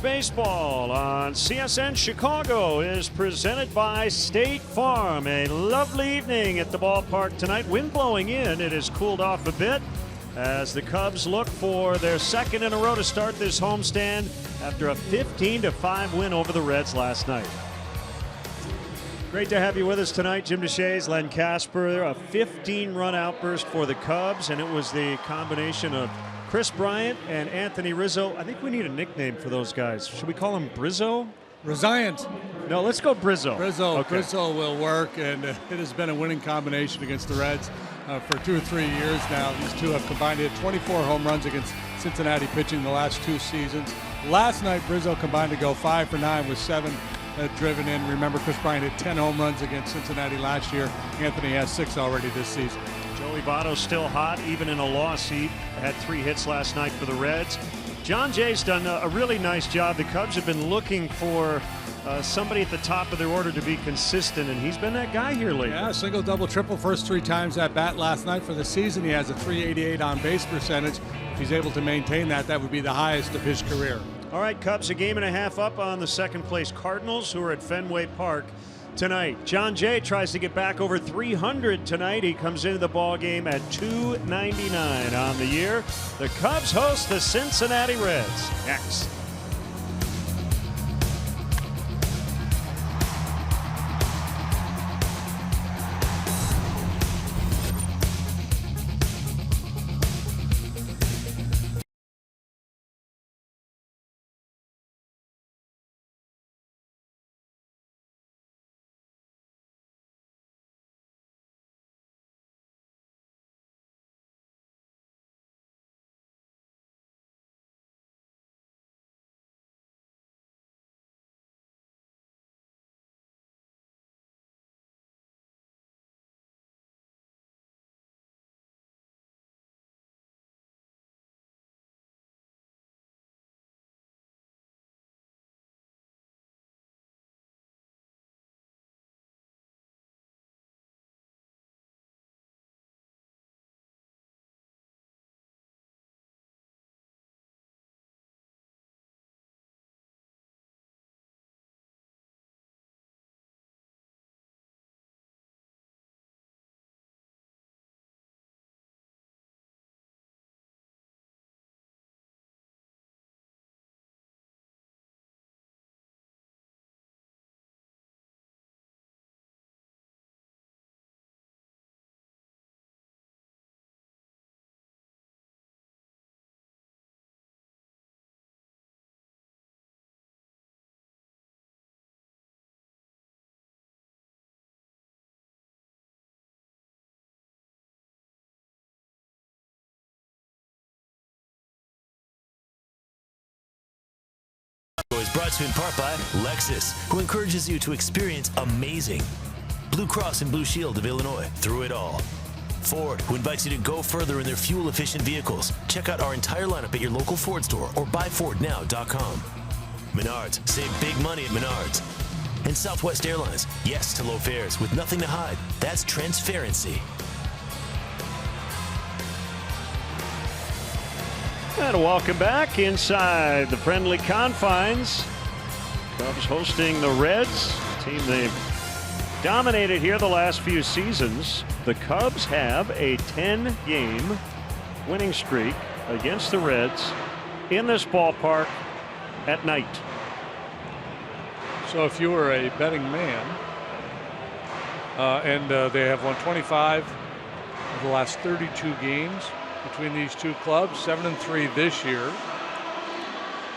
Baseball on CSN Chicago is presented by State Farm. A lovely evening at the ballpark tonight. Wind blowing in. It has cooled off a bit as the Cubs look for their second in a row to start this homestand after a 15-5 win over the Reds last night. Great to have you with us tonight, Jim Deshaies, Len Casper. A 15-run outburst for the Cubs, and it was the combination of Chris Bryant and Anthony Rizzo. I think we need a nickname for those guys. Should we call him Brizzo? Resilient. No, let's go Brizzo. Brizzo, okay. Brizzo will work, and it has been a winning combination against the Reds for 2 or 3 years now. These two have combined. He had 24 home runs against Cincinnati pitching the last 2 seasons. Last night, Brizzo combined to go 5 for 9 with 7 driven in. Remember, Chris Bryant had 10 home runs against Cincinnati last year. Anthony has 6 already this season. Joey Votto's still hot, even in a loss. He had 3 hits last night for the Reds. John Jay's done a really nice job. The Cubs have been looking for somebody at the top of their order to be consistent, and he's been that guy here lately. Yeah, single, double, triple, first 3 times at bat last night. For the season, he has a .388 on base percentage. If he's able to maintain that, that would be the highest of his career. All right, Cubs a game and a half up on the second place Cardinals, who are at Fenway Park tonight. John Jay tries to get back over 300 tonight. He comes into the ball game at 299 on the year. The Cubs host the Cincinnati Reds next. Is brought to you in part by Lexus, who encourages you to experience amazing. Blue Cross and Blue Shield of Illinois, through it all. Ford, who invites you to go further in their fuel-efficient vehicles. Check out our entire lineup at your local Ford store or buyfordnow.com. Menards, save big money at Menards. And Southwest Airlines, yes to low fares with nothing to hide. That's transparency. And welcome back inside the friendly confines. Cubs hosting the Reds, a team they've dominated here the last few seasons. The Cubs have a 10-game winning streak against the Reds in this ballpark at night. So if you were a betting man, they have won 25 of the last 32 games between these two clubs, 7-3 this year.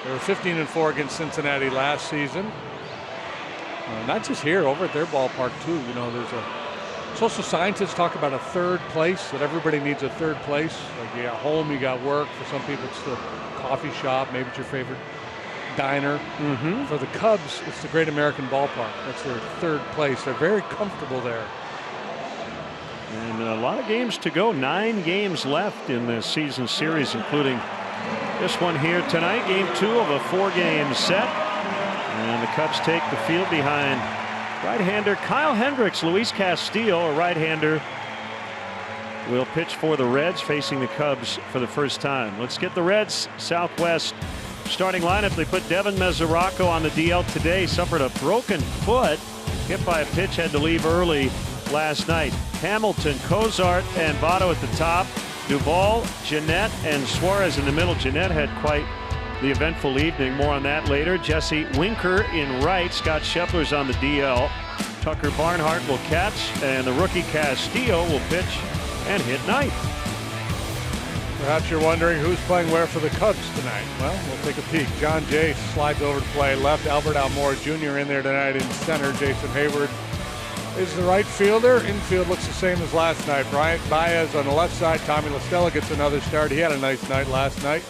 They were 15-4 against Cincinnati last season. Not just here, over at their ballpark too. You know, there's a social scientists talk about a third place, that everybody needs a third place. Like you got home, you got work. For some people, it's the coffee shop. Maybe it's your favorite diner. For the Cubs, it's the Great American Ballpark. That's their third place. They're very comfortable there. And a lot of games to go. 9 games left in this season series, including this one here tonight, game 2 of a 4-game set. And the Cubs take the field behind right-hander Kyle Hendricks. Luis Castillo, a right-hander, will pitch for the Reds, facing the Cubs for the first time. Let's get the Reds Southwest Starting lineup, they put Devin Mesoraco on the DL today. Suffered a broken foot. Hit by a pitch, had to leave early last night. Hamilton, Cozart, and Votto at the top. Duvall, Jeanette, and Suarez in the middle. Jeanette had quite the eventful evening. More on that later. Jesse Winker in right. Scott Scheffler's on the DL. Tucker Barnhart will catch, and the rookie Castillo will pitch and hit ninth. Perhaps you're wondering who's playing where for the Cubs tonight. Well, we'll take a peek. John Jace slides over to play left. Albert Almora Jr. in there tonight in center. Jason Hayward is the right fielder. Infield looks the same as last night. Bryant Baez on the left side. Tommy La Stella gets another start. He had a nice night last night.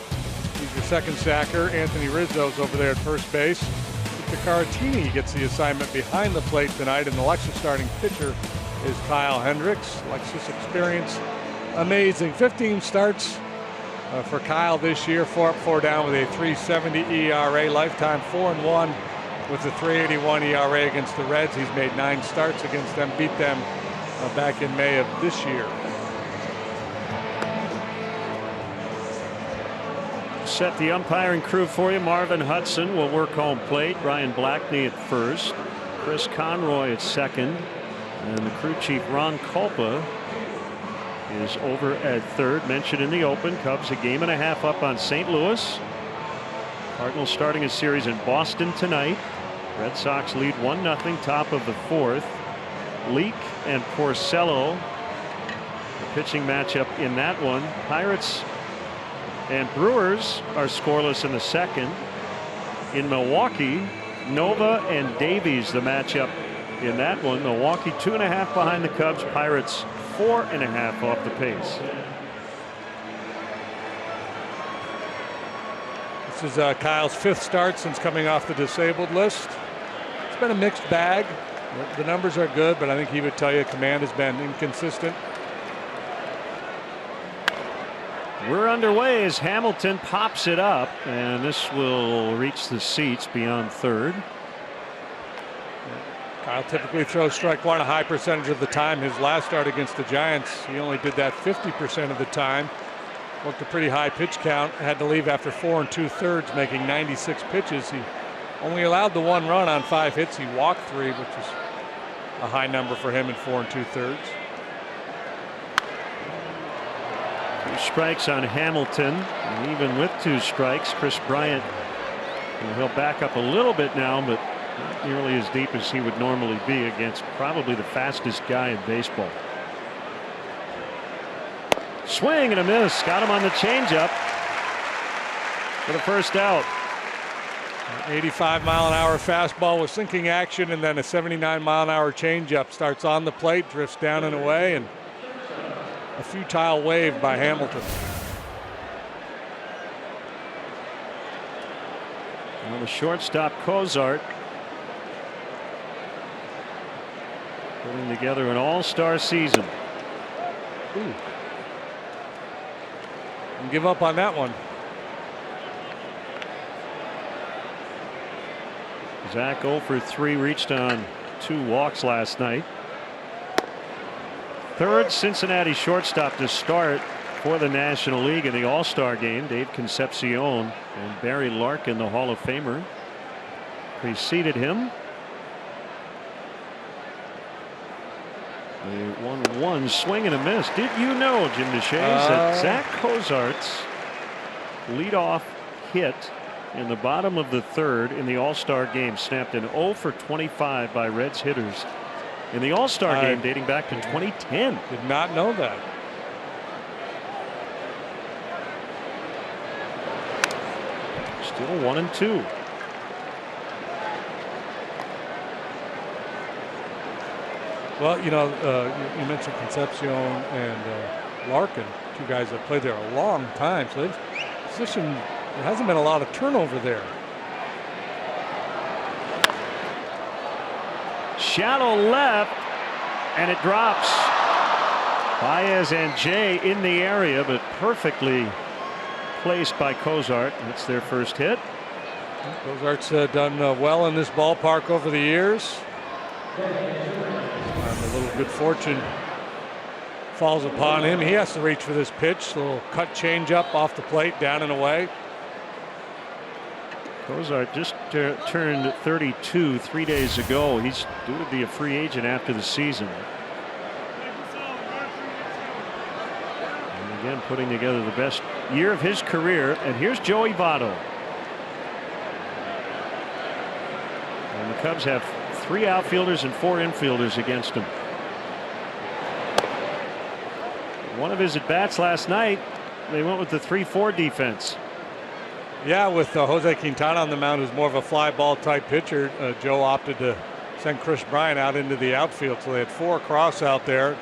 He's your second sacker. Anthony Rizzo's over there at first base. Victor Caratini gets the assignment behind the plate tonight, and the Lexus starting pitcher is Kyle Hendricks. Lexus experience amazing. 15 starts for Kyle this year. 4 up, 4 down with a 3.70 ERA. Lifetime 4-1 with a 3.81 ERA against the Reds. He's made 9 starts against them. Beat them back in May of this year. Set the umpiring crew for you. Marvin Hudson will work home plate. Brian Blackney at first. Chris Conroy at second. And the crew chief Ron Culpa is over at third. Mentioned in the open, Cubs a game and a half up on St. Louis. Cardinals starting a series in Boston tonight. Red Sox lead 1-0, top of the 4th. Leake and Porcello, the pitching matchup in that one. Pirates and Brewers are scoreless in the second. In Milwaukee, Nova and Davies the matchup in that one. Milwaukee 2.5 behind the Cubs. Pirates 4.5 off the pace. This is Kyle's 5th start since coming off the disabled list. It's been a mixed bag. The numbers are good, but I think he would tell you command has been inconsistent. We're underway as Hamilton pops it up, and this will reach the seats beyond third. Kyle typically throws strike one a high percentage of the time. His last start against the Giants, he only did that 50% of the time. Worked a pretty high pitch count. Had to leave after 4 2/3, making 96 pitches. He only allowed the 1 run on 5 hits. He walked 3, which is a high number for him in 4 2/3. 2 strikes on Hamilton, and even with 2 strikes, Chris Bryant, he'll back up a little bit now, but not nearly as deep as he would normally be against probably the fastest guy in baseball. Swing and a miss. Got him on the changeup for the first out. 85-mile-an-hour fastball with sinking action, and then a 79-mile-an-hour changeup starts on the plate, drifts down and away, and a futile wave by Hamilton. Well, the shortstop Cozart putting together an all-star season. Ooh. And give up on that one. Zach 0 for 3, reached on 2 walks last night. Third Cincinnati shortstop to start for the National League in the All-Star game. Dave Concepcion and Barry Larkin, the Hall of Famer, preceded him. The 1-1 swing and a miss. Did you know, Jim Deshaies, that Zach Cozart's leadoff hit in the bottom of the 3rd in the All-Star game snapped an 0 for 25 by Reds hitters in the All-Star game dating back to 2010. Did not know that. Still 1-2. Well, you know, you mentioned Concepcion and Larkin, 2 guys that played there a long time. So there hasn't been a lot of turnover there. Shallow left, and it drops. Baez and Jay in the area, but perfectly placed by Cozart. That's their first hit. Cozart's done well in this ballpark over the years. A little good fortune falls upon him. He has to reach for this pitch. A little cut change up off the plate, down and away. Cozart just turned 32 3 days ago. He's due to be a free agent after the season. And again, putting together the best year of his career. And here's Joey Votto. And the Cubs have 3 outfielders and 4 infielders against him. One of his at-bats last night, they went with the 3-4 defense. Yeah, with Jose Quintana on the mound, who's more of a fly ball type pitcher, Joe opted to send Chris Bryant out into the outfield. So they had 4 across out there.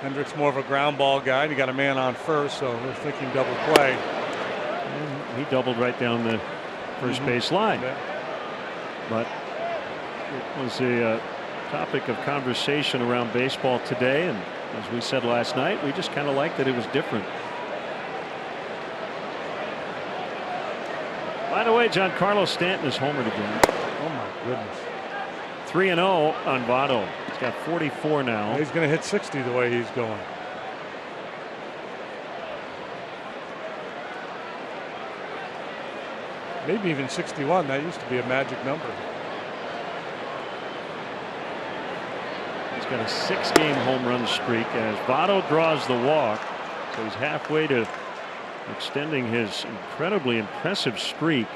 Hendricks more of a ground ball guy, and he got a man on first, so they're thinking double play. And he doubled right down the first base line. Yeah. But it was a topic of conversation around baseball today, and as we said last night, we just kind of liked that it was different. By the way, Giancarlo Stanton is homered again. Oh my goodness. 3-0 on Votto. He's got 44 now. He's going to hit 60 the way he's going. Maybe even 61. That used to be a magic number. He's got a 6-game home run streak as Votto draws the walk. So he's halfway to extending his incredibly impressive streak.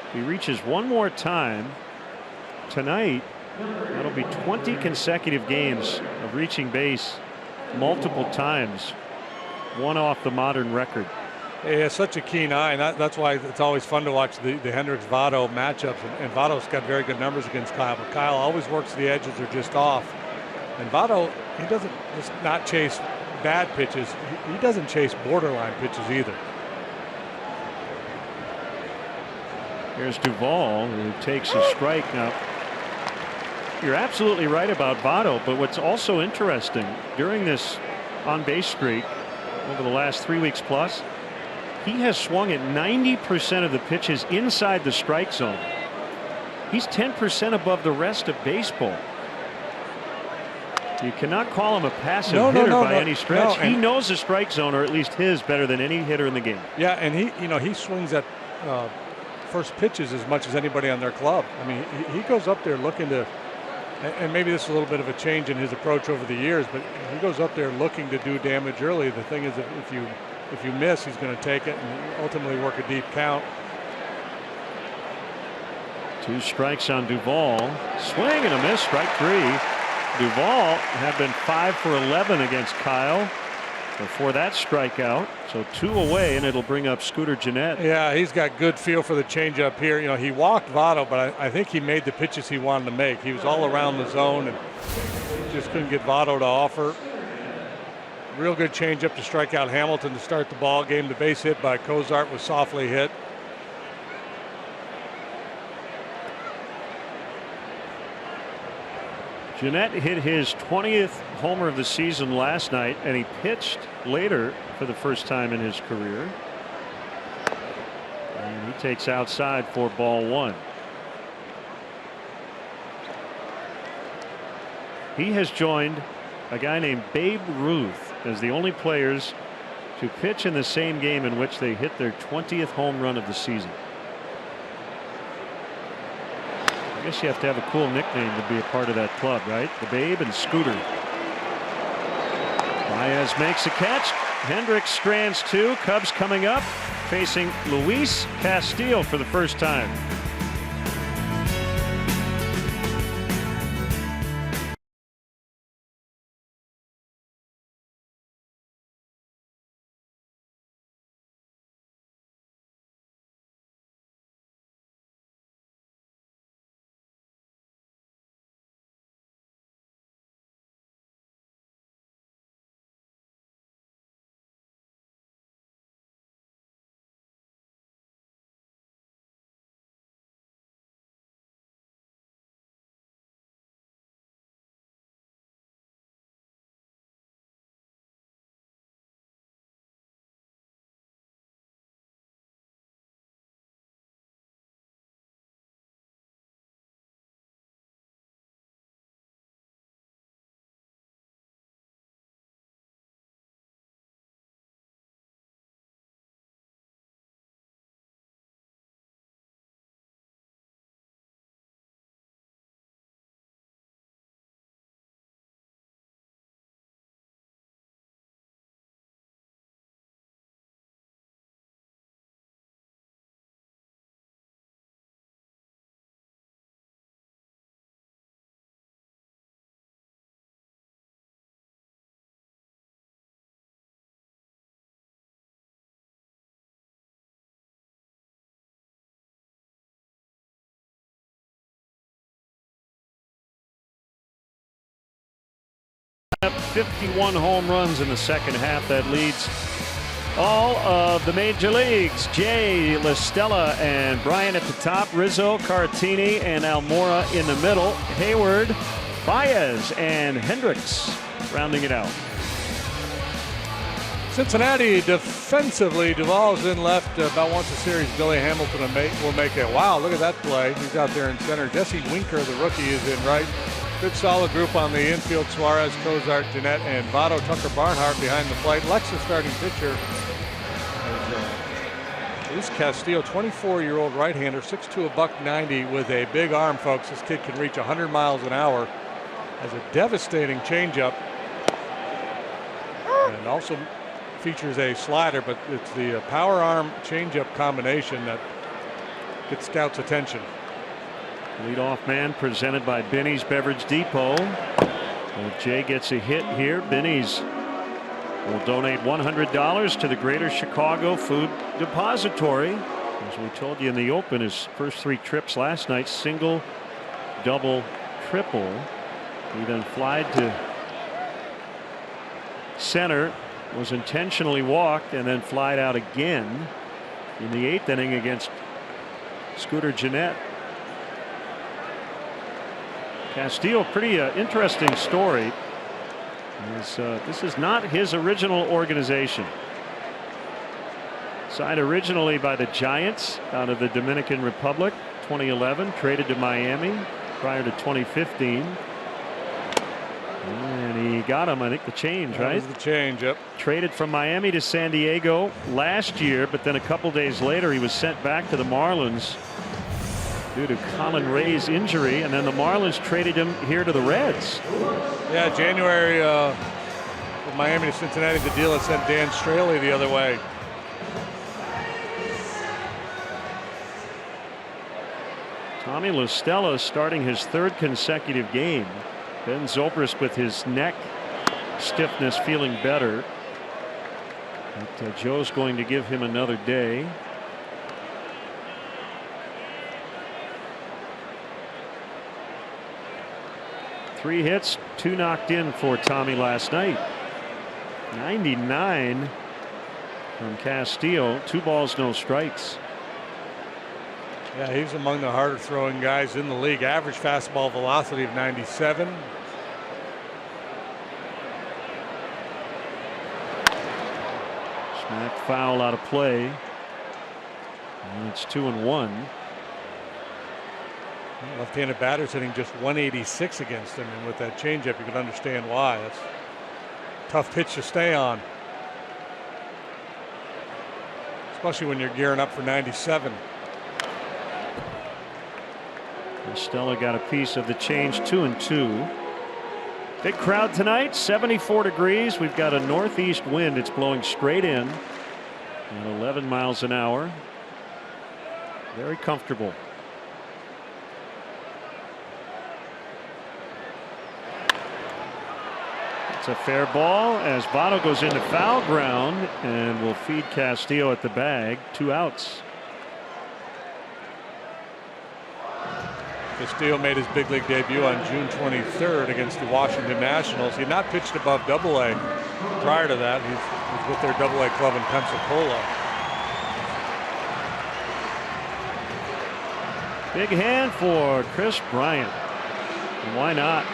If he reaches one more time tonight, that'll be 20 consecutive games of reaching base multiple times, one off the modern record. He has such a keen eye, and that's why it's always fun to watch the Hendricks Votto matchups. And Votto's got very good numbers against Kyle, but Kyle always works the edges or just off. And Votto, he doesn't just not chase bad pitches, he doesn't chase borderline pitches either. Here's Duvall, who takes a strike. Now, you're absolutely right about Votto, but what's also interesting during this on-base streak over the last 3 weeks plus, he has swung at 90% of the pitches inside the strike zone. He's 10% above the rest of baseball. You cannot call him a passive hitter by any stretch. He knows the strike zone, or at least his, better than any hitter in the game. Yeah, and he swings at first pitches as much as anybody on their club. I mean, he goes up there looking to, and maybe this is a little bit of a change in his approach over the years, but he goes up there looking to do damage early. The thing is, if you miss, he's going to take it and ultimately work a deep count. 2 strikes on Duvall. Swing and a miss, strike 3. Duvall had been 5 for 11 against Kyle before that strikeout. So 2 away, and it'll bring up Scooter Gennett. Yeah, he's got good feel for the changeup here. You know, he walked Votto, but I think he made the pitches he wanted to make. He was all around the zone and just couldn't get Votto to offer. Real good changeup to strike out Hamilton to start the ball game. The base hit by Cozart was softly hit. Gennett hit his 20th homer of the season last night, and he pitched later for the first time in his career. And he takes outside for ball 1. He has joined a guy named Babe Ruth as the only players to pitch in the same game in which they hit their 20th home run of the season. I guess you have to have a cool nickname to be a part of that club, right? The Babe and Scooter. Baez makes a catch. Hendricks strands 2. Cubs coming up, facing Luis Castillo for the first time. 51 home runs in the second half. That leads all of the major leagues. Jay, LaStella, and Bryant at the top. Rizzo, Cartini, and Almora in the middle. Hayward, Baez, and Hendricks rounding it out. Cincinnati defensively, Duvall's in left about once a series. Billy Hamilton will make it. Wow, look at that play. He's out there in center. Jesse Winker, the rookie, is in right. Good solid group on the infield. Suarez, Cozart, Jeanette, and Votto. Tucker Barnhart behind the plate. Lexus starting pitcher is Castillo, 24-year-old right-hander, 6'2", $190 with a big arm, folks. This kid can reach 100 miles an hour. Has a devastating changeup. And also features a slider, but it's the power arm changeup combination that gets scouts' attention. Leadoff man presented by Benny's Beverage Depot. If Jay gets a hit here, Benny's will donate $100 to the Greater Chicago Food Depository. As we told you in the open, his first 3 trips last night, single, double, triple. He then flied to center, was intentionally walked, and then flied out again in the 8th inning against Scooter Jeanette. Castillo, pretty interesting story. This is not his original organization. Signed originally by the Giants out of the Dominican Republic, 2011, traded to Miami prior to 2015. And he got him, I think, the change, right? That was the change, yep. Traded from Miami to San Diego last year, but then a couple days later he was sent back to the Marlins due to Colin Ray's injury, and then the Marlins traded him here to the Reds. Yeah, January from Miami to Cincinnati, the deal that sent Dan Straley the other way. Tommy LaStella starting his 3rd consecutive game. Ben Zobrist with his neck stiffness feeling better. But Joe's going to give him another day. Three hits, 2 knocked in for Tommy last night. 99 from Castillo. 2 balls, no strikes. Yeah, he's among the harder throwing guys in the league. Average fastball velocity of 97. Smack foul out of play. And it's 2-1. Left-handed batter's hitting just 186 against him, and with that changeup, you can understand why. That's a tough pitch to stay on, especially when you're gearing up for 97. Stella got a piece of the change. 2-2. Big crowd tonight, 74 degrees. We've got a northeast wind. It's blowing straight in at 11 miles an hour. Very comfortable. It's a fair ball as Votto goes into foul ground and will feed Castillo at the bag. 2 outs. Castillo made his big league debut on June 23rd against the Washington Nationals. He had not pitched above Double-A prior to that. He's with their Double-A club in Pensacola. Big hand for Chris Bryant. And why not?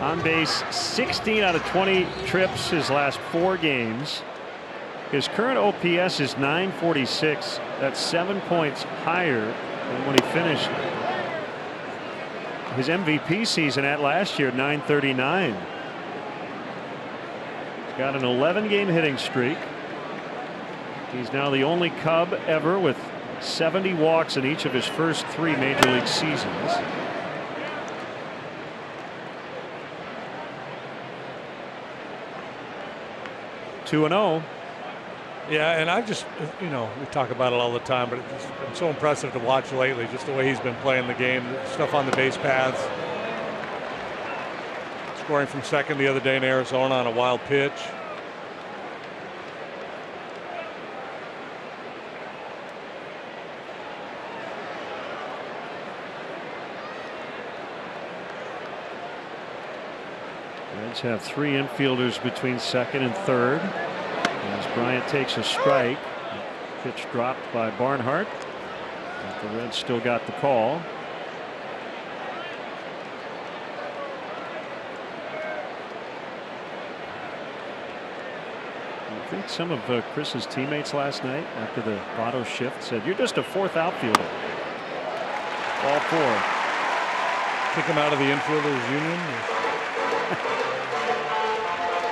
On base 16 out of 20 trips his last 4 games. His current OPS is 946. That's 7 points higher than when he finished his MVP season at last year, 939. He's got an 11-game hitting streak. He's now the only Cub ever with 70 walks in each of his first 3 major league seasons. Two and 0. Yeah, and I just, we talk about it all the time, but it's been so impressive to watch lately, just the way he's been playing the game, stuff on the base paths. Scoring from second the other day in Arizona on a wild pitch. Reds have 3 infielders between second and third. As Bryant takes a strike, pitch dropped by Barnhart. But the Reds still got the call. I think some of Chris's teammates last night after the auto shift said, "You're just a 4th outfielder." All 4. Kick him out of the infielders union.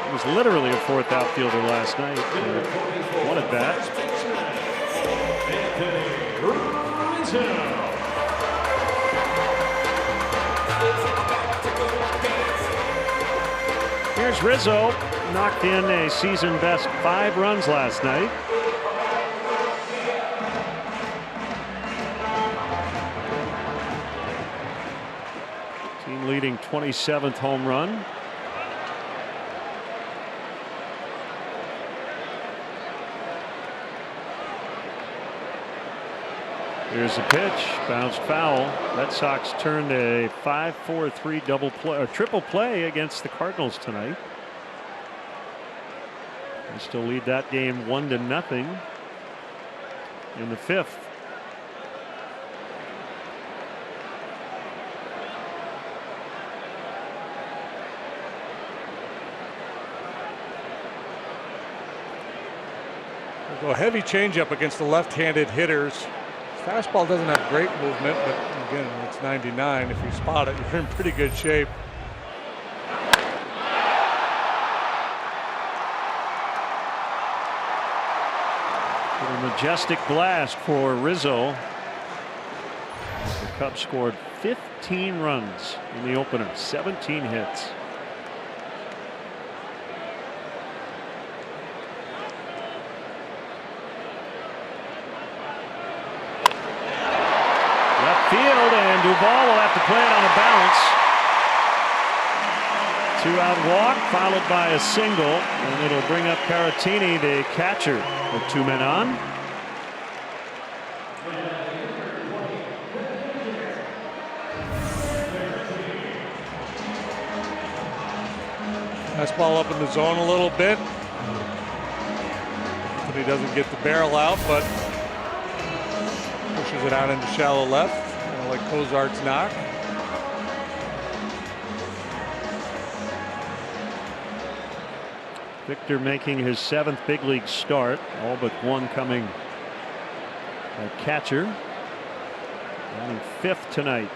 He was literally a 4th outfielder last night. What at bat. Here's Rizzo. Knocked in a season best 5 runs last night. Team leading 27th home run. Here's a pitch, bounced foul. Red Sox turned a 5-4-3 double play or triple play against the Cardinals tonight. They still lead that game 1-0 in the 5th. We'll go heavy changeup against the left-handed hitters. Fastball doesn't have great movement, but again, it's 99. If you spot it, you're in pretty good shape. A majestic blast for Rizzo. The Cubs scored 15 runs in the opener, 17 hits. Left field, and Duvall will have to play it on a bounce. 2-out walk followed by a single, and it'll bring up Caratini, the catcher, with 2 men on. Fastball up in the zone a little bit. But he doesn't get the barrel out, but pushes it out into shallow left, kind of like Cozart's knock. Victor making his 7th big league start, all but one coming at catcher. Only 5th tonight.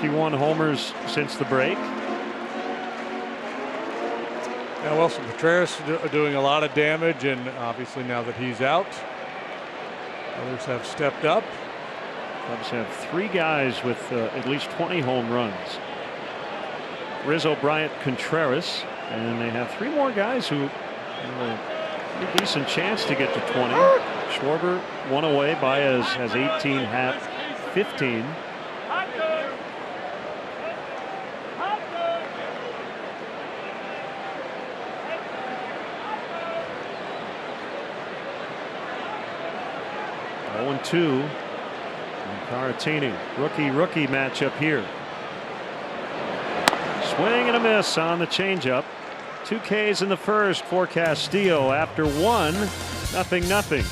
'51 homers since the break. Now Wilson Contreras doing a lot of damage, and obviously now that he's out, others have stepped up. Cubs have 3 guys with at least 20 home runs. Rizzo, Bryant, Contreras, and they have 3 more guys who have a pretty decent chance to get to 20. Schwarber 1 away. Baez has 18, Happ 15. Two. And Caratini, rookie matchup here. Swing and a miss on the changeup. 2 Ks in the first for Castillo after 1, 0-0.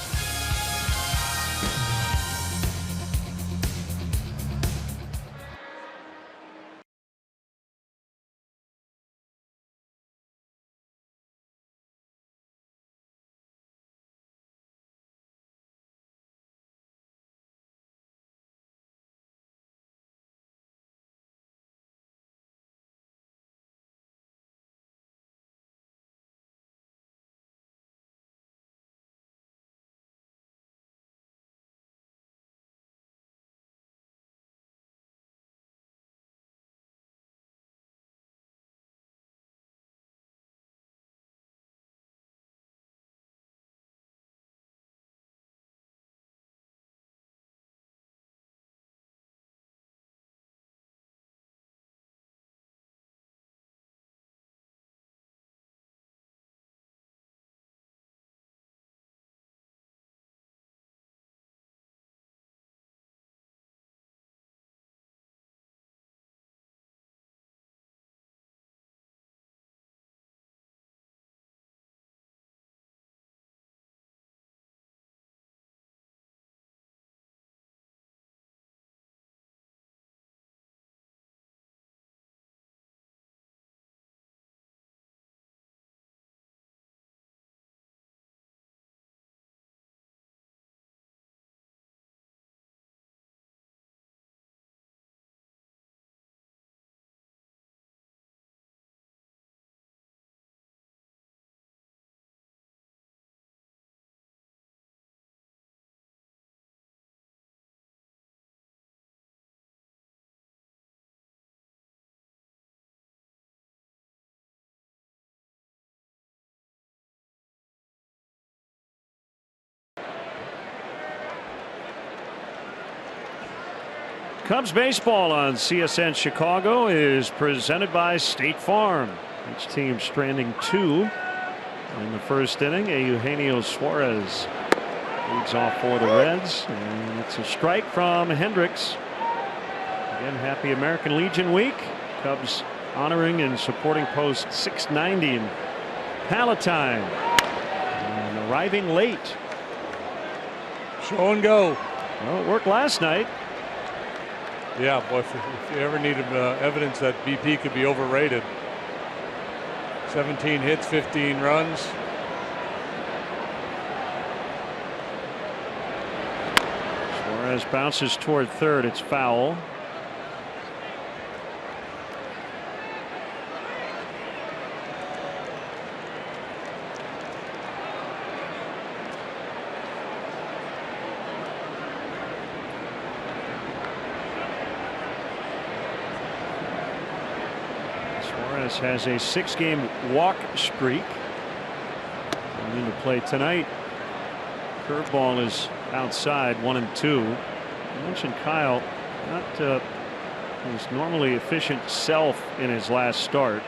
Cubs baseball on CSN Chicago is presented by State Farm. Each team stranding 2 in the first inning. Eugenio Suarez leads off for the Reds, and it's a strike from Hendricks. Again, happy American Legion week. Cubs honoring and supporting post 690 in Palatine, and arriving late. Show and go. Well, it worked last night. Yeah, boy, if you ever needed evidence that BP could be overrated. 17 hits, 15 runs. Suarez bounces toward third. It's foul. Suarez has a 6-game walk streak. Coming into play tonight. Curveball is outside, 1-2. I mentioned Kyle, not his normally efficient self in his last start.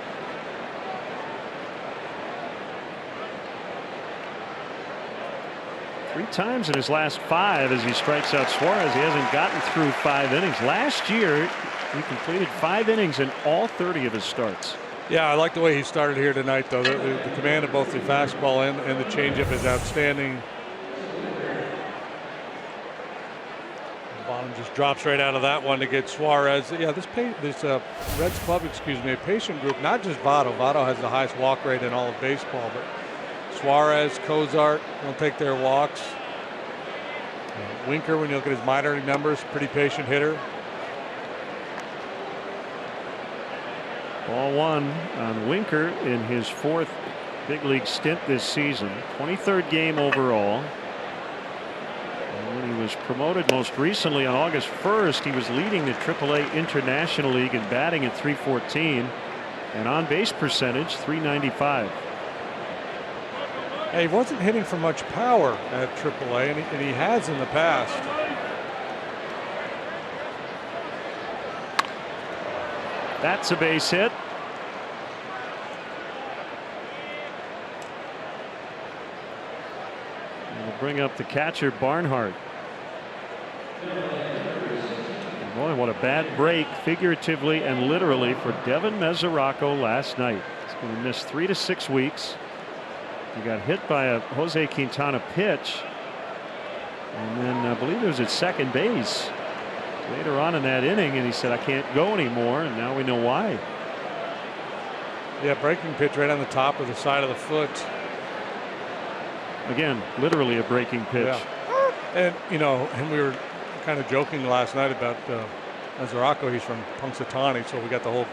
Three times in his last 5 as he strikes out Suarez. He hasn't gotten through 5 innings. Last year, he completed 5 innings in all 30 of his starts. Yeah, I like the way he started here tonight, though. The command of both the fastball and the changeup is outstanding. The bottom just drops right out of that one to get Suarez. Yeah, this Reds club, a patient group. Not just Votto. Votto has the highest walk rate in all of baseball, but Suarez, Cozart will take their walks. Winker, when you look at his minor league numbers, pretty patient hitter. Ball 1 on Winker in his 4th big league stint this season. 23rd game overall. And when he was promoted most recently on August 1st, he was leading the AAA International League in batting at .314 and on base percentage .395. He wasn't hitting for much power at AAA, and he has in the past. That's a base hit. And we'll bring up the catcher, Barnhart. And boy, what a bad break, figuratively and literally, for Devin Mesoraco last night. He's going to miss 3 to 6 weeks. He got hit by a Jose Quintana pitch, and then I believe it was at second base later on in that inning, and he said, I can't go anymore, and now we know why. Yeah, breaking pitch right on the top of the side of the foot. Again, literally a breaking pitch. Yeah. And and we were kind of joking last night about Mesoraco. He's from Punxsutawney, so we got the whole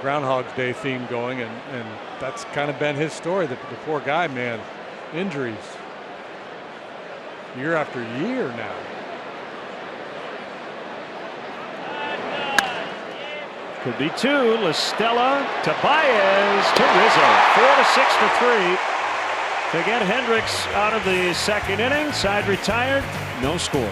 Groundhog's Day theme going, and that's kind of been his story. The poor guy, man, injuries year after year now. Could be 2. La Stella to Baez to Rizzo. 4-6 to 3 to get Hendricks out of the 2nd inning. Side retired. No score.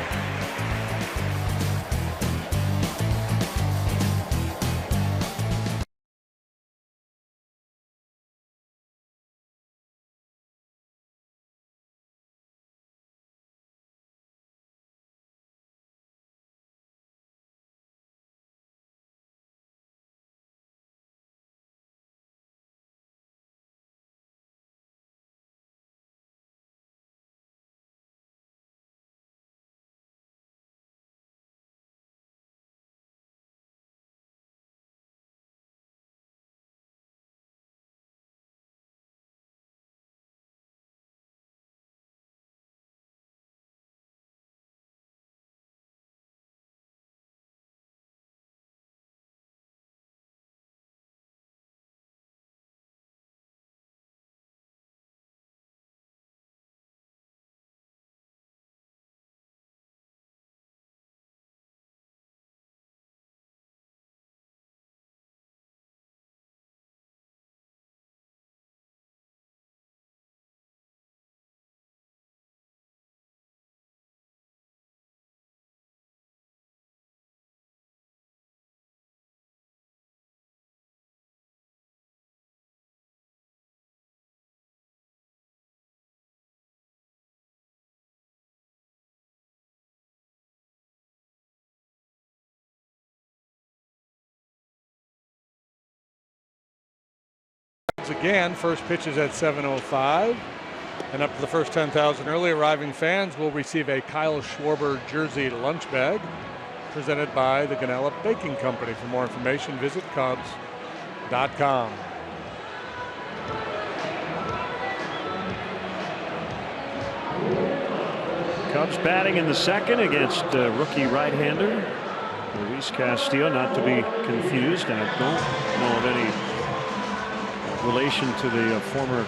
Again, first pitch is at 7:05. And up to the first 10,000 early arriving fans will receive a Kyle Schwarber jersey lunch bag presented by the Ganella Baking Company. For more information, visit Cubs.com. Cubs batting in the second against rookie right-hander Luis Castillo, not to be confused. I don't know of any relation to the former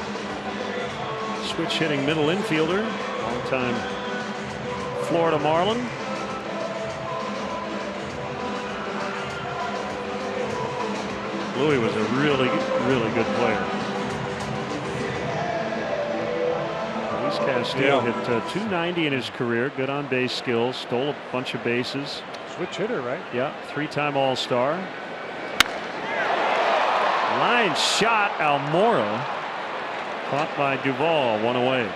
switch-hitting middle infielder, long-time Florida Marlin. Louis was a really good player. Luis Castillo hit .290 in his career. Good on base skills. Stole a bunch of bases. Switch hitter, right? Yeah, three-time All-Star. Line shot, Almora. Caught by Duvall, one away.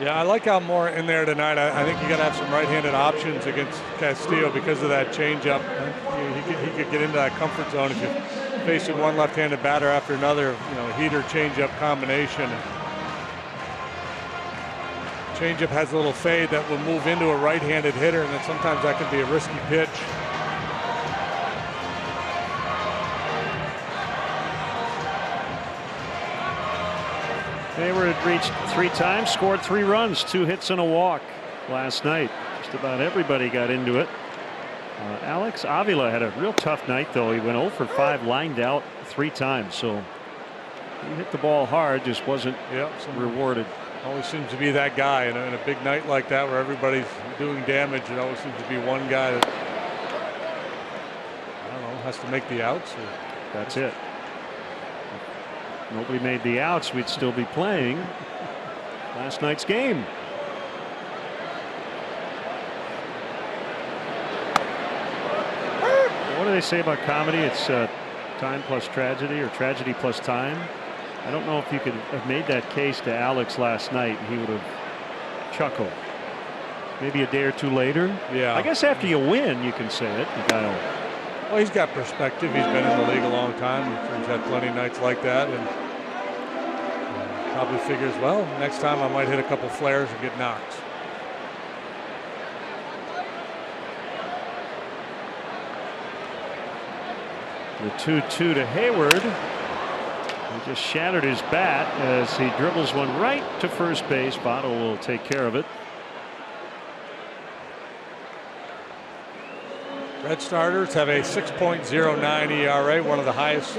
Yeah, I like Almora in there tonight. I think you got to have some right-handed options against Castillo because of that changeup. He could get into that comfort zone if you're facing one left-handed batter after another. Heater changeup combination. Changeup has a little fade that will move into a right-handed hitter, and then sometimes that can be a risky pitch. Hayward reached 3 times, scored 3 runs, 2 hits and a walk last night. Just about everybody got into it. Alex Avila had a real tough night, though. He went 0 for 5, lined out 3 times. So he hit the ball hard, just wasn't rewarded. Always seems to be that guy in a big night like that where everybody's doing damage. It always seems to be one guy that, I don't know, has to make the outs. That's it. Nobody made the outs, we'd still be playing last night's game. What do they say about comedy? It's time plus tragedy, or tragedy plus time. I don't know if you could have made that case to Alex last night and he would have chuckled. Maybe a day or two later. Yeah. I guess after you win, you can say it. Well, he's got perspective. He's been in the league a long time. He's had plenty of nights like that, and probably figures, well, next time I might hit a couple flares and get knocked. The 2-2 to Hayward. He just shattered his bat as he dribbles one right to first base. Votto will take care of it. Red Starters have a 6.09 ERA, one of the highest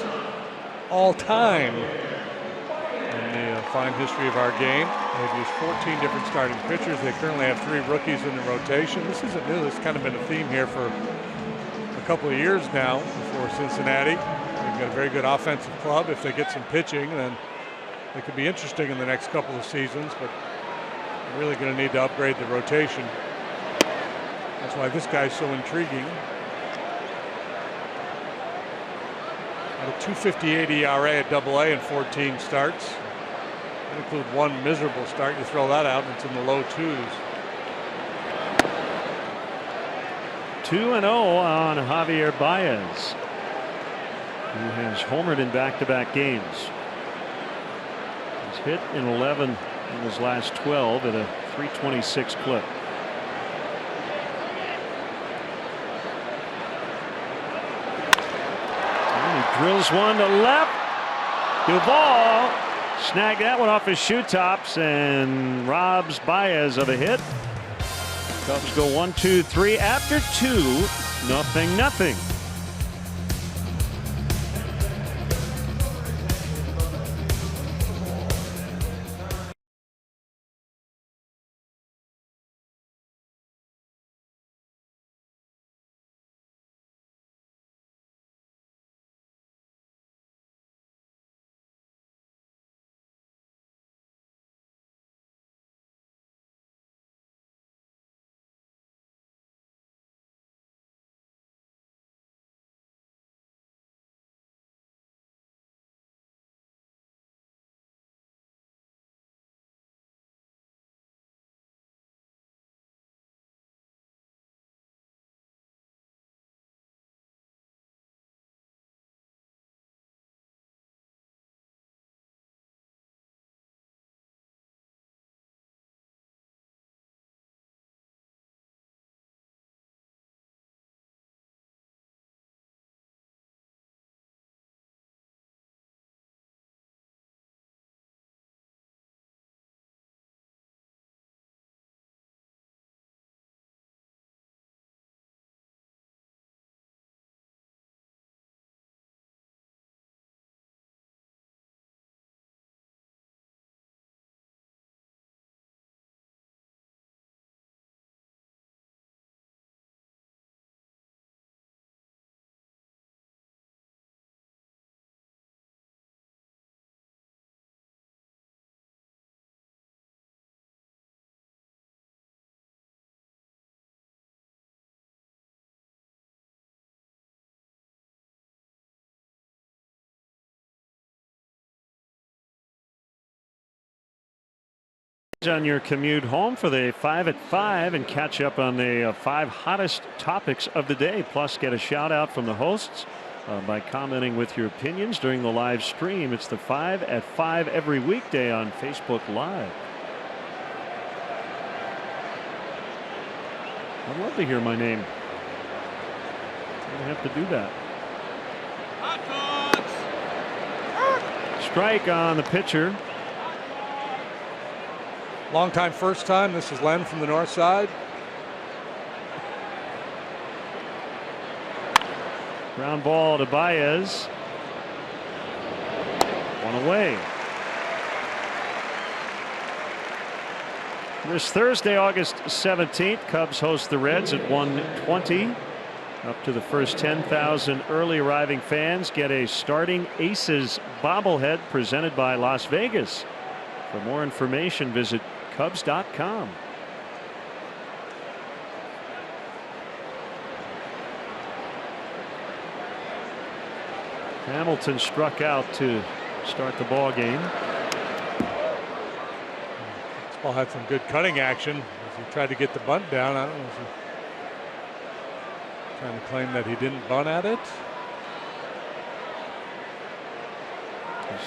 all time in the fine history of our game. They've used 14 different starting pitchers. They currently have 3 rookies in the rotation. This isn't new. It's kind of been a theme here for a couple of years now for Cincinnati. They've got a very good offensive club. If they get some pitching, then they could be interesting in the next couple of seasons, but they're really going to need to upgrade the rotation. That's why this guy's so intriguing. At a 2.58 ERA at AA in 14 starts. That include 1 miserable start. You throw that out and it's in the low 2s. 2-0 on Javier Baez, who has homered in back-to-back games. He's hit in 11 in his last 12 at a .326 clip. And he drills one to left. Duvall snagged that one off his shoe tops and robs Baez of a hit. Cubs go 1-2-3 after 2, 0-0. On your commute home for the 5 at 5 and catch up on the 5 hottest topics of the day. Plus get a shout out from the hosts by commenting with your opinions during the live stream. It's the 5 at 5 every weekday on Facebook Live. I'd love to hear my name. I don't have to do that. Strike on the pitcher. Long time, first time. This is Len from the north side. Ground ball to Baez. One away. This Thursday, August 17th, Cubs host the Reds at 1:20. Up to the first 10,000 early arriving fans get a starting Aces bobblehead presented by Las Vegas. For more information, visit Cubs.com. Hamilton struck out to start the ball game. This ball had some good cutting action as he tried to get the bunt down. I don't know if he trying to claim that he didn't bunt at it.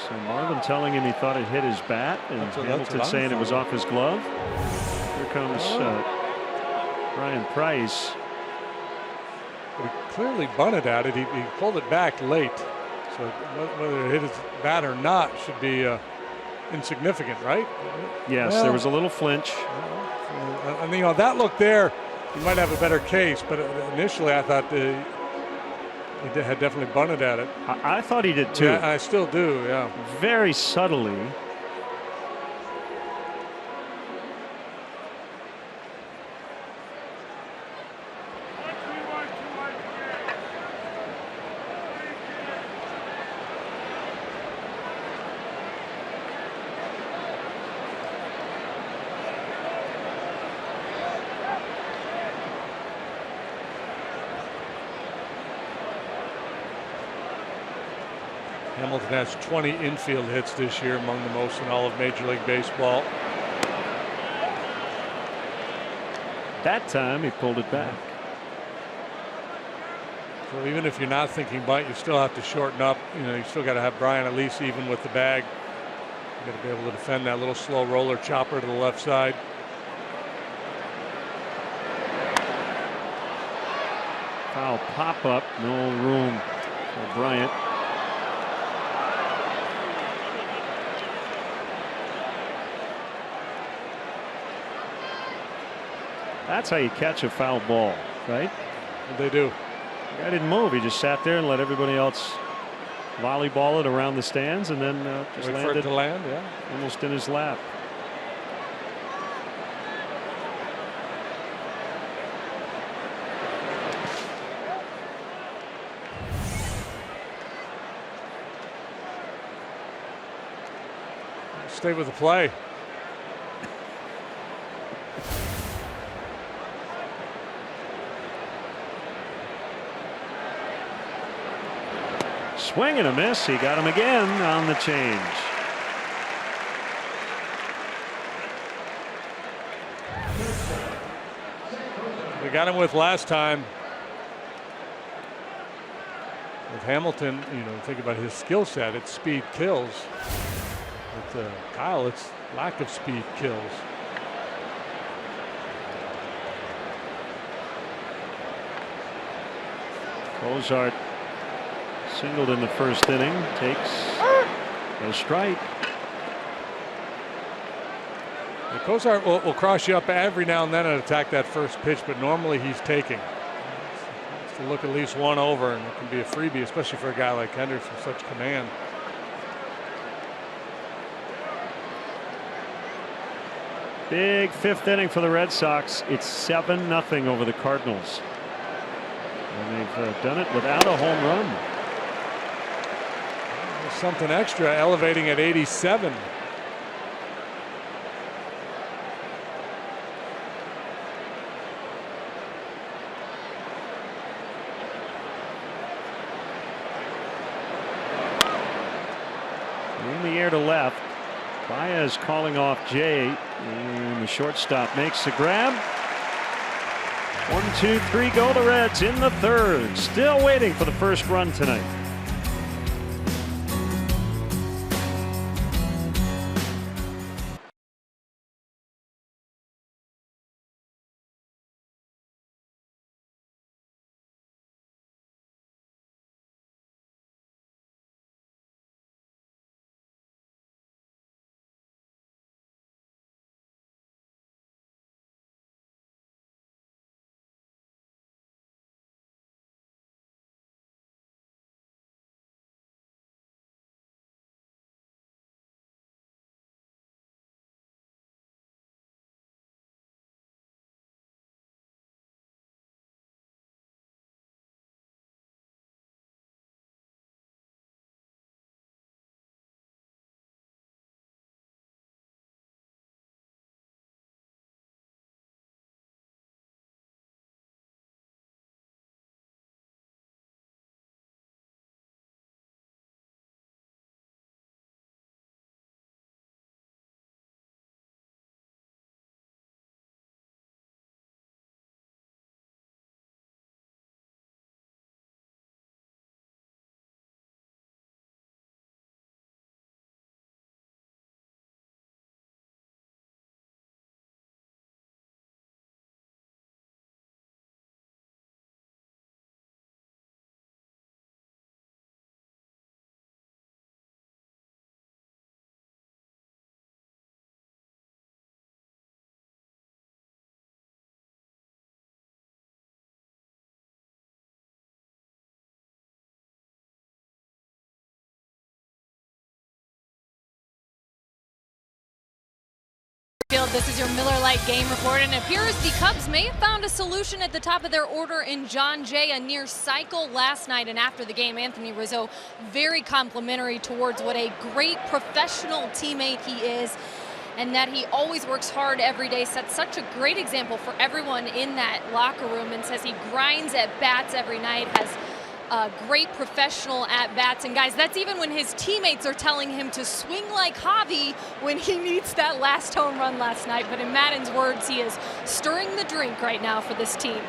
So Marvin telling him he thought it hit his bat, and Hamilton saying it was off his glove. Here comes Ryan Price. But he clearly bunted at it. He pulled it back late. So whether it hit his bat or not should be insignificant, right? Yes, well, there was a little flinch. I mean, on that look there, he might have a better case, but initially I thought he had definitely bunted at it. I thought he did too. Yeah, I still do, yeah. Very subtly. Hamilton has 20 infield hits this year, among the most in all of Major League Baseball. That time he pulled it back. So even if you're not thinking bunt, you still have to shorten up. You know, you still got to have Brian at least even with the bag. You got to be able to defend that little slow roller chopper to the left side. Foul pop up, no room for Bryant. That's how you catch a foul ball, right? They do. The guy didn't move. He just sat there and let everybody else volleyball it around the stands, and then just landed for it to land, yeah, almost in his lap. Stay with the play. Swing and a miss. He got him again on the change. We got him with last time. With Hamilton, you know, think about his skill set. It's speed kills. With Kyle, it's lack of speed kills. Cozart singled in the first inning, takes a strike. The Cozart will cross you up every now and then and attack that first pitch, but normally he's taking. To look at least one over, and it can be a freebie, especially for a guy like Hendricks with such command. Big fifth inning for the Red Sox. It's 7-0 over the Cardinals. And they've done it without a home run. There's something extra elevating at 87. In the air to left. Baez calling off Jay, and the shortstop makes the grab. 1, 2, 3 go the Reds in the third. Still waiting for the first run tonight. This is your Miller Lite game report, and it appears the Cubs may have found a solution at the top of their order in John Jay. A near cycle last night, and after the game, Anthony Rizzo very complimentary towards what a great professional teammate he is, and that he always works hard every day. Sets such a great example for everyone in that locker room, and says he grinds at bats every night, has great professional at bats. And guys, that's even when his teammates are telling him to swing like Javi when he needs that last home run last night. But in Madden's words, he is stirring the drink right now for this team.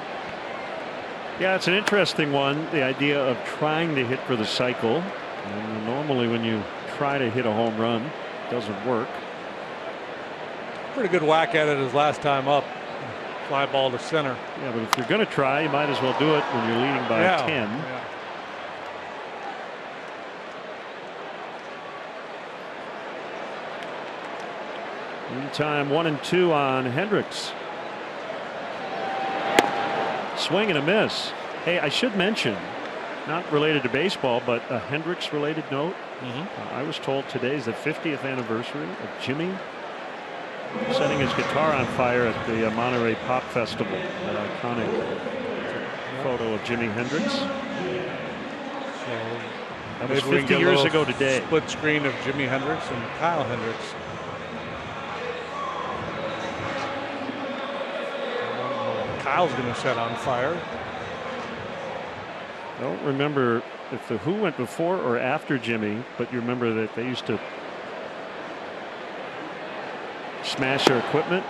Yeah, it's an interesting one, the idea of trying to hit for the cycle. And normally when you try to hit a home run, it doesn't work. Pretty good whack at it his last time up. Fly ball to center. Yeah, but if you're going to try, you might as well do it when you're leading by 10. Yeah. Meantime, 1-2 on Hendricks. Swing and a miss. Hey, I should mention, not related to baseball, but a Hendricks related note. I was told today is the 50th anniversary of Jimmy setting his guitar on fire at the Monterey Pop Festival. That iconic photo of Jimi Hendrix. So that was 50 years ago today. Split screen of Jimi Hendrix and Kyle Hendricks. Kyle's going to set on fire. I don't remember if the Who went before or after Jimmy, but you remember that they used to smash their equipment.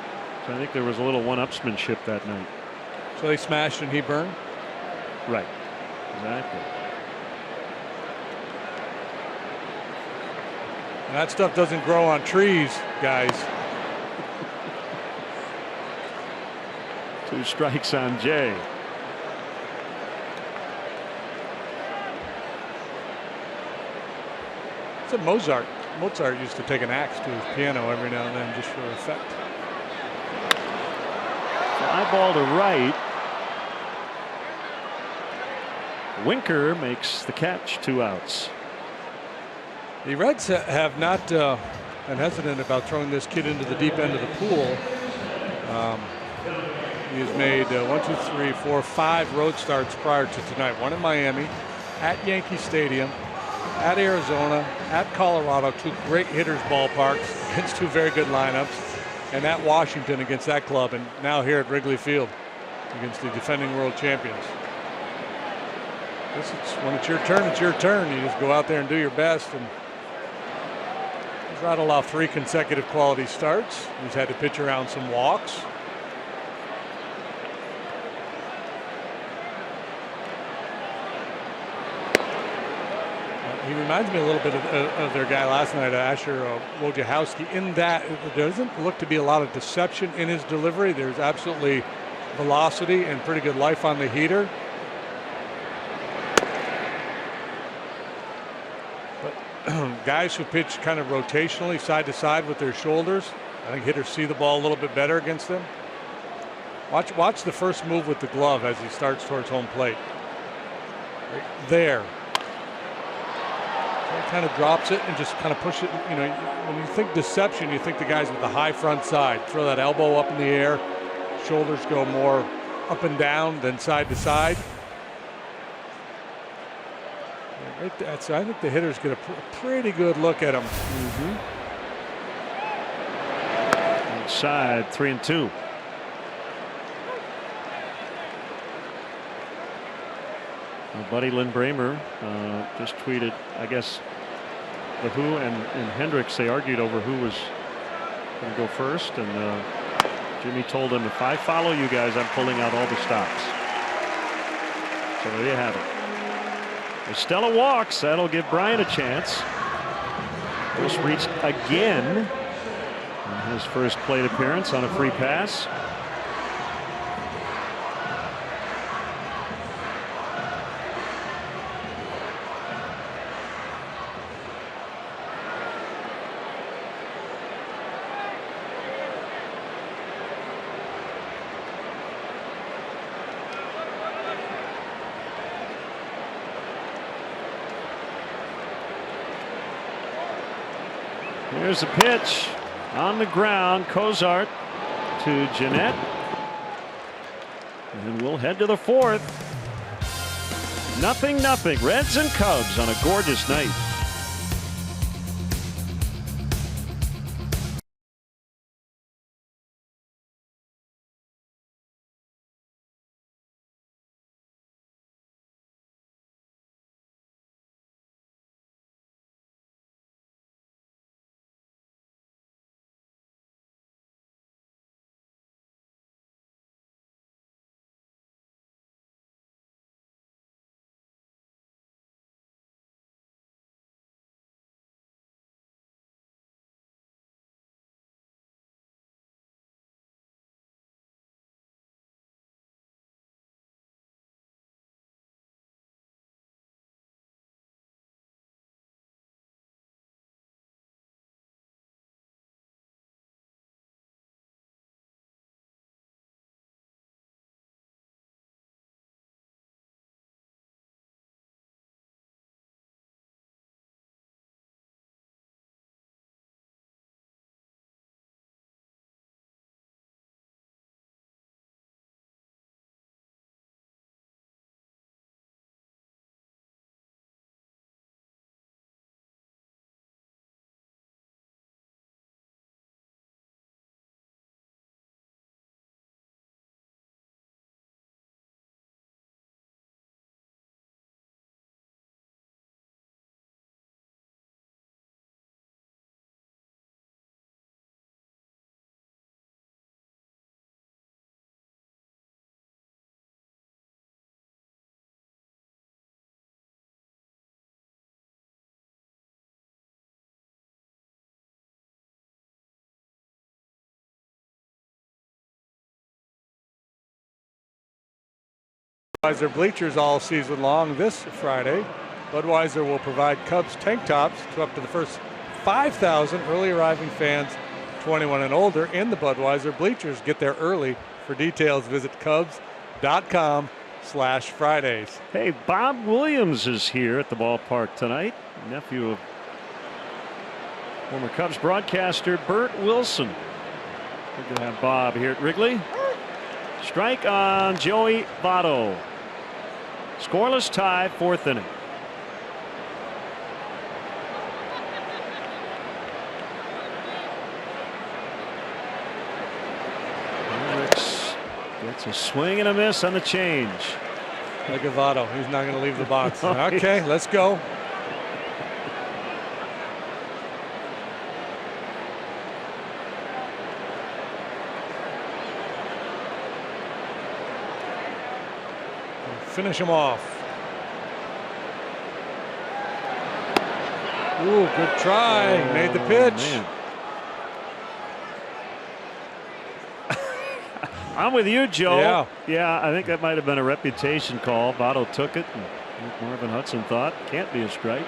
So I think there was a little one-upsmanship that night. So they smashed and he burned? Right. Exactly. And that stuff doesn't grow on trees, guys. 2 strikes on Jay. It's a Mozart. Mozart used to take an axe to his piano every now and then just for effect. Fly ball to right. Winker makes the catch, 2 outs. The Reds have not been hesitant about throwing this kid into the deep end of the pool. He has made 5 road starts prior to tonight. 1 in Miami, at Yankee Stadium, at Arizona, at Colorado, 2 great hitters ballparks against 2 very good lineups, and at Washington against that club, and now here at Wrigley Field against the defending world champions. When it's your turn, it's your turn. You just go out there and do your best. And He's rattled off 3 consecutive quality starts. He's had to pitch around some walks. He reminds me a little bit of their guy last night, Asher Wojciechowski, in that there doesn't look to be a lot of deception in his delivery. There's absolutely velocity and pretty good life on the heater. But guys who pitch kind of rotationally side to side with their shoulders, I think hitters see the ball a little bit better against them. Watch the first move with the glove as he starts towards home plate. Right there. He kind of drops it and just kind of push it. You know, when you think deception, you think the guys with the high front side. Throw that elbow up in the air. Shoulders go more up and down than side to side. Right there, so I think the hitters get a pretty good look at him. Inside, 3-2. My buddy Lynn Bramer just tweeted, I guess, the Who and Hendricks, they argued over who was going to go first, and Jimmy told him, if I follow you guys, I'm pulling out all the stops. So there you have it. If Stella walks, that'll give Brian a chance. Just reached again in his first plate appearance on a free pass. Here's a pitch on the ground. Cozart to Jeanette. And we'll head to the 4th. 0-0. Reds and Cubs on a gorgeous night. Budweiser bleachers all season long this Friday. Budweiser will provide Cubs tank tops to up to the first 5,000 early arriving fans 21 and older in the Budweiser bleachers. Get there early. For details, visit Cubs.com/Fridays. Hey, Bob Williams is here at the ballpark tonight. Nephew of former Cubs broadcaster Bert Wilson. Good to have Bob here at Wrigley. Strike on Joey Votto. Scoreless tie, 4th inning. Hendricks gets a swing and a miss on the change. Look at Votto. He's not going to leave the box. Okay, let's go. finish him off. Ooh, good try. Made the pitch. Man. I'm with you, Joe. Yeah, I think that might have been a reputation call. Votto took it, and Marvin Hudson thought can't be a strike.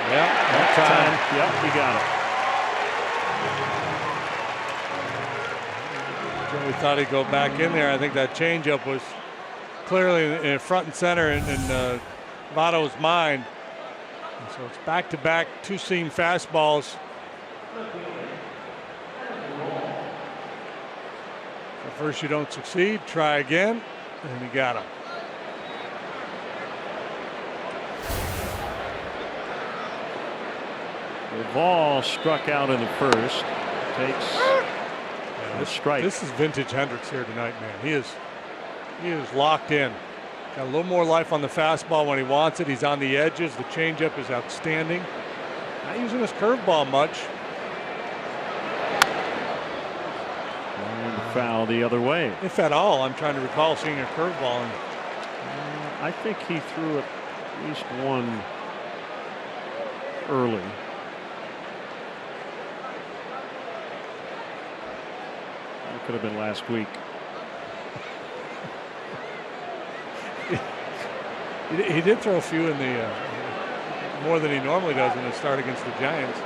Yeah, that time. Yep, you got it. Joey thought he'd go back in there. I think that changeup was clearly in front and center in Votto's mind. And so it's back-to-back two-seam fastballs. So first you don't succeed, try again, and you got him. The ball struck out in the first. Takes a strike. This is vintage Hendricks here tonight, man. He is locked in. Got a little more life on the fastball when he wants it. He's on the edges. The changeup is outstanding. Not using his curveball much. And foul the other way. If at all, I'm trying to recall seeing a curveball. And I think he threw at least one early. That could have been last week. He did throw a few in the more than he normally does in the start against the Giants.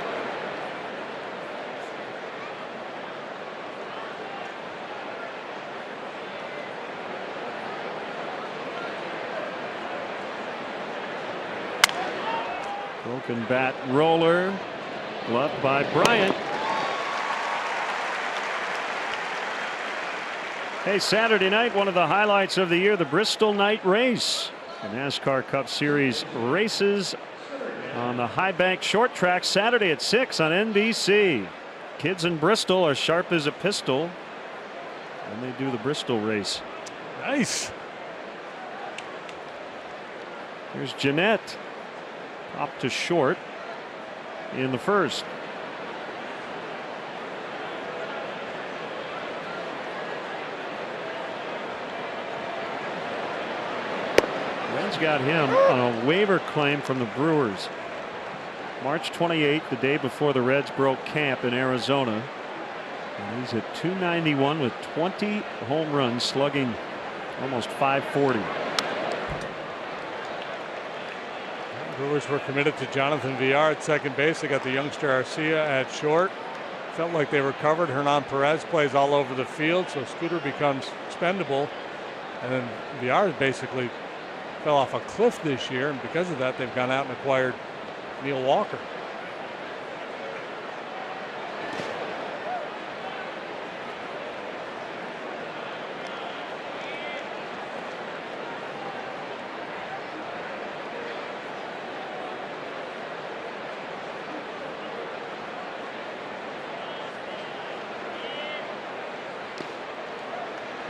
Broken bat roller, gloved by Bryant. Hey, Saturday night, one of the highlights of the year, the Bristol Night Race. The NASCAR Cup Series races on the High Bank Short Track Saturday at 6 on NBC. Kids in Bristol are sharp as a pistol when they do the Bristol race. Nice. Here's Jeanette, up to short in the first. Reds got him on a waiver claim from the Brewers. March 28th, the day before the Reds broke camp in Arizona. And he's at 291 with 20 home runs, slugging almost 540. Brewers were committed to Jonathan Villar at second base. They got the youngster Arcia at short. Felt like they were covered. Hernan Perez plays all over the field, so Scooter becomes expendable. And then Villar basically fell off a cliff this year, and because of that, they've gone out and acquired Neil Walker.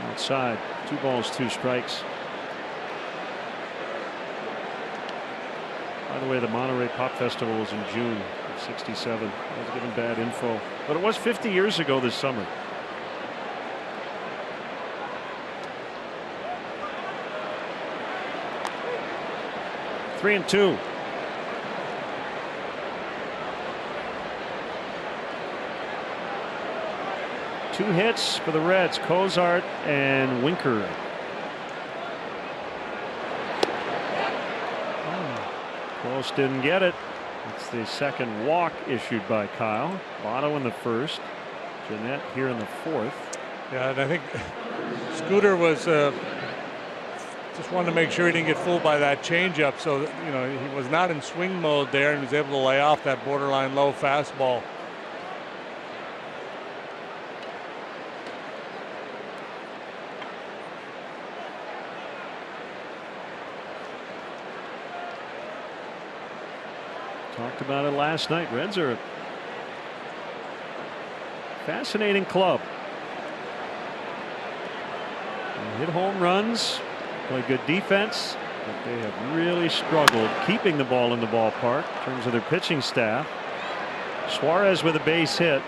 Outside, 2 balls, 2 strikes. By the way, the Monterey Pop Festival was in June of '67. I was given bad info, but it was 50 years ago this summer. Three and two. Two hits for the Reds, Cozart and Winker. Close, didn't get it. It's the second walk issued by Kyle. Votto in the first. Jeanette here in the fourth. Yeah, and I think Scooter was just wanted to make sure he didn't get fooled by that changeup. So you know, he was not in swing mode there, and was able to lay off that borderline low fastball. Talked about it last night. Reds are a fascinating club. They hit home runs, play good defense, but they have really struggled keeping the ball in the ballpark in terms of their pitching staff. Suarez with a base hit.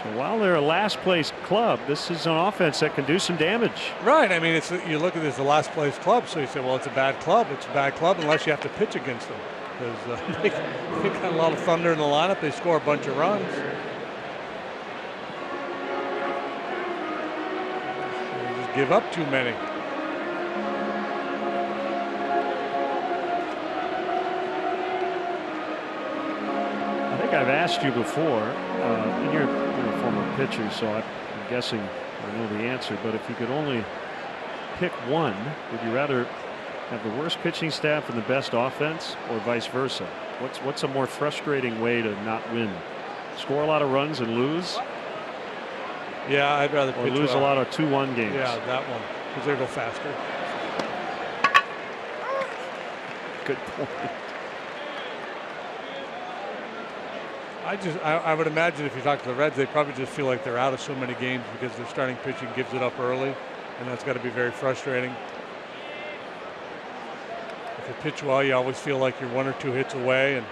So while they're a last place club, this is an offense that can do some damage. Right. I mean, you look at this, the last place club, so you say, well, it's a bad club. It's a bad club unless you have to pitch against them. Because they got a lot of thunder in the lineup. They score a bunch of runs. They just give up too many. I think I've asked you before, and you're a former pitcher, so I'm guessing I know the answer, but if you could only pick one, would you rather have the worst pitching staff and the best offense, or vice versa? What's a more frustrating way to not win? Score a lot of runs and lose? Yeah, I'd rather or pitch lose well. a lot of 2-1 games. Yeah, that one, because they go faster. Good point. I would imagine if you talk to the Reds, they probably just feel like they're out of so many games because their starting pitching gives it up early, and that's got to be very frustrating. If you pitch well, you always feel like you're 1 or 2 hits away, and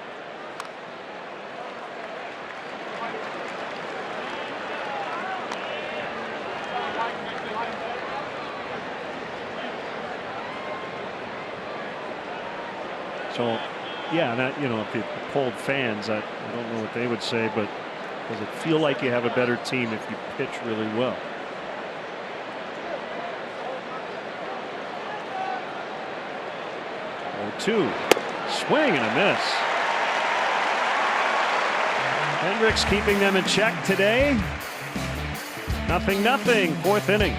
so, yeah, that, if you polled fans, I don't know what they would say, but does it feel like you have a better team if you pitch really well? Two, swing and a miss. Hendricks keeping them in check today. 0-0, 4th inning.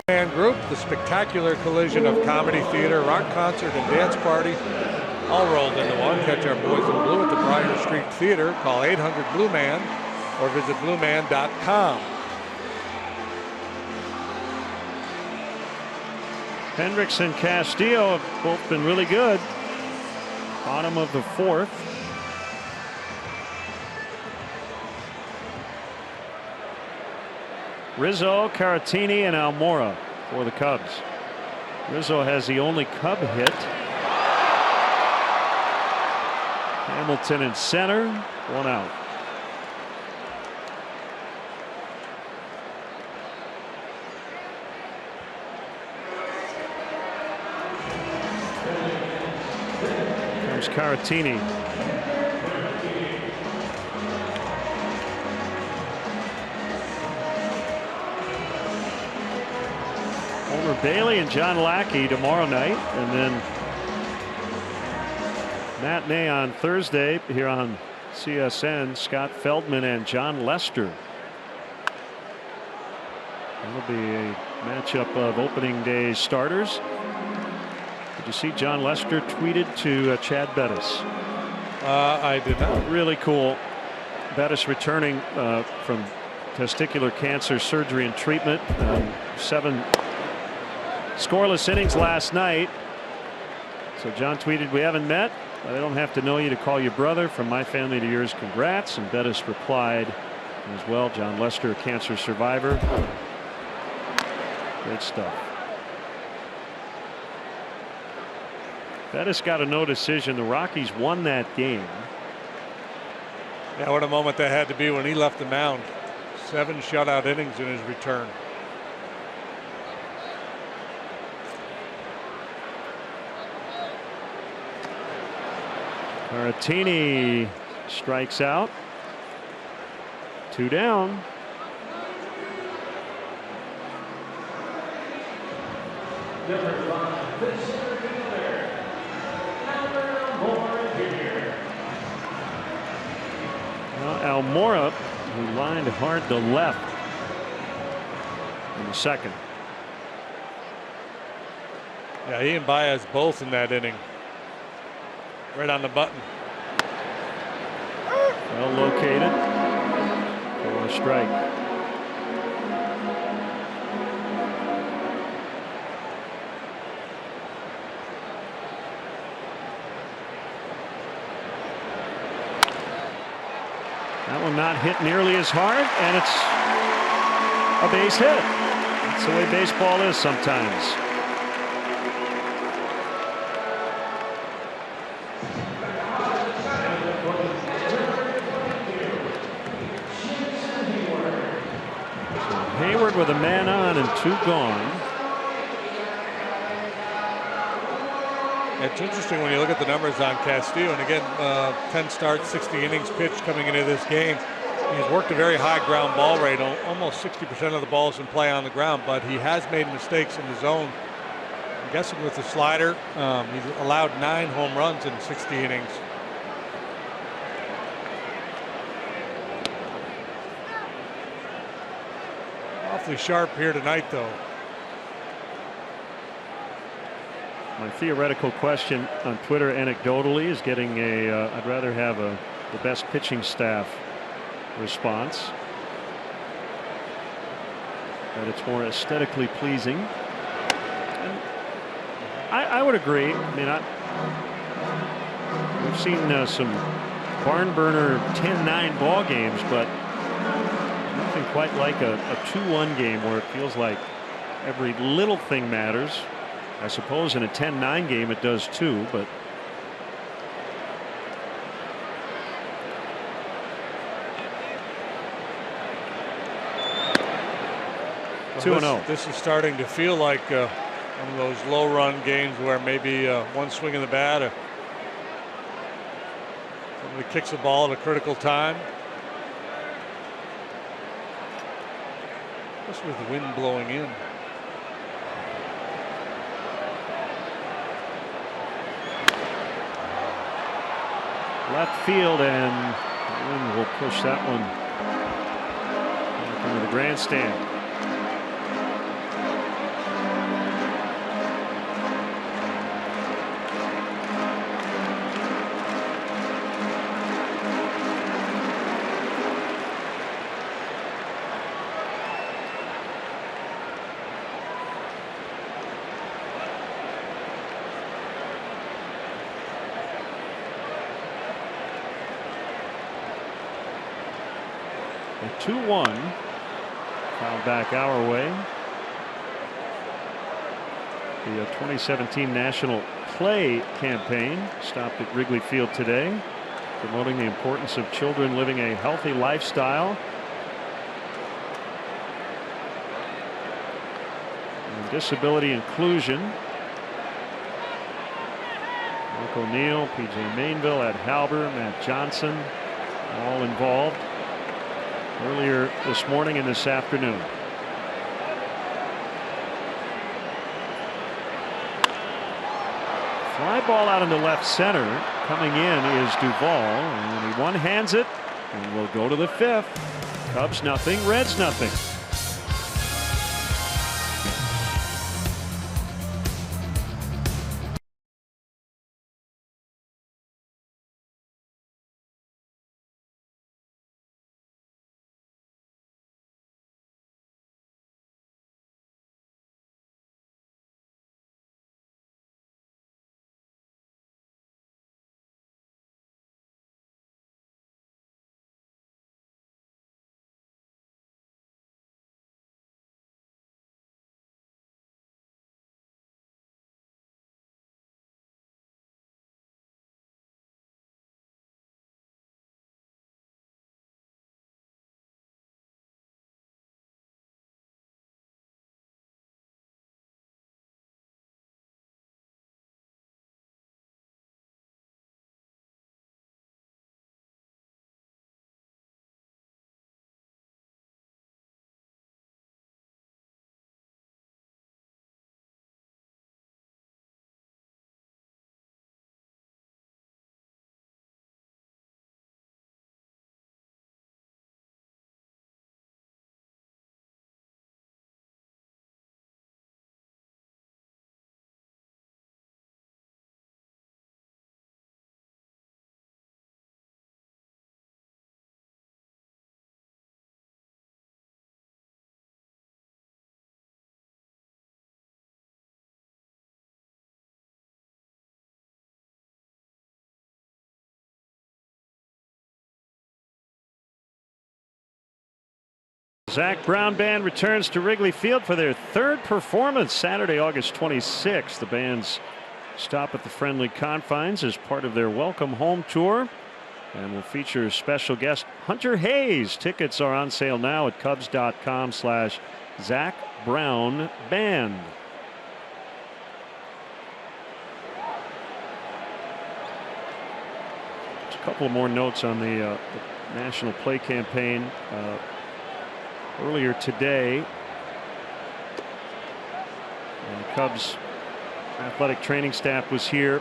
Man group, the spectacular collision of comedy, theater, rock concert, and dance party, all rolled into one. Catch our boys in blue at the Briar Street Theater. Call 800-BLUE-MAN or visit blueman.com. Hendricks and Castillo have both been really good. Bottom of the 4th. Rizzo, Caratini, and Almora for the Cubs. Rizzo has the only Cub hit. Hamilton in center, 1 out. Comes Caratini. Bailey and John Lackey tomorrow night, and then matinee on Thursday here on CSN. Scott Feldman and John Lester. That'll be a matchup of opening day starters. Did you see John Lester tweeted to Chad Bettis? I did not. Really cool. Bettis returning from testicular cancer surgery and treatment. 7 scoreless innings last night. So John tweeted, "We haven't met. I don't have to know you to call you brother. From my family to yours, congrats." And Bettis replied as well, "John Lester, a cancer survivor." Great stuff. Bettis got a no decision. The Rockies won that game. Yeah, what a moment that had to be when he left the mound. 7 shutout innings in his return. Caratini strikes out. 2 down. Now Almora, who lined hard to left in the second. Yeah, he and Baez both in that inning. Right on the button. Well located for a strike. That one not hit nearly as hard, and it's a base hit. That's the way baseball is sometimes. Hayward with a man on and 2 gone. It's interesting when you look at the numbers on Castillo, and again, 10 starts, 60 innings pitched coming into this game. He's worked a very high ground ball rate. Almost 60% of the balls in play on the ground, but he has made mistakes in the zone. I'm guessing with the slider, he's allowed 9 home runs in 60 innings. Awfully sharp here tonight, though. My theoretical question on Twitter anecdotally is getting a I'd rather have the best pitching staff response. That it's more aesthetically pleasing. And I would agree. I mean, we've seen some barn burner 10-9 ball games, but nothing quite like a 2-1 game where it feels like every little thing matters. I suppose in a 10-9 game it does too, but well, 2-0. This is starting to feel like one of those low-run games where maybe one swing of the bat, or somebody kicks the ball at a critical time. Especially with the wind blowing in. left field, and the wind will push that one back into the grandstand. A 2-1 fouled back our way. The 2017 National Play campaign stopped at Wrigley Field today, promoting the importance of children living a healthy lifestyle and disability inclusion. Mark O'Neill, P.J. Mainville, Ed Halber, Matt Johnson, all involved earlier this morning and this afternoon. Fly ball out into left center. Coming in is Duvall, and he one-hands it and will go to the fifth. Cubs nothing, Reds nothing. Zach Brown Band returns to Wrigley Field for their third performance Saturday, August 26th. The band's stop at the friendly confines as part of their welcome home tour and will feature special guest Hunter Hayes. Tickets are on sale now at Cubs.com/Zach Brown Band. Just a couple more notes on the National Play Campaign. Earlier today, the Cubs athletic training staff was here.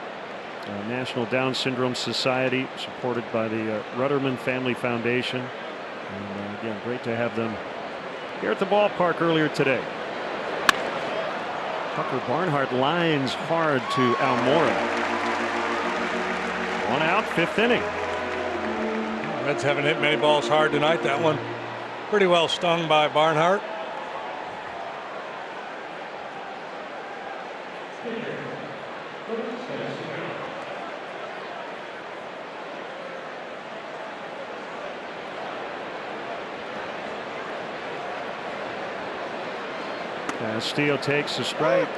National Down Syndrome Society, supported by the Rudderman Family Foundation. And again, great to have them here at the ballpark earlier today. Tucker Barnhart lines hard to Almora. One out, fifth inning. Reds haven't hit many balls hard tonight. That one pretty well stung by Barnhart. Castillo takes a strike.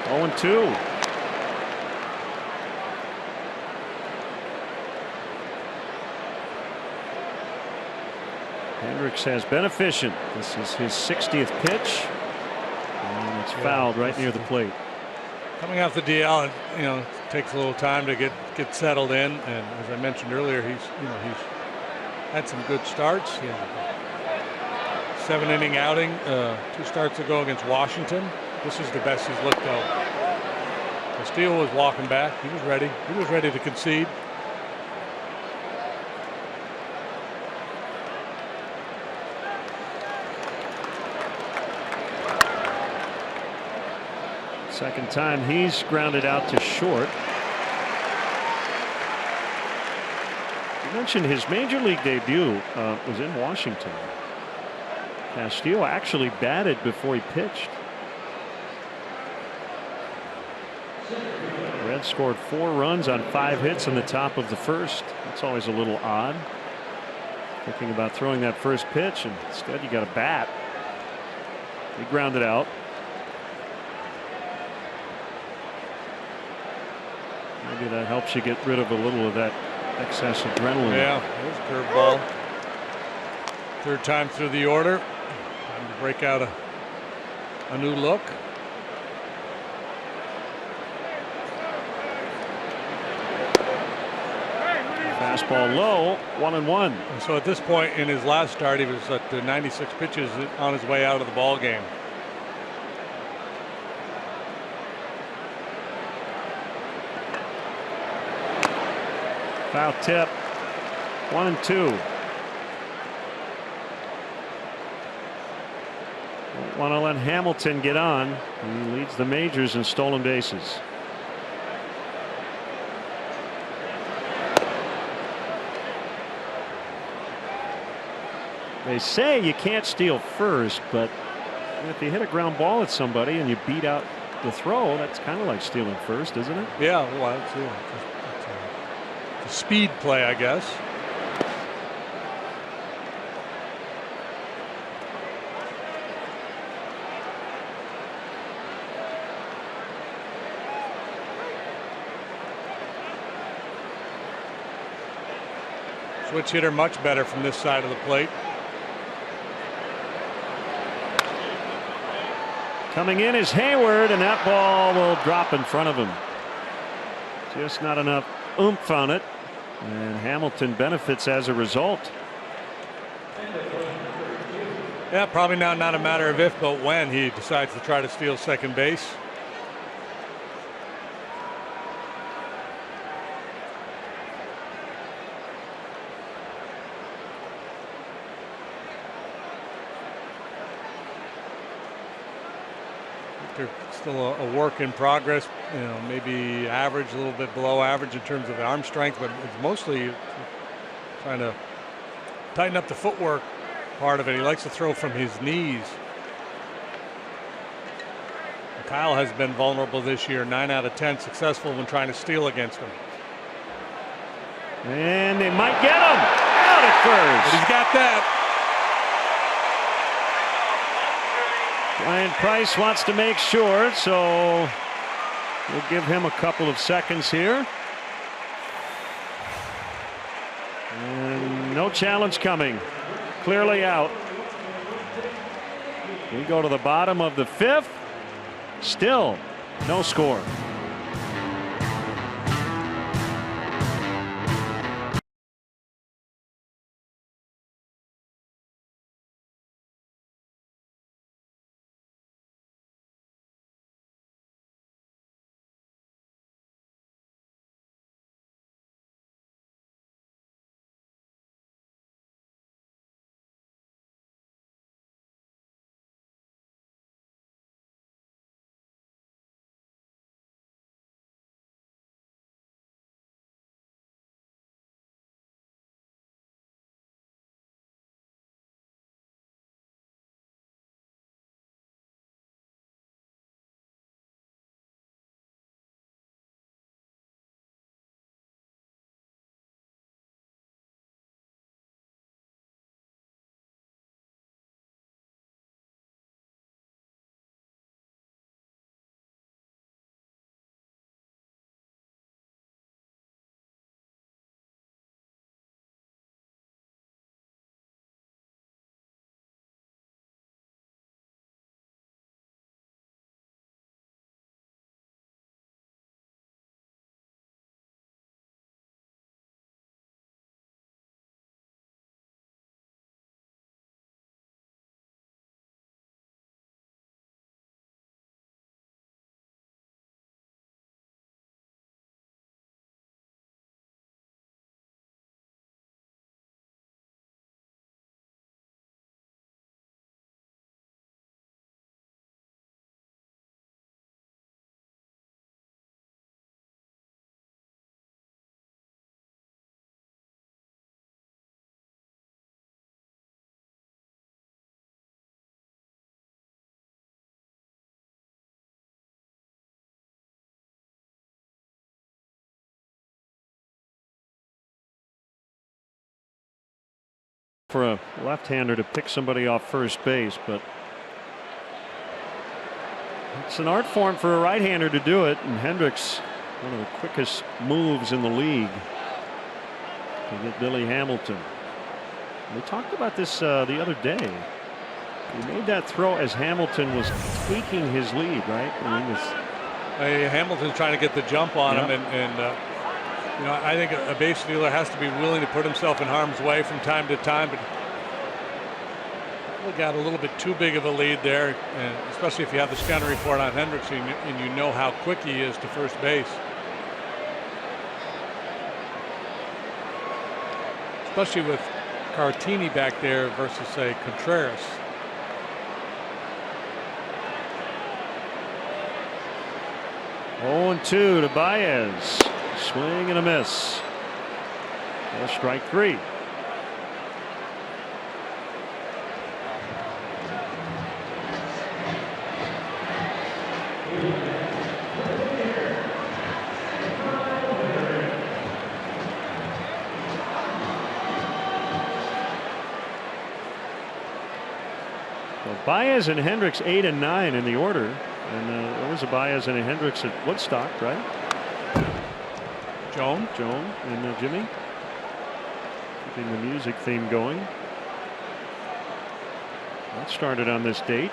Oh, 0-2. Hendricks has been efficient. This is his 60th pitch, and it's fouled right near the plate. Coming off the DL, and it takes a little time to get settled in. And as I mentioned earlier, he's had some good starts. 7-inning outing 2 starts ago against Washington. This is the best he's looked though. Castillo was walking back. He was ready. He was ready to concede. Second time he's grounded out to short. You mentioned his major league debut was in Washington. Castillo actually batted before he pitched. The Reds scored 4 runs on 5 hits in the top of the first. That's always a little odd. Thinking about throwing that first pitch, and instead you got a bat. He grounded out. Maybe that helps you get rid of a little of that excess adrenaline. Yeah, there's a curveball. Third time through the order. Time to break out a new look. Fastball low, 1-1. So at this point in his last start, he was at 96 pitches on his way out of the ball game. Foul tip, 1-2. Want to let Hamilton get on. He leads the majors in stolen bases. They say you can't steal first, but if you hit a ground ball at somebody and you beat out the throw, that's kind of like stealing first, isn't it? Yeah, well, it's a speed play, I guess. Switch hitter much better from this side of the plate. Coming in is Hayward, and that ball will drop in front of him. Just not enough oomph on it, and Hamilton benefits as a result. Yeah, probably now not a matter of if, but when he decides to try to steal second base. They're still a work in progress, maybe average, a little bit below average in terms of arm strength, but it's mostly trying to tighten up the footwork part of it. He likes to throw from his knees. Kyle has been vulnerable this year, 9 out of 10 successful when trying to steal against him. And they might get him out at first. But he's got that. Brian Price wants to make sure, so we'll give him a couple of seconds here. And no challenge coming. Clearly out. We go to the bottom of the 5th. Still no score. For a left-hander to pick somebody off first base, but it's an art form for a right-hander to do it, and Hendricks, one of the quickest moves in the league to get Billy Hamilton. We talked about this the other day. He made that throw as Hamilton was tweaking his lead, right? I mean, Hamilton's trying to get the jump on him, and you know, I think a base stealer has to be willing to put himself in harm's way from time to time, but we got a little bit too big of a lead there, and especially if you have the scouting report on Hendricks and you know how quick he is to first base. Especially with Cartini back there versus, say, Contreras. Oh, 2 to Baez. Swing and a miss. Well, strike 3. Well, Baez and Hendricks 8 and 9 in the order, and there was a Baez and a Hendricks at Woodstock, right? Joan and Jimmy, keeping the music theme going. That started on this date,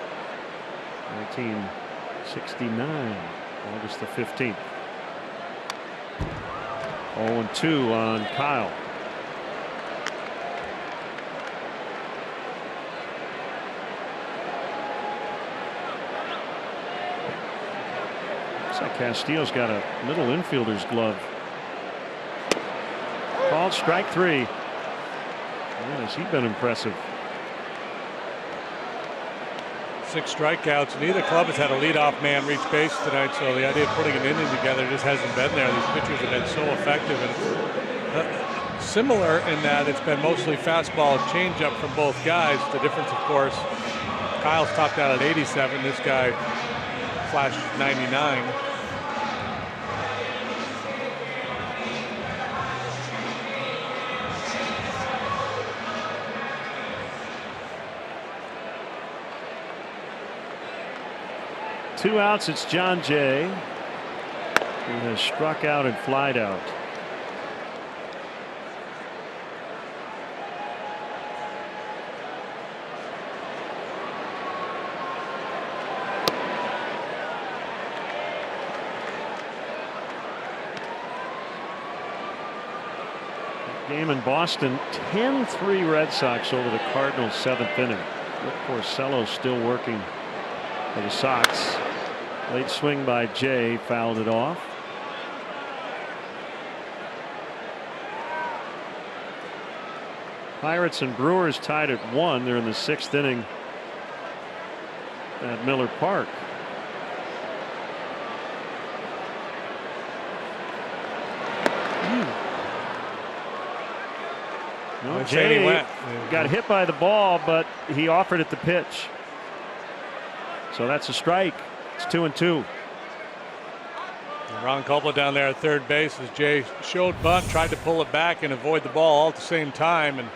1969, August the 15th. 0-2 on Kyle. Looks like Castillo's got a middle infielder's glove. Called strike 3. Man, has he been impressive. 6 strikeouts. Neither club has had a leadoff man reach base tonight, so the idea of putting an inning together just hasn't been there. These pitchers have been so effective, and similar in that it's been mostly fastball changeup from both guys. The difference, of course, Kyle's topped out at 87. This guy flash 99. Two outs. It's John Jay, who has struck out and flied out. Game in Boston, 10-3 Red Sox over the Cardinals, 7th inning. Rick Porcello still working for the Sox. Late swing by Jay, fouled it off. Pirates and Brewers tied at 1. They're in the 6th inning at Miller Park. No, Jay got hit by the ball, but he offered it the pitch. So that's a strike. It's 2-2. Ron Coppola down there at third base as Jay showed bunt, tried to pull it back and avoid the ball all at the same time, and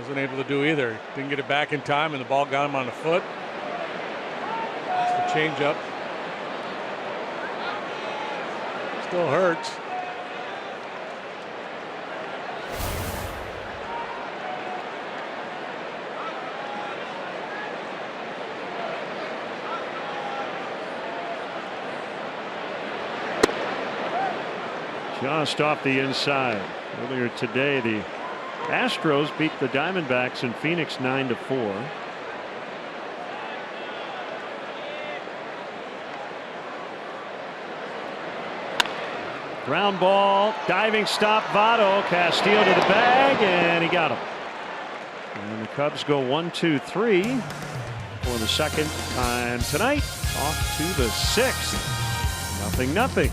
wasn't able to do either. Didn't get it back in time, and the ball got him on the foot. That's the changeup. Still hurts. Just off the inside. Earlier today, the Astros beat the Diamondbacks in Phoenix 9-4. Ground ball, diving stop, Votto. Castillo to the bag, and he got him. And the Cubs go 1-2-3 for the second time tonight. Off to the 6th. 0-0.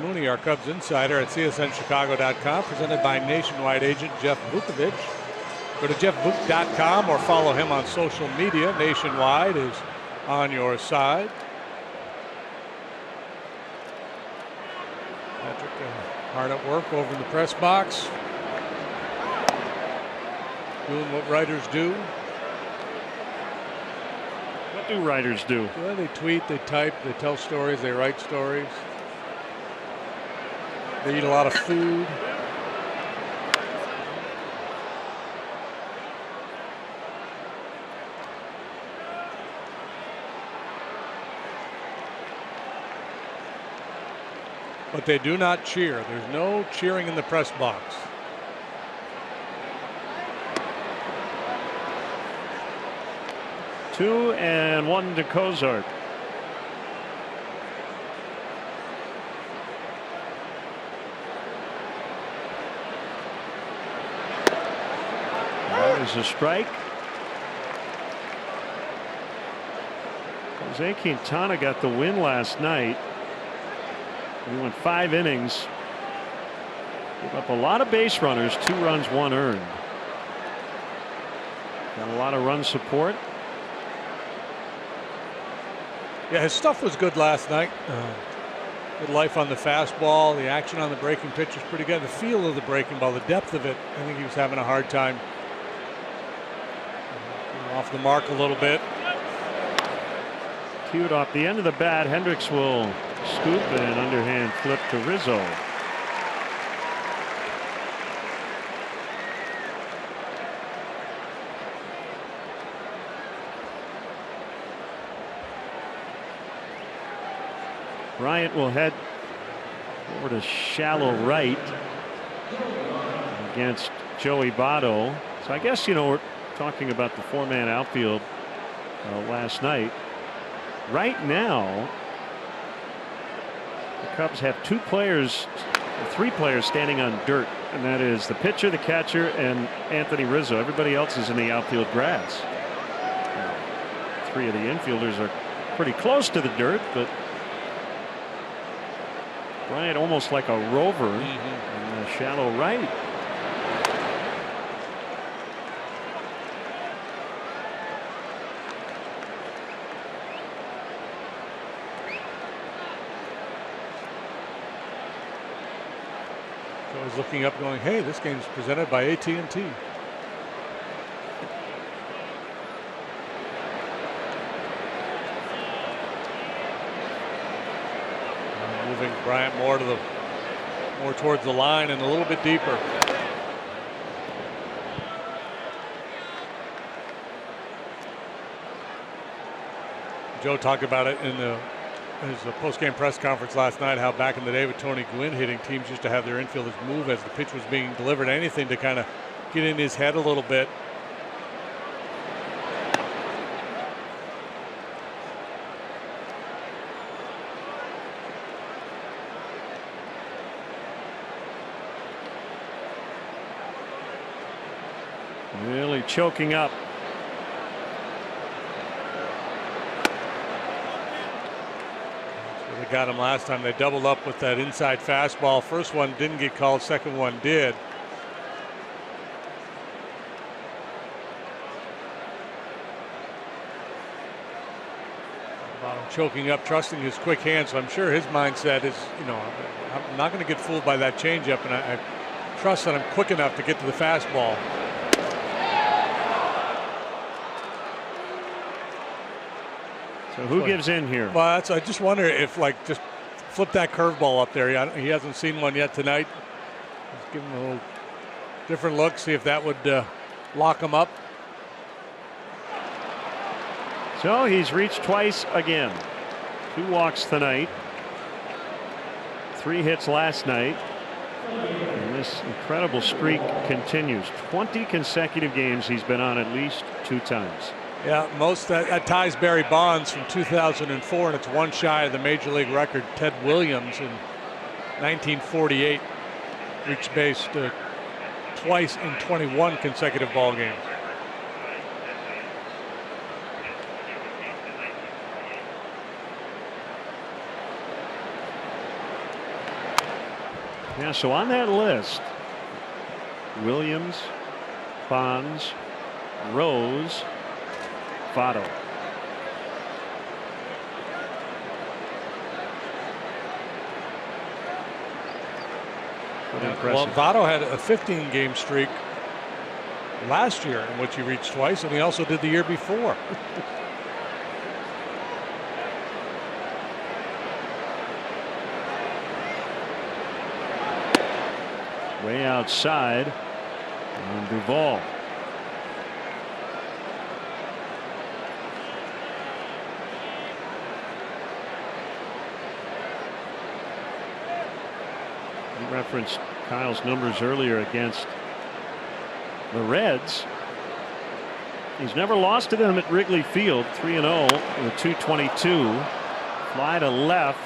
Mooney, our Cubs insider at CSNChicago.com, presented by Nationwide agent Jeff Vukovich. Go to jeffvuk.com or follow him on social media. Nationwide is on your side. Patrick hard at work over in the press box, doing what writers do. What do writers do? Well, they tweet, they type, they tell stories, they write stories. They eat a lot of food. But they do not cheer. There's no cheering in the press box. 2-1 to Cozart. There's a strike. Jose Quintana got the win last night. He went 5 innings. Gave up a lot of base runners, 2 runs, 1 earned. Got a lot of run support. Yeah, his stuff was good last night. Good life on the fastball. The action on the breaking pitch was pretty good. The feel of the breaking ball, the depth of it, I think he was having a hard time. Off the mark a little bit. Cued off the end of the bat. Hendricks will scoop and underhand flip to Rizzo. Bryant will head over to shallow right against Joey Votto. So I guess, you know, we're talking about the 4-man outfield last night. Right now, the Cubs have 3 players standing on dirt, and that is the pitcher, the catcher, and Anthony Rizzo. Everybody else is in the outfield grass. 3 of the infielders are pretty close to the dirt, but Bryant almost like a rover in the shallow right. So he's looking up going, hey, this game's presented by AT&T. Moving Bryant more towards the line and a little bit deeper. Joe talked about it in his post-game press conference last night, how back in the day with Tony Gwynn hitting, teams used to have their infielders move as the pitch was being delivered, anything to kind of get in his head a little bit. Really choking up. They got him last time. They doubled up with that inside fastball. First one didn't get called, second one did. Choking up, trusting his quick hands. So I'm sure his mindset is, you know, I'm not going to get fooled by that changeup, and I trust that I'm quick enough to get to the fastball. So who gives in here? Well, I just wonder if, like, just flip that curveball up there. He hasn't seen one yet tonight. Just give him a little different look, see if that would lock him up. So he's reached twice again. 2 walks tonight. 3 hits last night. And this incredible streak continues. 20 consecutive games he's been on at least 2 times. Yeah, that ties Barry Bonds from 2004, and it's 1 shy of the major league record. Ted Williams in 1948 reached base twice in 21 consecutive ball games. Yeah, so on that list, Williams, Bonds, Rose, Votto. Well, Votto had a 15-game streak last year in which he reached twice, and he also did the year before. Way outside on Duvall. You referenced Kyle's numbers earlier against the Reds. He's never lost to them at Wrigley Field. 3-0 with 222. Fly to left.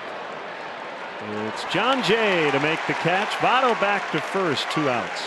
It's John Jay to make the catch. Votto back to first. 2 outs.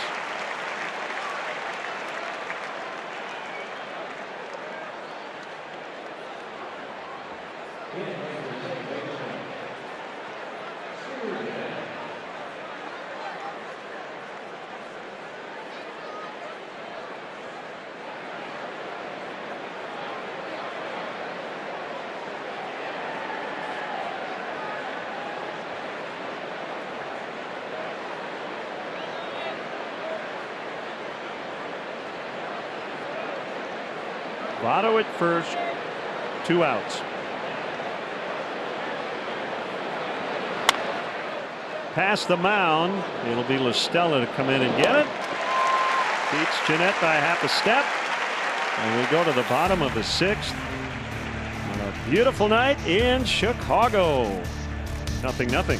Votto at first, 2 outs. Past the mound, it'll be La Stella to come in and get it. Beats Jeanette by half a step. And we go to the bottom of the 6th. On a beautiful night in Chicago. 0-0.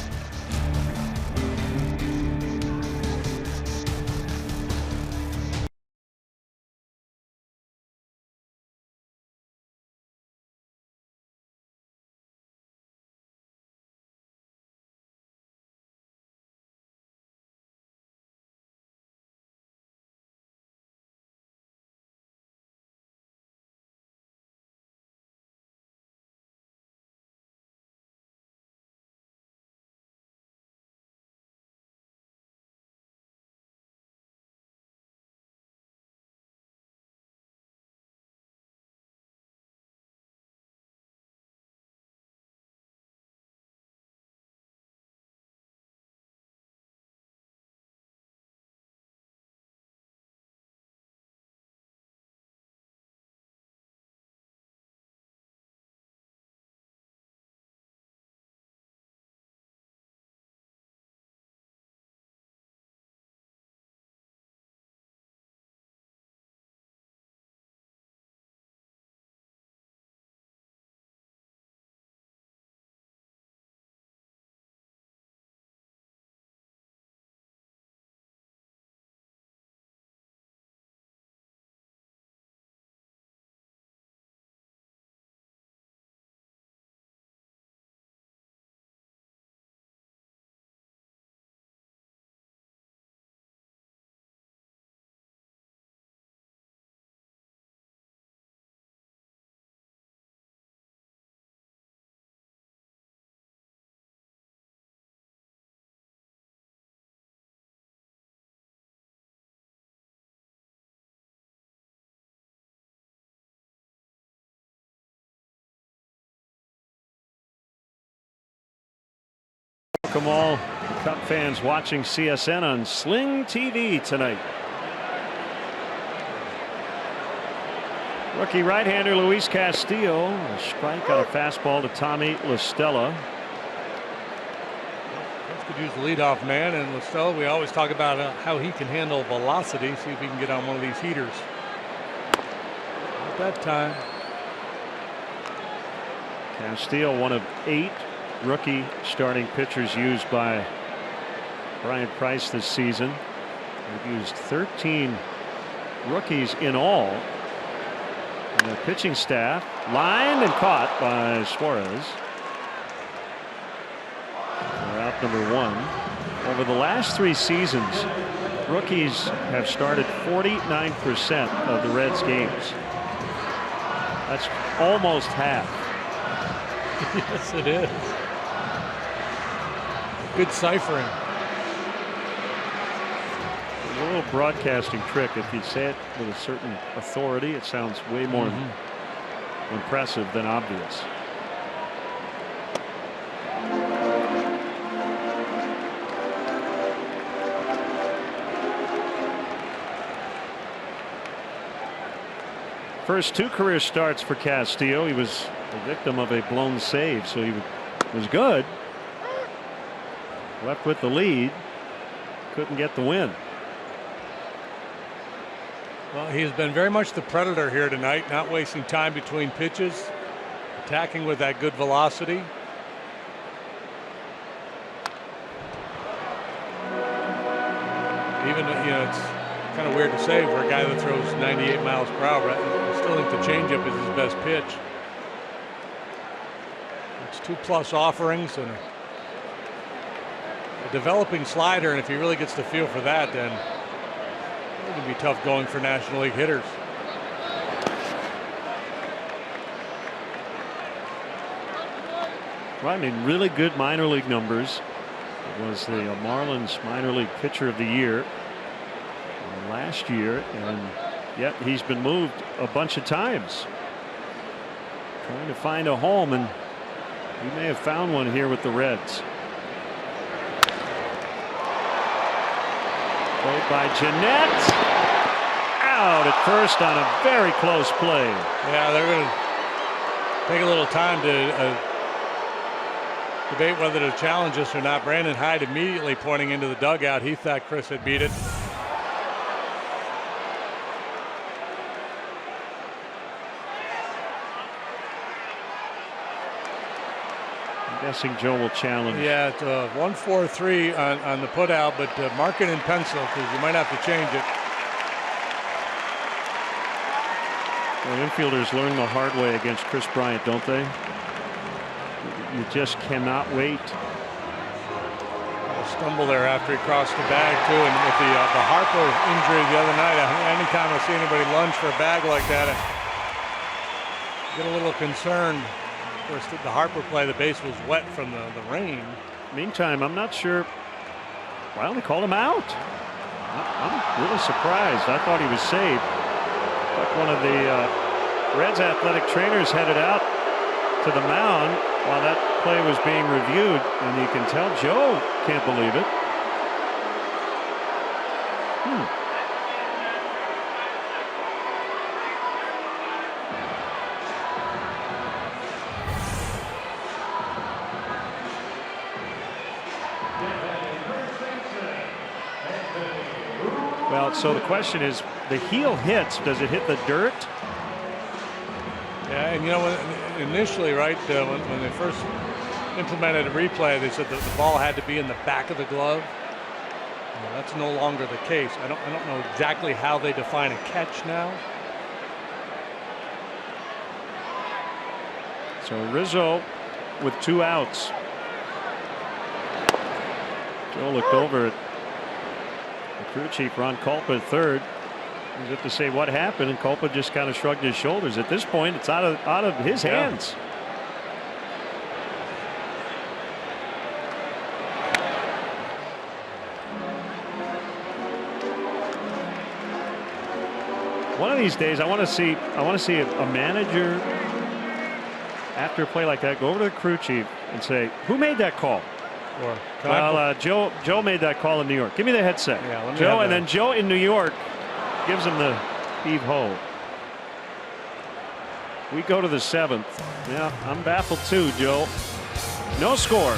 Welcome all Cup fans watching CSN on Sling TV tonight. Rookie right-hander Luis Castillo, a strike on a fastball to Tommy La Stella. Could use the leadoff man, and La Stella, we always talk about how he can handle velocity. See if he can get on one of these heaters. At that time, Castillo, one of 8 rookie starting pitchers used by Brian Price this season. They've used 13 rookies in all. And the pitching staff lined and caught by Suarez. For out number 1. Over the last 3 seasons, rookies have started 49% of the Reds games. That's almost half. Yes, it is. Good ciphering. A little broadcasting trick. If you say it with a certain authority, it sounds way more impressive than obvious. First 2 career starts for Castillo. He was the victim of a blown save, so he was good. Left with the lead. Couldn't get the win. Well, he's been very much the predator here tonight, not wasting time between pitches, attacking with that good velocity. Even, you know, it's kind of weird to say for a guy that throws 98 miles per hour. still think the changeup is his best pitch. It's 2+ offerings and a developing slider, and if he really gets the feel for that, then it's going to be tough going for National League hitters. Well, I mean, really good minor league numbers. It was the Marlins minor league pitcher of the year last year, and yet he's been moved a bunch of times. Trying to find a home, and he may have found one here with the Reds. Played by Jeanette. Out at first on a very close play. Yeah, they're going to take a little time to debate whether to challenge this or not. Brandon Hyde immediately pointing into the dugout. He thought Chris had beat it. Guessing Joe will challenge. Yeah, it's 1-4-3 on the putout, but mark it in pencil because you might have to change it. Well, infielders learn the hard way against Chris Bryant, don't they? You just cannot wait. A stumble there after he crossed the bag too, and with the Harper injury the other night, anytime I see anybody lunge for a bag like that, I get a little concerned. Of course, the Harper play, the base was wet from the rain. Meantime, I'm not sure. Well, they called him out. I'm really surprised. I thought he was saved. But one of the Reds athletic trainers headed out to the mound while that play was being reviewed, and you can tell Joe can't believe it. Well, so the question is, the heel hits, does it hit the dirt? Yeah, and you know, initially, right, when they first implemented a replay, they said that the ball had to be in the back of the glove. Well, that's no longer the case. I don't know exactly how they define a catch now. So Rizzo with 2 outs. Joe looked over at the crew chief, Ron Culpa, at third. As if to say what happened, and Culpa just kind of shrugged his shoulders. At this point, it's out of his hands. One of these days, I want to see a manager after a play like that go over to the crew chief and say, "Who made that call?" Or well, Joe made that call in New York. Give me the headset, yeah, Joe, and then Joe in New York gives him the heave-ho. We go to the 7th. Yeah, I'm baffled too, Joe. No score.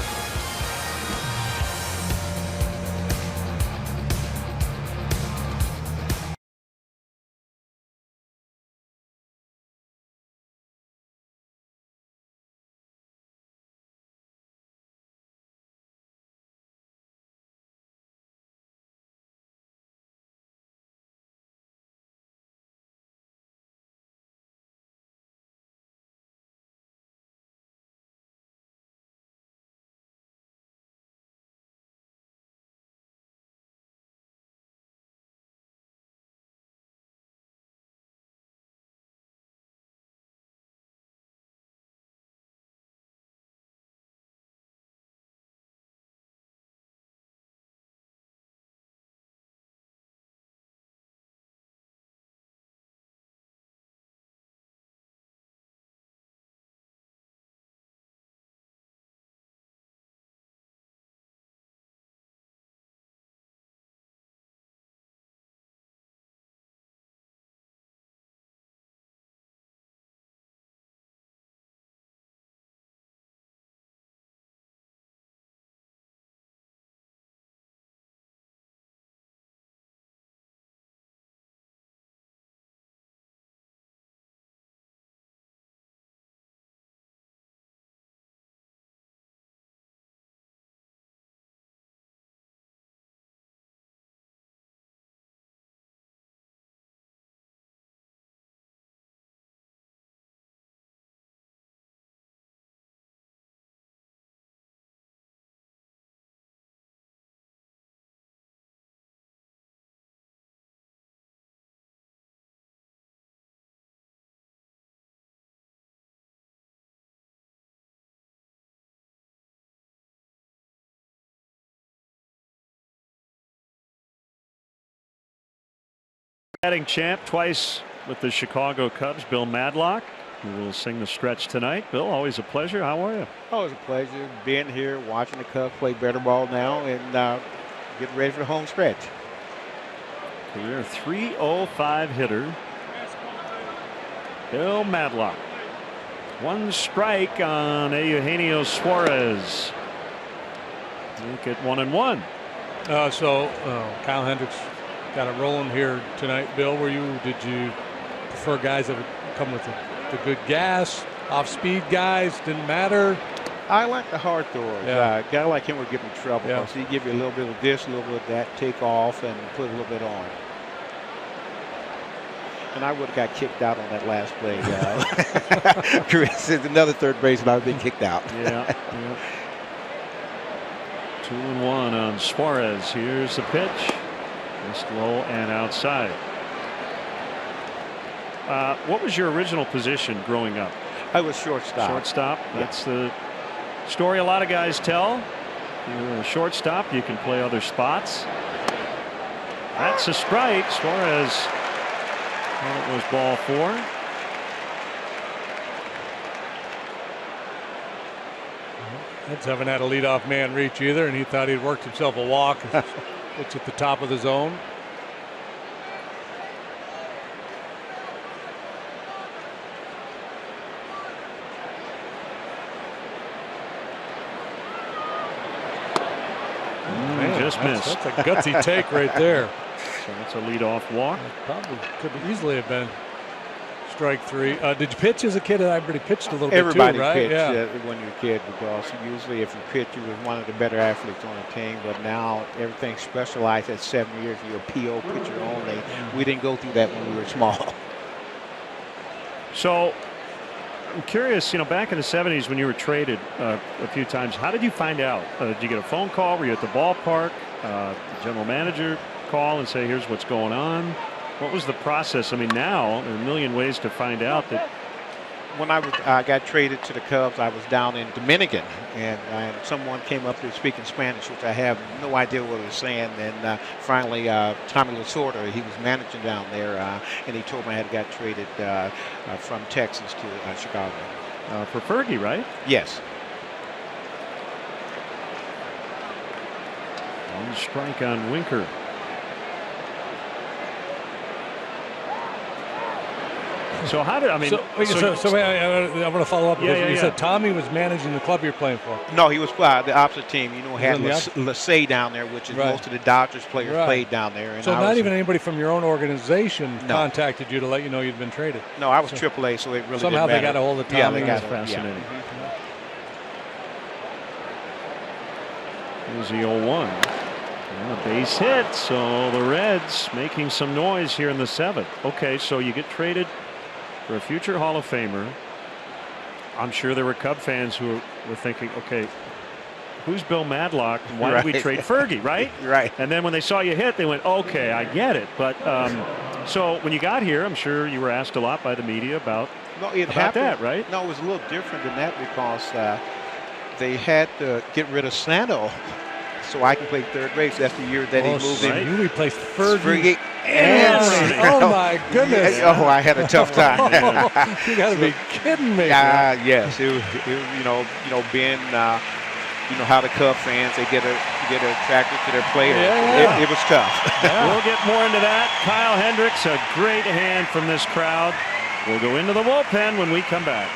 Batting champ twice with the Chicago Cubs, Bill Madlock, who will sing the stretch tonight. Bill, always a pleasure. How are you? Always a pleasure being here, watching the Cubs play better ball now, and getting ready for the home stretch. Career .305 hitter, Bill Madlock. One strike on Eugenio Suarez. Make it 1-1. Kyle Hendricks got it rolling here tonight. Bill, did you prefer guys that would come with the good gas, off-speed guys? Didn't matter. I like the hard throwers. Yeah. A guy like him would give me trouble. Yeah. Because he give you a little bit of this, a little bit of that, take off, and put a little bit on. And I would have got kicked out on that last play. Chris, another third baseman, I would have been kicked out. Yeah. 2-1 on Suarez. Here's the pitch. Just low and outside. What was your original position growing up? I was shortstop. Shortstop. That's the story a lot of guys tell. You're a shortstop. You can play other spots. That's a strike. Suarez thought it was ball 4. Reds haven't had a leadoff man reach either, and he thought he'd worked himself a walk. It's at the top of the zone. Just missed. That's a gutsy take right there. So that's a leadoff walk. Probably could easily have been strike 3. Did you pitch as a kid? I already pitched a little Everybody bit too, right? pitched Yeah. when you're a kid, because usually if you pitch, you was one of the better athletes on the team. But now everything's specialized at 7 years. You're a PO pitcher only. We didn't go through that when we were small. So I'm curious, back in the 70s when you were traded a few times, how did you find out? Did you get a phone call? Were you at the ballpark? The general manager call and say, here's what's going on? What was the process? I mean, now there are a million ways to find out that. When I got traded to the Cubs, I was down in Dominican, and someone came up there speaking Spanish, which I have no idea what he was saying. And finally, Tommy Lasorda, he was managing down there, and he told me I had got traded from Texas to Chicago. For Fergie, right? Yes. One strike on Winker. So how did I mean? I want to follow up. You said Tommy was managing the club you're playing for. No, he was the opposite team. Had Lassay down there, which is most of the Dodgers players played down there. And so not even anybody from your own organization contacted you to let you know you'd been traded. No, I was AAA, so it really somehow didn't matter. They got a hold of Tommy. Yeah, they got fascinating. Here's the 0-1. And a base hit. So the Reds making some noise here in the 7th. Okay, so you get traded for a future Hall of Famer. I'm sure there were Cub fans who were thinking, okay, who's Bill Madlock? And why did we trade Fergie, right? Right. And then when they saw you hit, they went, okay, I get it. But so when you got here, I'm sure you were asked a lot by the media about that, right? No, it was a little different than that, because they had to get rid of Sano so I can play third base. That's the year that he moved in. You replaced Fergie. Oh my goodness! Oh, I had a tough time. You got to be kidding me! Yes, it was being how the Cub fans, they get attracted to their players. Yeah. It was tough. Yeah. We'll get more into that. Kyle Hendricks, a great hand from this crowd. We'll go into the bullpen when we come back.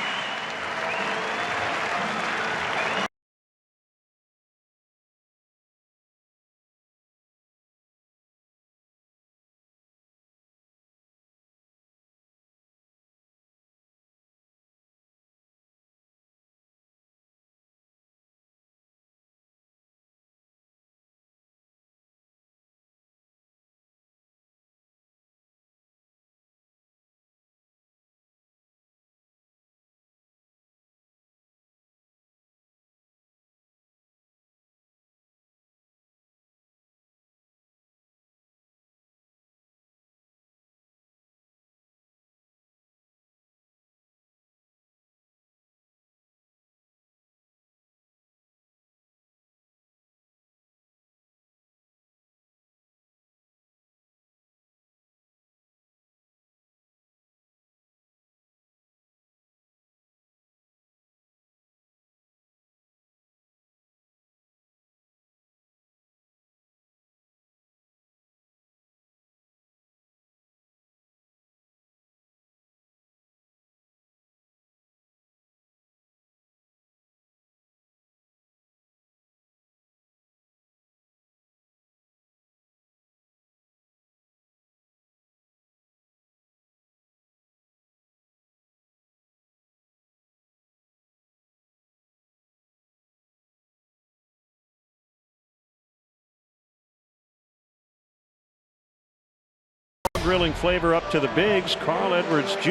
thrilling flavor up to the bigs. Carl Edwards Jr.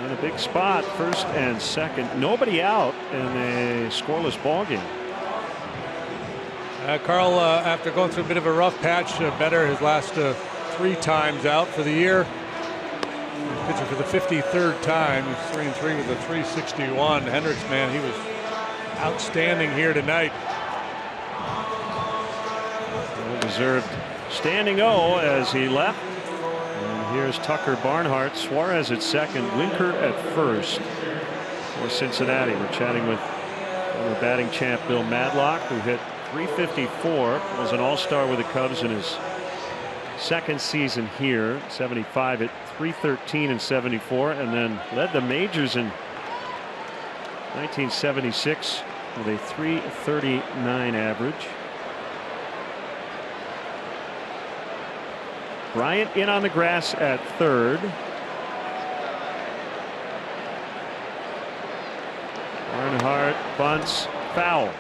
in a big spot, first and second. Nobody out in a scoreless ball game. Carl, after going through a bit of a rough patch, better his last 3 times out for the year. Pitching for the 53rd time. He's 3-3 with a 361. Hendricks, man, he was outstanding here tonight. Well-deserved standing O as he left. And here's Tucker Barnhart. Suarez at second. Winker at first for Cincinnati. We're chatting with former batting champ Bill Madlock, who hit .354. Was an all-star with the Cubs in his second season here. 75 at .313 and 74, and then led the majors in 1976 with a .339 average. Bryant in on the grass at third. Barnhart bunts, foul.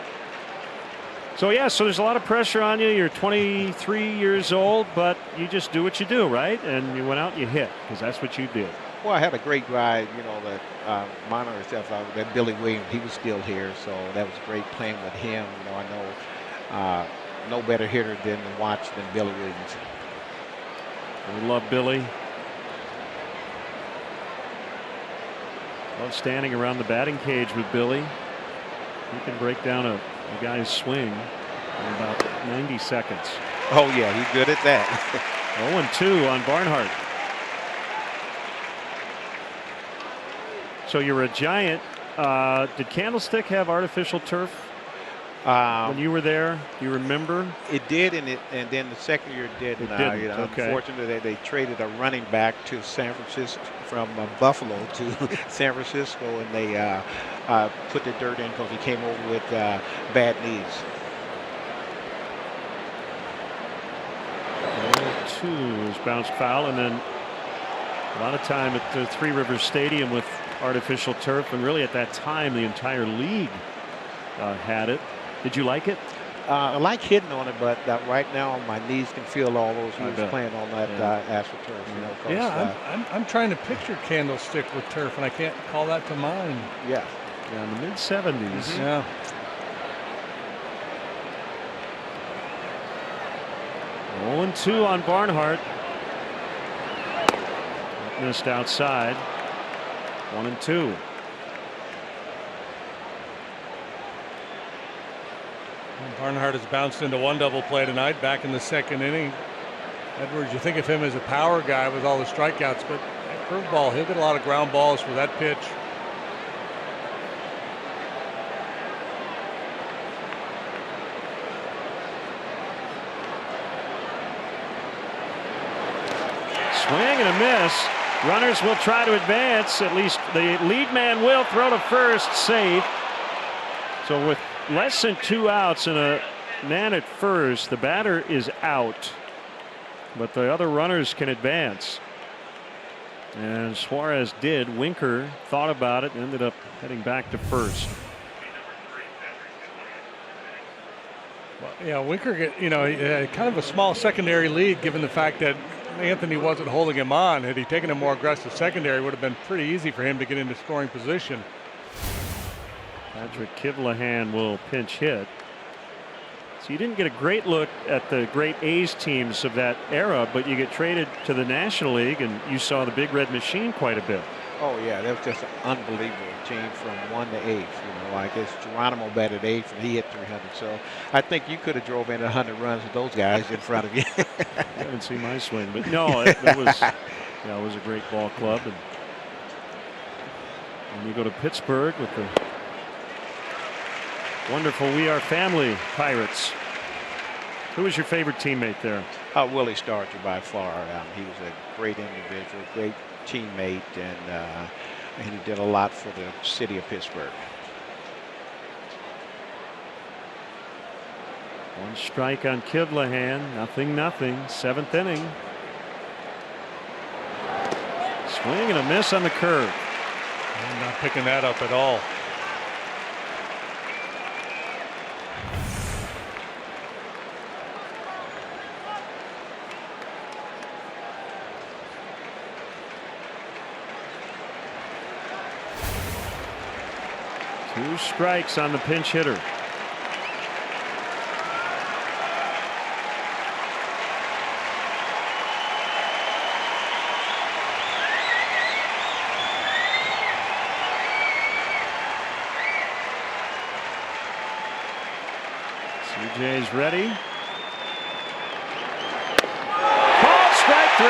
So yeah, so there's a lot of pressure on you. You're 23 years old, but you just do what you do, right? And you went out and you hit, because that's what you did. Well, I had a great ride, you know, that monitor stuff. That Billy Williams, he was still here, so that was great playing with him. You know, I know no better hitter than to watch than Billy Williams. We love Billy. Love standing around the batting cage with Billy. He can break down a guy's swing in about 90 seconds. Oh yeah, he's good at that. 0-2 on Barnhart. So you're a Giant. Did Candlestick have artificial turf when you were there? Do you remember? It did, and then the second year it didn't. It didn't. You know, Okay. Unfortunately, they traded a running back to San Francisco from Buffalo to San Francisco, and they put the dirt in because he came over with bad knees. 0-2 is bounced foul, and then a lot of time at the Three Rivers Stadium with artificial turf, and really at that time the entire league had it. Did you like it? I like hitting on it, but right now my knees can feel all those years playing on that AstroTurf. You know, Yeah, I'm trying to picture Candlestick with turf, and I can't call that to mind. Yeah. Yeah, in the mid-70s. Yeah. And 2 on Barnhart. Missed outside. 1-2. Barnhart has bounced into one double play tonight, back in the second inning. Edwards, you think of him as a power guy with all the strikeouts, but that curveball, he'll get a lot of ground balls for that pitch. Swing and a miss. Runners will try to advance. At least the lead man will throw to first, safe. So with less than 2 outs and a man at first, the batter is out, but the other runners can advance. And Suarez did. Winker thought about it and ended up heading back to first. Well, yeah, Winker, he had kind of a small secondary lead, given the fact that Anthony wasn't holding him on. Had he taken a more aggressive secondary, it would have been pretty easy for him to get into scoring position. Patrick Kivlahan will pinch hit. So you didn't get a great look at the great A's teams of that era, but you get traded to the National League and you saw the Big Red Machine quite a bit. Oh yeah, that was just an unbelievable team from 1 to 8. You know, I guess Geronimo batted 8th and he hit 300. So I think you could have drove in 100 runs with those guys in front of you. I haven't seen my swing, but no, it was a great ball club. And you go to Pittsburgh with the wonderful We Are Family Pirates. Who was your favorite teammate there? Willie Starcher by far. He was a great individual, great teammate, and he did a lot for the city of Pittsburgh. 1 strike on Kivlahan. 0-0. 7th inning. Swing and a miss on the curve. I'm not picking that up at all. 2 strikes on the pinch hitter. CJ's ready. Called strike 3.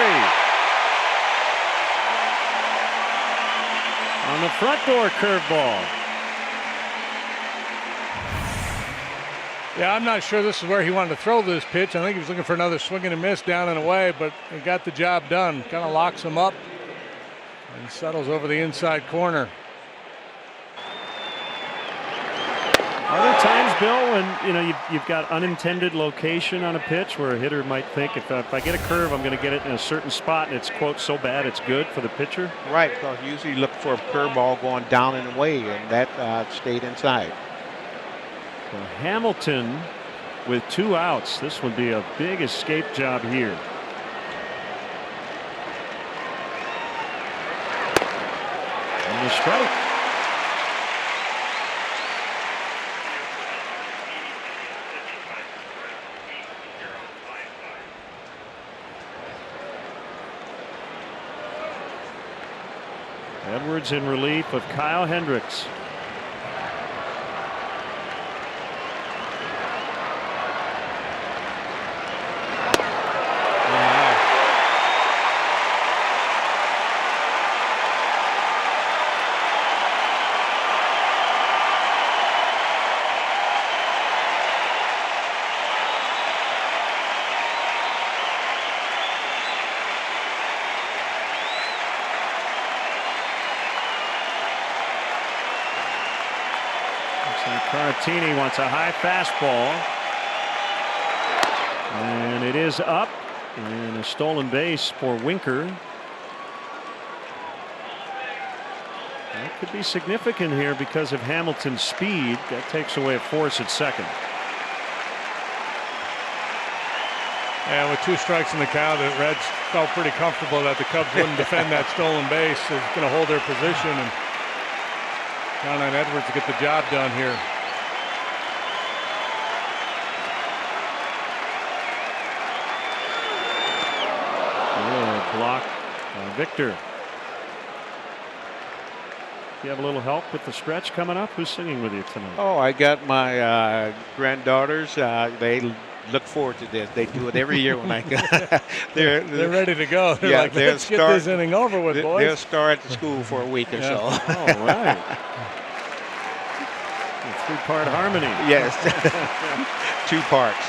On the front door curveball. Yeah, I'm not sure this is where he wanted to throw this pitch. I think he was looking for another swing and a miss down and away, but he got the job done. Kind of locks him up and settles over the inside corner. Are there times, Bill, when you've got unintended location on a pitch where a hitter might think if I get a curve, I'm going to get it in a certain spot, and it's quote so bad it's good for the pitcher? Right, because usually you look for a curveball going down and away, and that stayed inside. So Hamilton with 2 outs. This would be a big escape job here. And a strike. Edwards in relief of Kyle Hendricks. Caratini wants a high fastball, and it is up, and a stolen base for Winker. That could be significant here because of Hamilton's speed. That takes away a force at second. And with 2 strikes in the count, the Reds felt pretty comfortable that the Cubs wouldn't defend that stolen base. They're going to hold their position and count on Edwards to get the job done here. Block Victor. You have a little help with the stretch coming up? Who's singing with you tonight? Oh, I got my granddaughters. They look forward to this. They do it every year when I go. they're ready to go. They're like, let's get this inning over with, boys. They'll start at school for a week or so. All right. A 3-part harmony. Yes. 2 parts.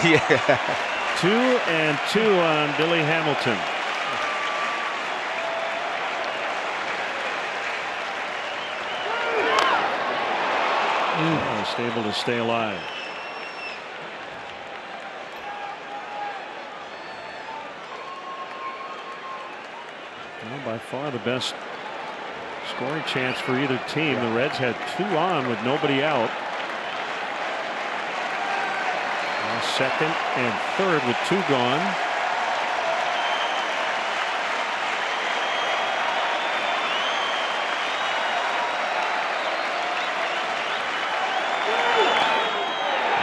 Yeah. 2 and 2 on Billy Hamilton. Almost able to stay alive. Well, by far the best scoring chance for either team. The Reds had 2 on with nobody out. Second and third with 2 gone.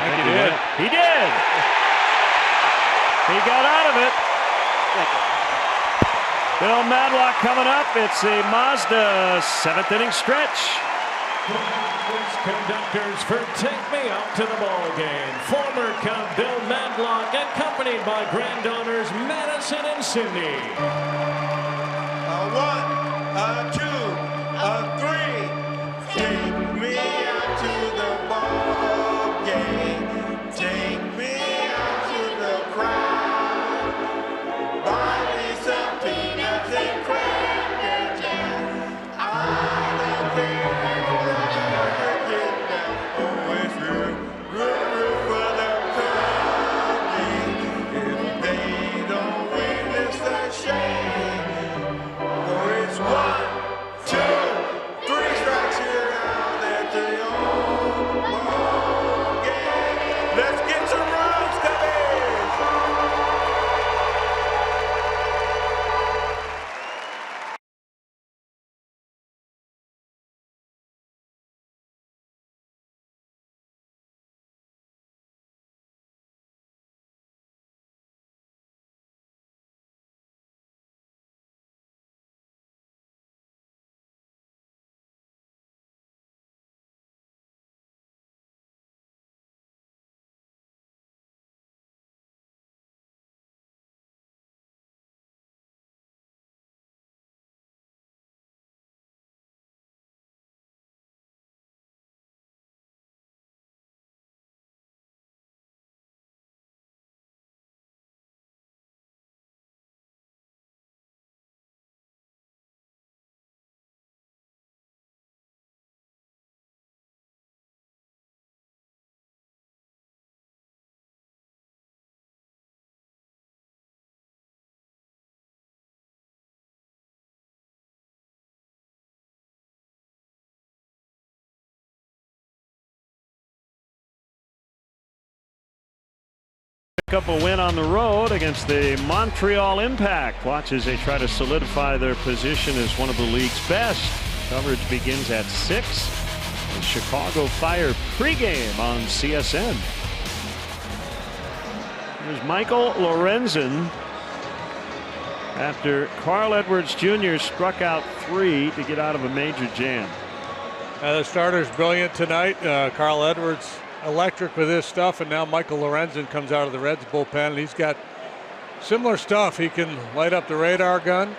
He did. He did. He got out of it. Bill Madlock coming up. It's a Mazda 7th inning stretch. Conductors for Take Me Out to the Ball Game. Former Cub Bill Madlock, accompanied by granddaughters Madison and Cindy. 1, 2, 3. Take me out to the ball game. Take me out to the crowd. Buy me some peanuts and cracker jam. I don't care. Shame, for it's Up a win on the road against the Montreal Impact. Watch as they try to solidify their position as one of the league's best. Coverage begins at 6. The Chicago Fire pregame on CSN. Here's Michael Lorenzen after Carl Edwards Jr. struck out 3 to get out of a major jam. The starter's brilliant tonight. Carl Edwards electric with his stuff, and now Michael Lorenzen comes out of the Reds bullpen, and he's got similar stuff. He can light up the radar gun.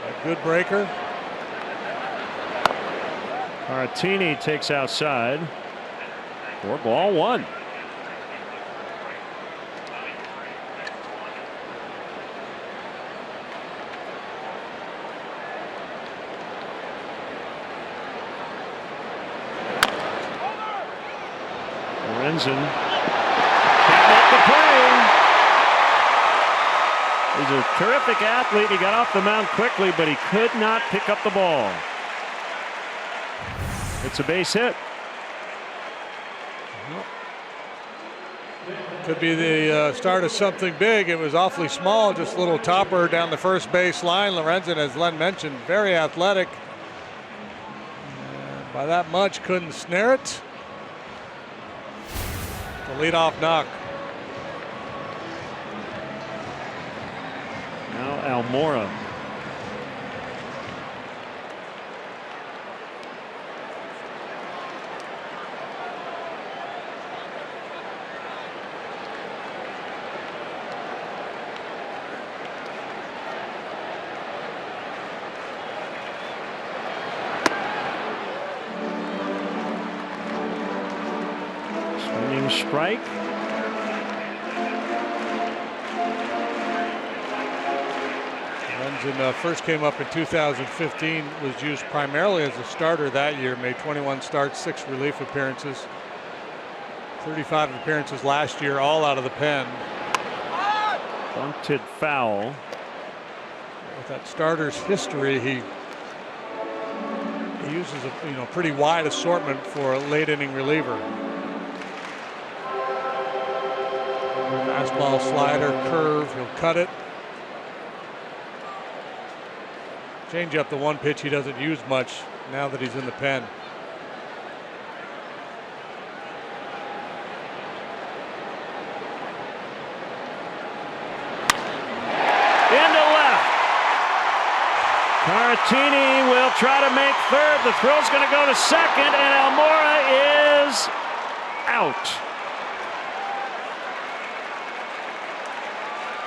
A good breaker. Caratini takes outside for ball 1. Lorenzen can't make the play. He's a terrific athlete. He got off the mound quickly, but he could not pick up the ball. It's a base hit. Could be the start of something big. It was awfully small, just a little topper down the first base line. Lorenzen, as Len mentioned, very athletic. And by that much, couldn't snare it. The leadoff knock. Now Almora. Swinging strike. Lorenzen first came up in 2015, was used primarily as a starter that year, made 21 starts, 6 relief appearances, 35 appearances last year, all out of the pen. Bunted foul. With that starter's history, he uses a pretty wide assortment for a late inning reliever. Fastball, slider, curve, he'll cut it. Change up the one pitch he doesn't use much now that he's in the pen. Into left. Caratini will try to make third. The throw's going to go to second, and Almora is out.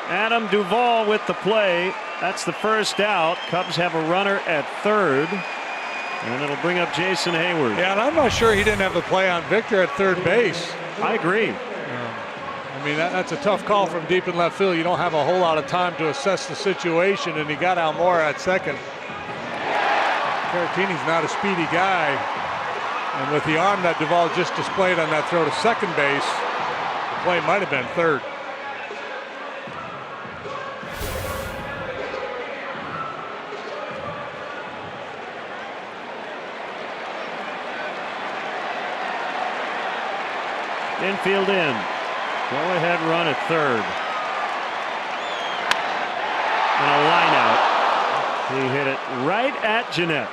Adam Duvall with the play. That's the first out. Cubs have a runner at third, and it'll bring up Jason Hayward. Yeah, and I'm not sure he didn't have the play on Victor at third base. I agree. I mean, that's a tough call from deep in left field. You don't have a whole lot of time to assess the situation, and he got Almora at second. Caratini's not a speedy guy, and with the arm that Duvall just displayed on that throw to second base, the play might have been third. Infield in. Go ahead run at third. And a line out. He hit it right at Jeanette.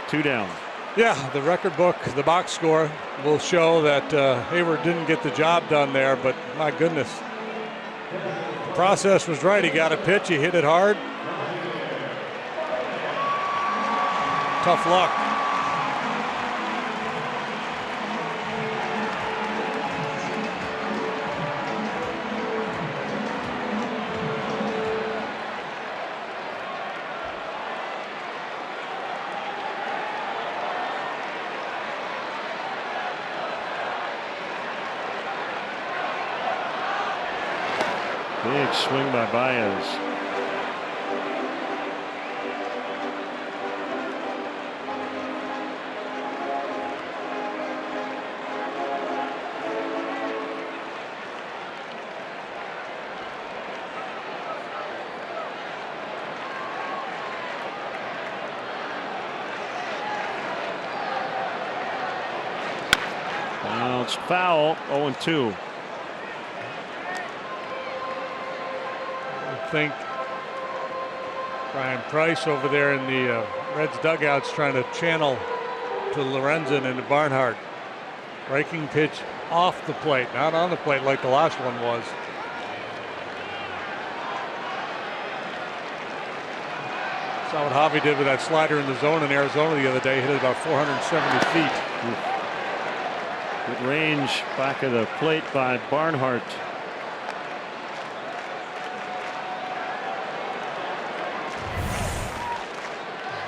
2 down. Yeah, the record book, the box score will show that Hayward didn't get the job done there, but my goodness. The process was right. He got a pitch, he hit it hard. Tough luck. Big swing by Baez. Bounced foul, 0-2. I think Brian Price over there in the Reds dugouts trying to channel to Lorenzen and to Barnhart. Breaking pitch off the plate, not on the plate like the last one was. Saw what Javi did with that slider in the zone in Arizona the other day. Hit it about 470 feet. Good range back of the plate by Barnhart.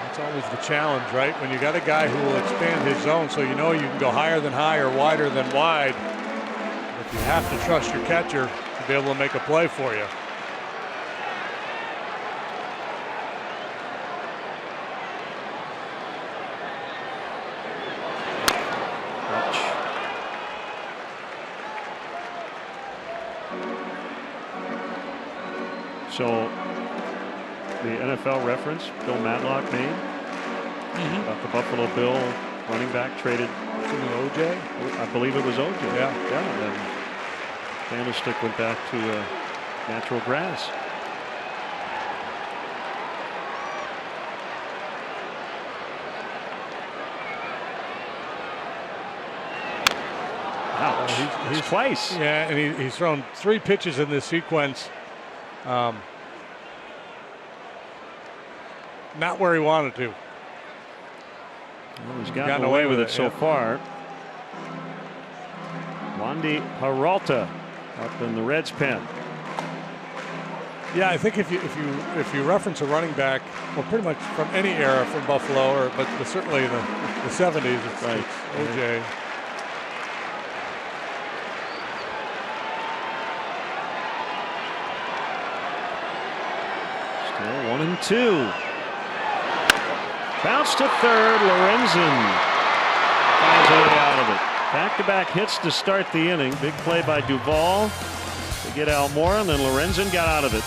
That's always the challenge, right? When you got a guy who will expand his zone so you know you can go higher than high or wider than wide. But you have to trust your catcher to be able to make a play for you. So the NFL reference Bill Matlock made about the Buffalo Bill running back traded to OJ. I believe it was OJ. Yeah. Then Candlestick went back to natural grass. Ouch. He's twice. Yeah, and he's thrown 3 pitches in this sequence. Not where he wanted to. Well, he's gotten away with it so far. Wandy Peralta up in the Reds pen. Yeah, I think if you reference a running back, well, pretty much from any era from Buffalo, but certainly in the 70s, it's OJ. Still 1-2. Bounce to third. Lorenzen finds a way out of it. Back-to-back hits to start the inning. Big play by Duvall to get Almora, and then Lorenzen got out of it.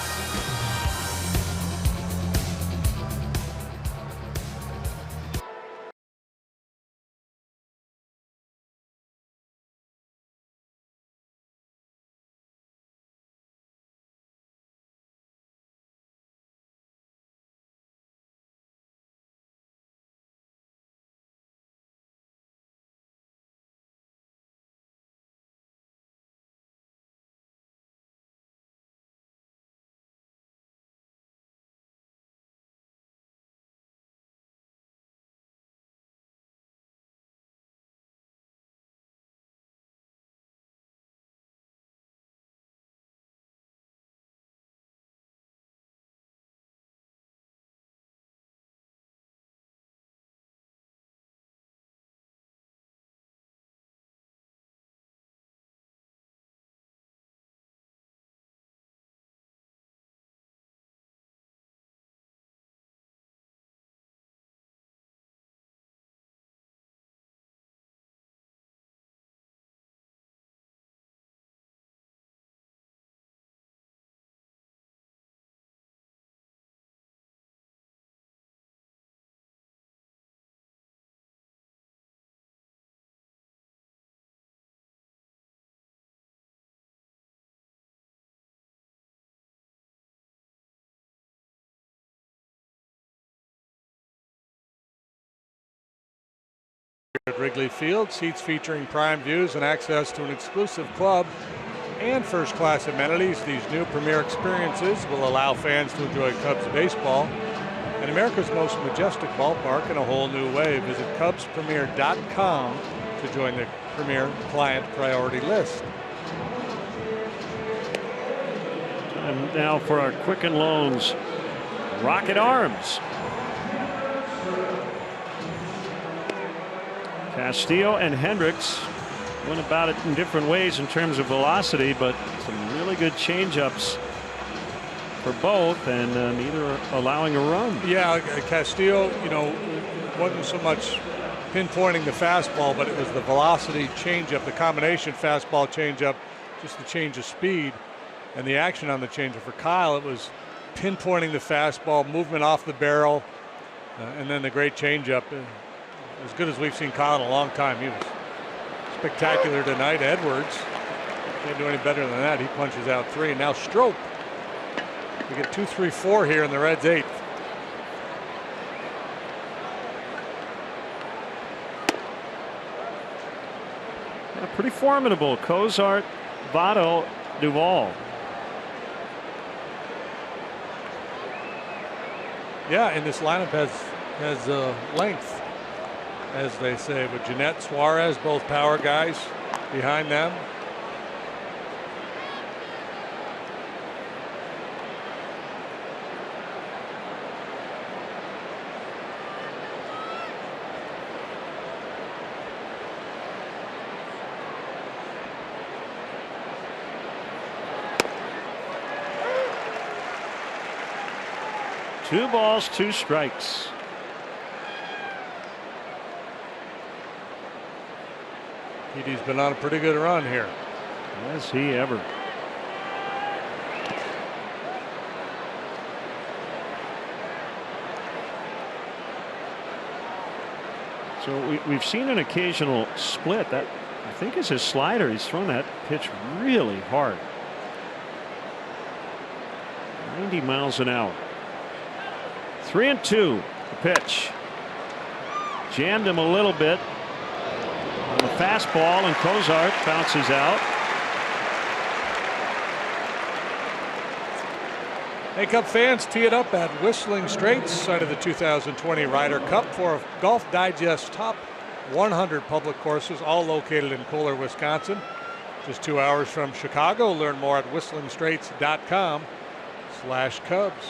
At Wrigley Field, seats featuring prime views and access to an exclusive club and first-class amenities. These new premier experiences will allow fans to enjoy Cubs baseball in America's most majestic ballpark in a whole new way. Visit CubsPremier.com to join the Premier Client Priority List. Time now for our Quicken Loans Rocket Arms. Castillo and Hendricks went about it in different ways in terms of velocity, but some really good changeups for both, and neither allowing a run. Yeah, Castillo, wasn't so much pinpointing the fastball, but it was the velocity changeup, the combination fastball changeup, just the change of speed and the action on the changeup. For Kyle, it was pinpointing the fastball, movement off the barrel, and then the great changeup. As good as we've seen Kyle in a long time. He was spectacular tonight. Edwards can't do any better than that. He punches out 3. Now Strop. We get 2, 3, 4 here in the Reds' 8th. Yeah, pretty formidable. Cozart, Votto, Duvall. Yeah, and this lineup has length, as they say, with Jeanette, Suarez, both power guys behind them. Two balls, 2 strikes. Petey's been on a pretty good run here. Has he ever? So we've seen an occasional split. That I think is his slider. He's thrown that pitch really hard. 90 miles an hour. 3-2 the pitch. Jammed him a little bit on the fastball, and Cozart bounces out. Hey, Cub fans, tee it up at Whistling Straits, site of the 2020 Ryder Cup for Golf Digest top 100 public courses, all located in Kohler, Wisconsin. Just 2 hours from Chicago. Learn more at whistlingstraits.com/Cubs.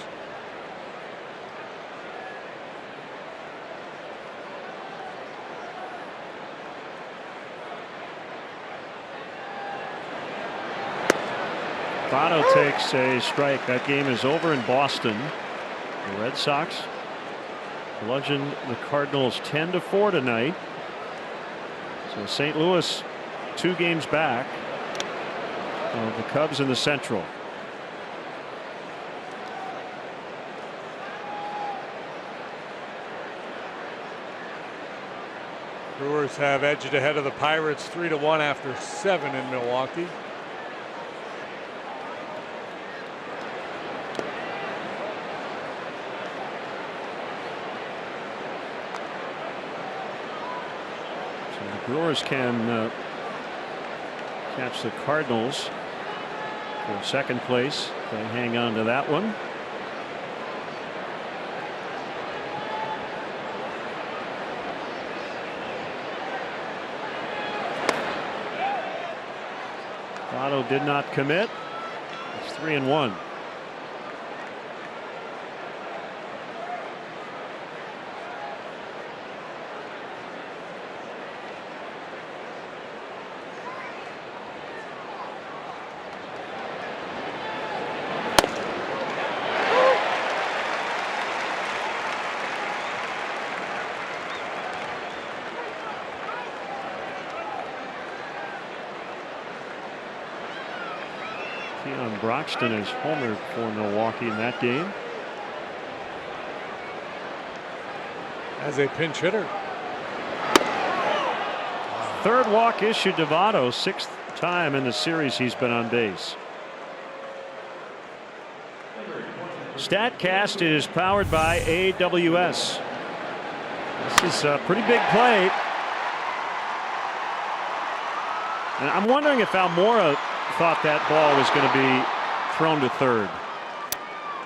Votto takes a strike. That game is over in Boston. The Red Sox bludgeoned the Cardinals 10-4 tonight. So St. Louis 2 games back of the Cubs in the Central. Brewers have edged ahead of the Pirates 3-1 after 7 in Milwaukee. Brewers can catch the Cardinals for second place. They hang on to that one. Votto did not commit. It's 3-1. Broxton has homered for Milwaukee in that game. As a pinch hitter. 3rd walk issued to Votto, 6th time in the series he's been on base. StatCast is powered by AWS. This is a pretty big plate. And I'm wondering if Almora thought that ball was going to be thrown to third.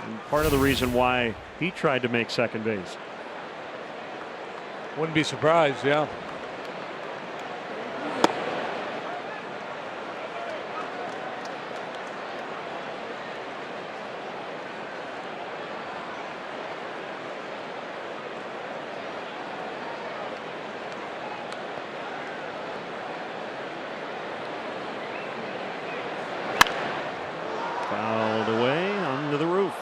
And part of the reason why he tried to make second base. Wouldn't be surprised, yeah. Fouled away under the roof.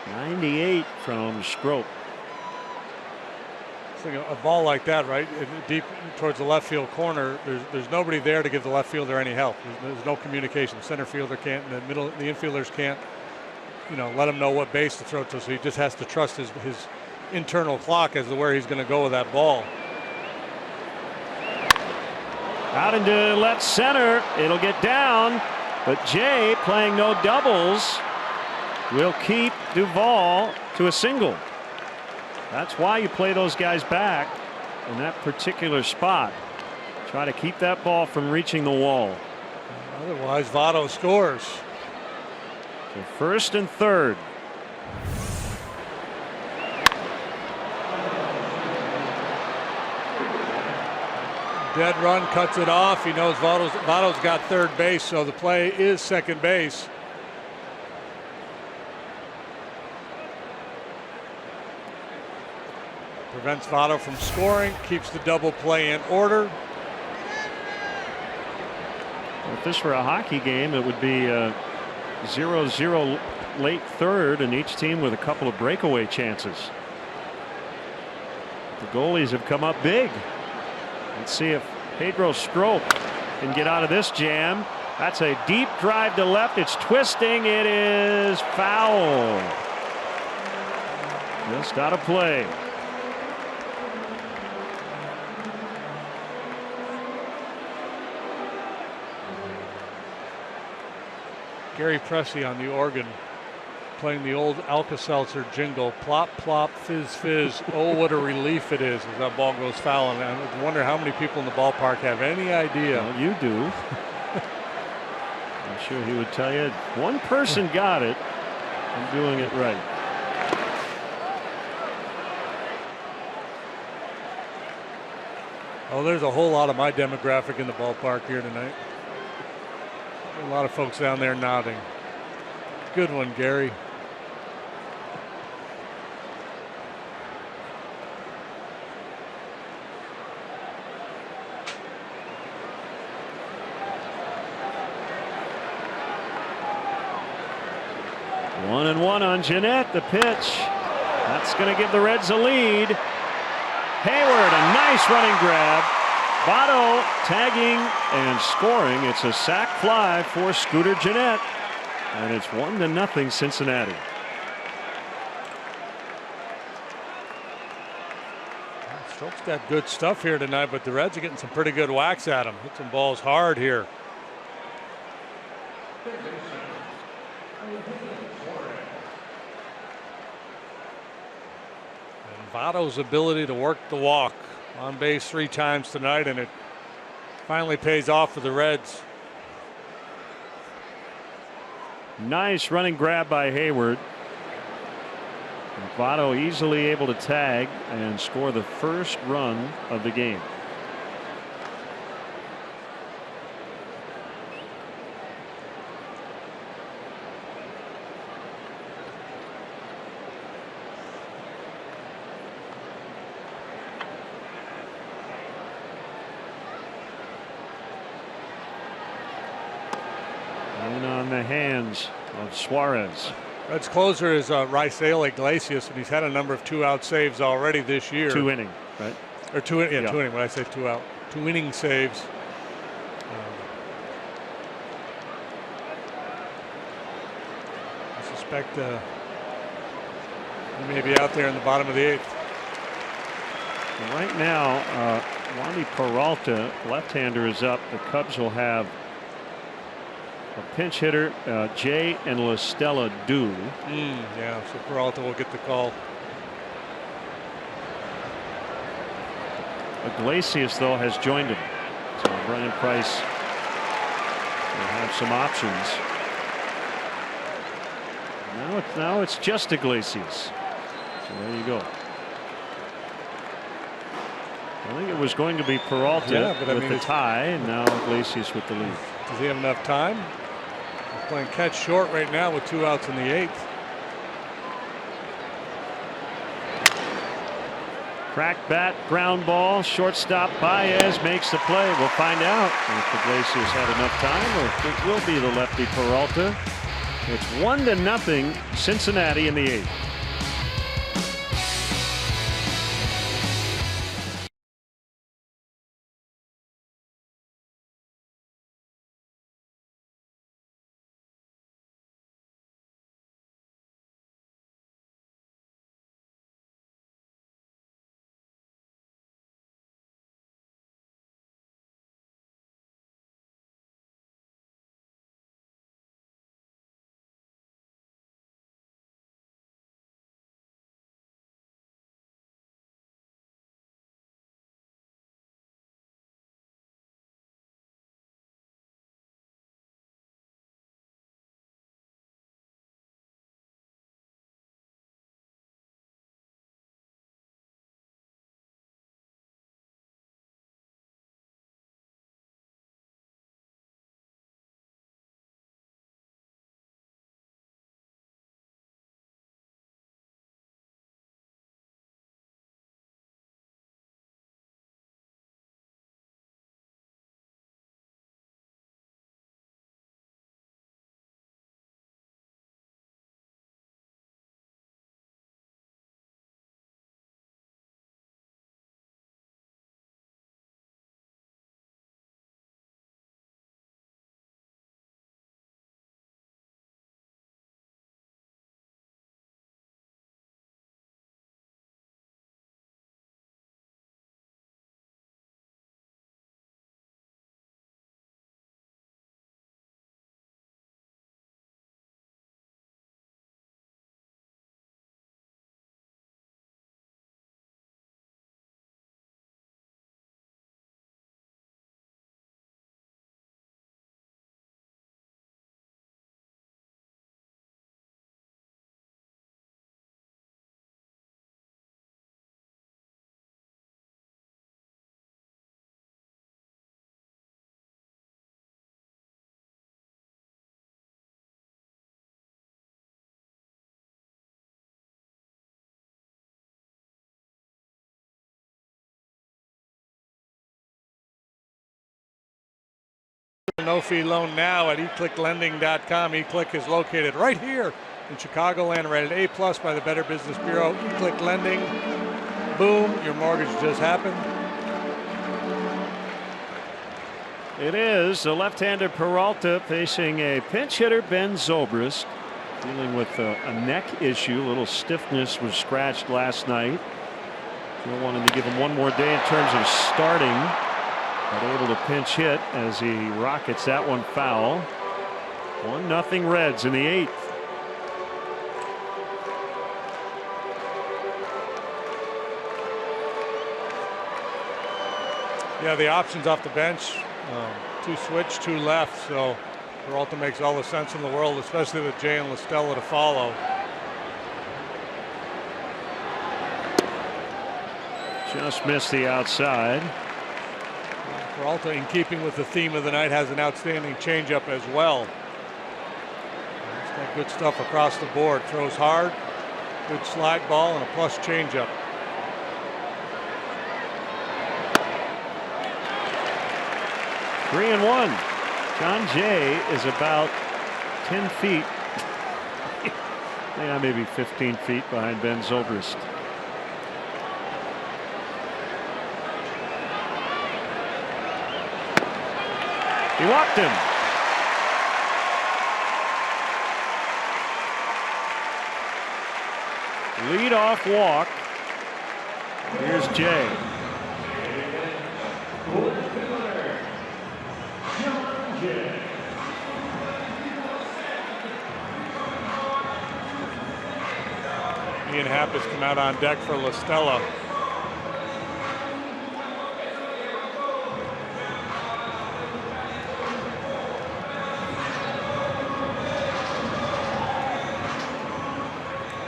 98 from Strop. A ball like that, right, deep towards the left field corner, there's nobody there to give the left fielder any help. There's no communication. The center fielder can't, the infielders can't, let him know what base to throw to. So he just has to trust his internal clock as to where he's going to go with that ball. Out into left center. It'll get down. But Jay, playing no doubles, will keep Duvall to a single. That's why you play those guys back in that particular spot. Try to keep that ball from reaching the wall. Otherwise, Votto scores. So first and third. Dead run, cuts it off. He knows Votto's got third base, so the play is second base. Prevents Votto from scoring, keeps the double play in order. If this were a hockey game, it would be 0-0 late third, and each team with a couple of breakaway chances. The goalies have come up big. Let's see if Pedro Strop can get out of this jam. That's a deep drive to left. It's twisting. It is foul. Just out of play. Gary Pressey on the organ, playing the old Alka-Seltzer jingle, plop, plop, fizz, fizz. Oh, what a relief it is as that ball goes foul. And I wonder how many people in the ballpark have any idea. Well, you do. I'm sure he would tell you. One person got it. I'm doing it right. Oh, there's a whole lot of my demographic in the ballpark here tonight. A lot of folks down there nodding. Good one, Gary. One and one on Jeanette. The pitch. That's going to give the Reds a lead. Hayward, a nice running grab. Votto tagging and scoring. It's a sac fly for Scooter Jeanette. And it's 1-0 Cincinnati. Stroke's got good stuff here tonight, but the Reds are getting some pretty good whacks at him. Hit some balls hard here. And Votto's ability to work the walk. On base 3 times tonight, and it finally pays off for the Reds. Nice running grab by Hayward. And Votto easily able to tag and score the first run of the game. On the hands of Suarez. Reds closer is Raisel Iglesias, and he's had a number of 2-out saves already this year. 2 inning, right? Or 2 inning. When I say 2-out, 2 inning saves. I suspect he may be out there in the bottom of the 8th. Right now, Wandy Peralta, left-hander, is up. The Cubs will have a pinch hitter, Jay and La Stella do. Yeah, so Peralta will get the call. Iglesias, though, has joined him. So Brian Price will have some options. Now it's just Iglesias. So there you go. I think it was going to be Peralta with the tie, and now Iglesias with the lead. Does he have enough time? He's playing catch short right now with 2 outs in the 8th. Cracked bat, ground ball, shortstop Baez makes the play. We'll find out if Iglesias had enough time, or if it will be the lefty Peralta. It's 1-0 Cincinnati in the 8th. No-fee loan now at eclicklending.com. eClick is located right here in Chicagoland, rated A+ by the Better Business Bureau. eClick Lending. Boom, your mortgage just happened. It is the left-hander Peralta facing a pinch hitter, Ben Zobrist, dealing with a neck issue. A little stiffness, was scratched last night. Still wanted to give him one more day in terms of starting, but able to pinch hit as he rockets that one foul. 1-0 Reds in the 8th. Yeah, the options off the bench, 2 switch, 2 left, so Peralta makes all the sense in the world, especially with Jay and LaStella to follow. Just missed the outside. Peralta, in keeping with the theme of the night, has an outstanding changeup as well. He's got good stuff across the board. Throws hard, good slide ball, and a plus changeup. Three and one. John Jay is about 10 feet, yeah, maybe 15 feet behind Ben Zobrist. He walked him. Lead-off walk. Here's Jay. Ian Happ has come out on deck for LaStella.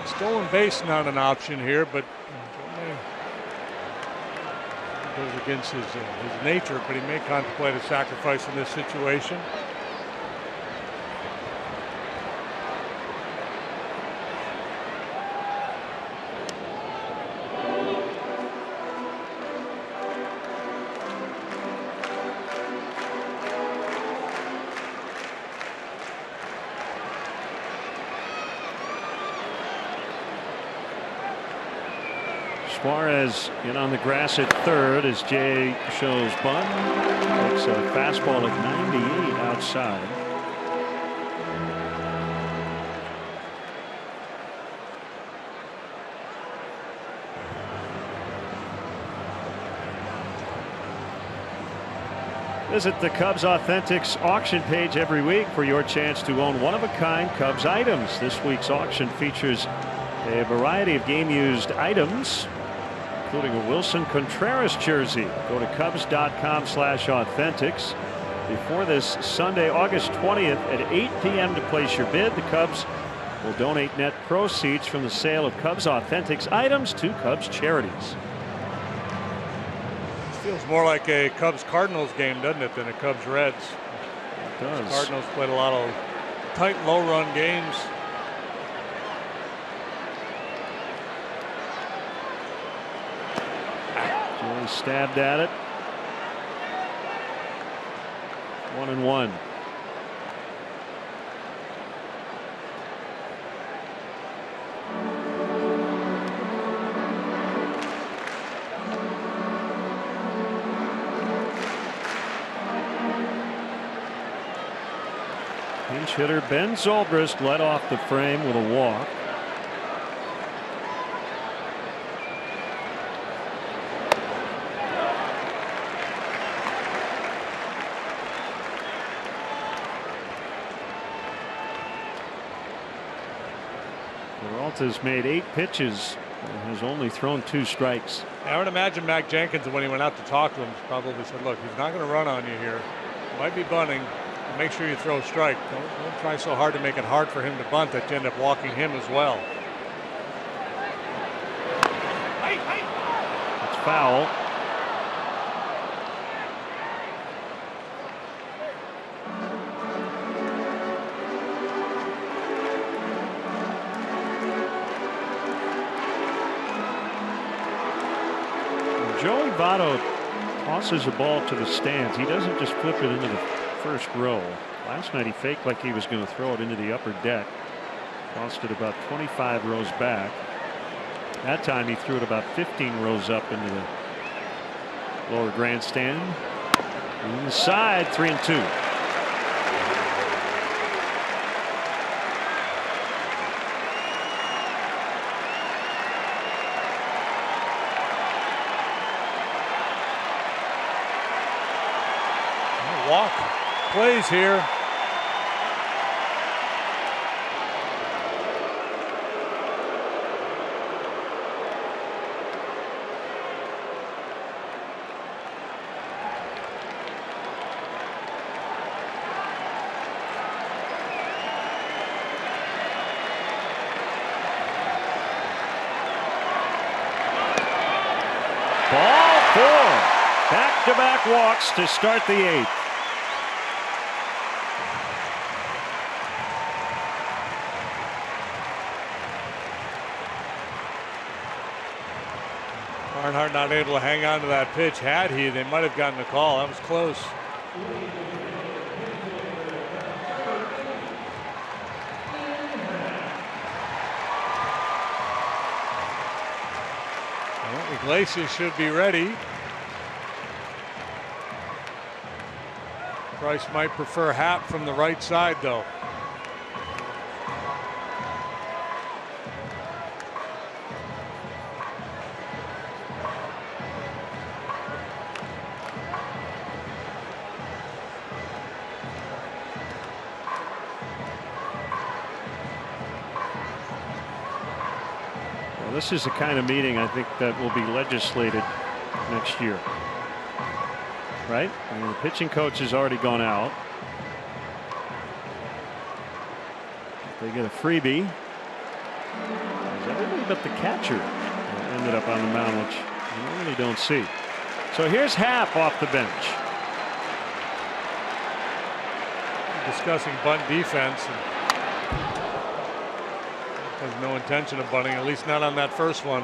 Stolen base not an option here, but it goes against his nature, but he may contemplate a sacrifice in this situation. Suarez in on the grass at third as Jay shows bunt. Takes a fastball at 98 outside. Visit the Cubs Authentics auction page every week for your chance to own one-of-a-kind Cubs items. This week's auction features a variety of game-used items, including a Wilson Contreras jersey. Go to Cubs.com/authentics before this Sunday, August 20th at 8 p.m. to place your bid. The Cubs will donate net proceeds from the sale of Cubs Authentics items to Cubs charities. Feels more like a Cubs-Cardinals game, doesn't it, than a Cubs-Reds? It does. Cardinals played a lot of tight, low-run games. Joey stabbed at it. 1-1. Pinch hitter Ben Zobrist led off the frame with a walk. Peralta's made 8 pitches and has only thrown 2 strikes. I would imagine Mac Jenkins, when he went out to talk to him, probably said, look, he's not going to run on you here. Might be bunting. Make sure you throw a strike. Don't try so hard to make it hard for him to bunt that you end up walking him as well. It's foul. Joey Votto tosses a ball to the stands. He doesn't just flip it into the first row. Last night he faked like he was going to throw it into the upper deck. Tossed it about 25 rows back. That time he threw it about 15 rows up into the lower grandstand. Inside, 3-2. Walk plays here. Ball 4. Back-to-back walks to start the 8th. Barnhart not able to hang on to that pitch. Had he, they might have gotten the call. That was close. Well, Iglesias should be ready. Price might prefer Happ from the right side, though. This is the kind of meeting I think that will be legislated next year. Right? I mean, the pitching coach has already gone out. They get a freebie. Everybody but the catcher ended up on the mound, which you really don't see. So here's Happ off the bench. Discussing bunt defense. Has no intention of bunting, at least not on that first one.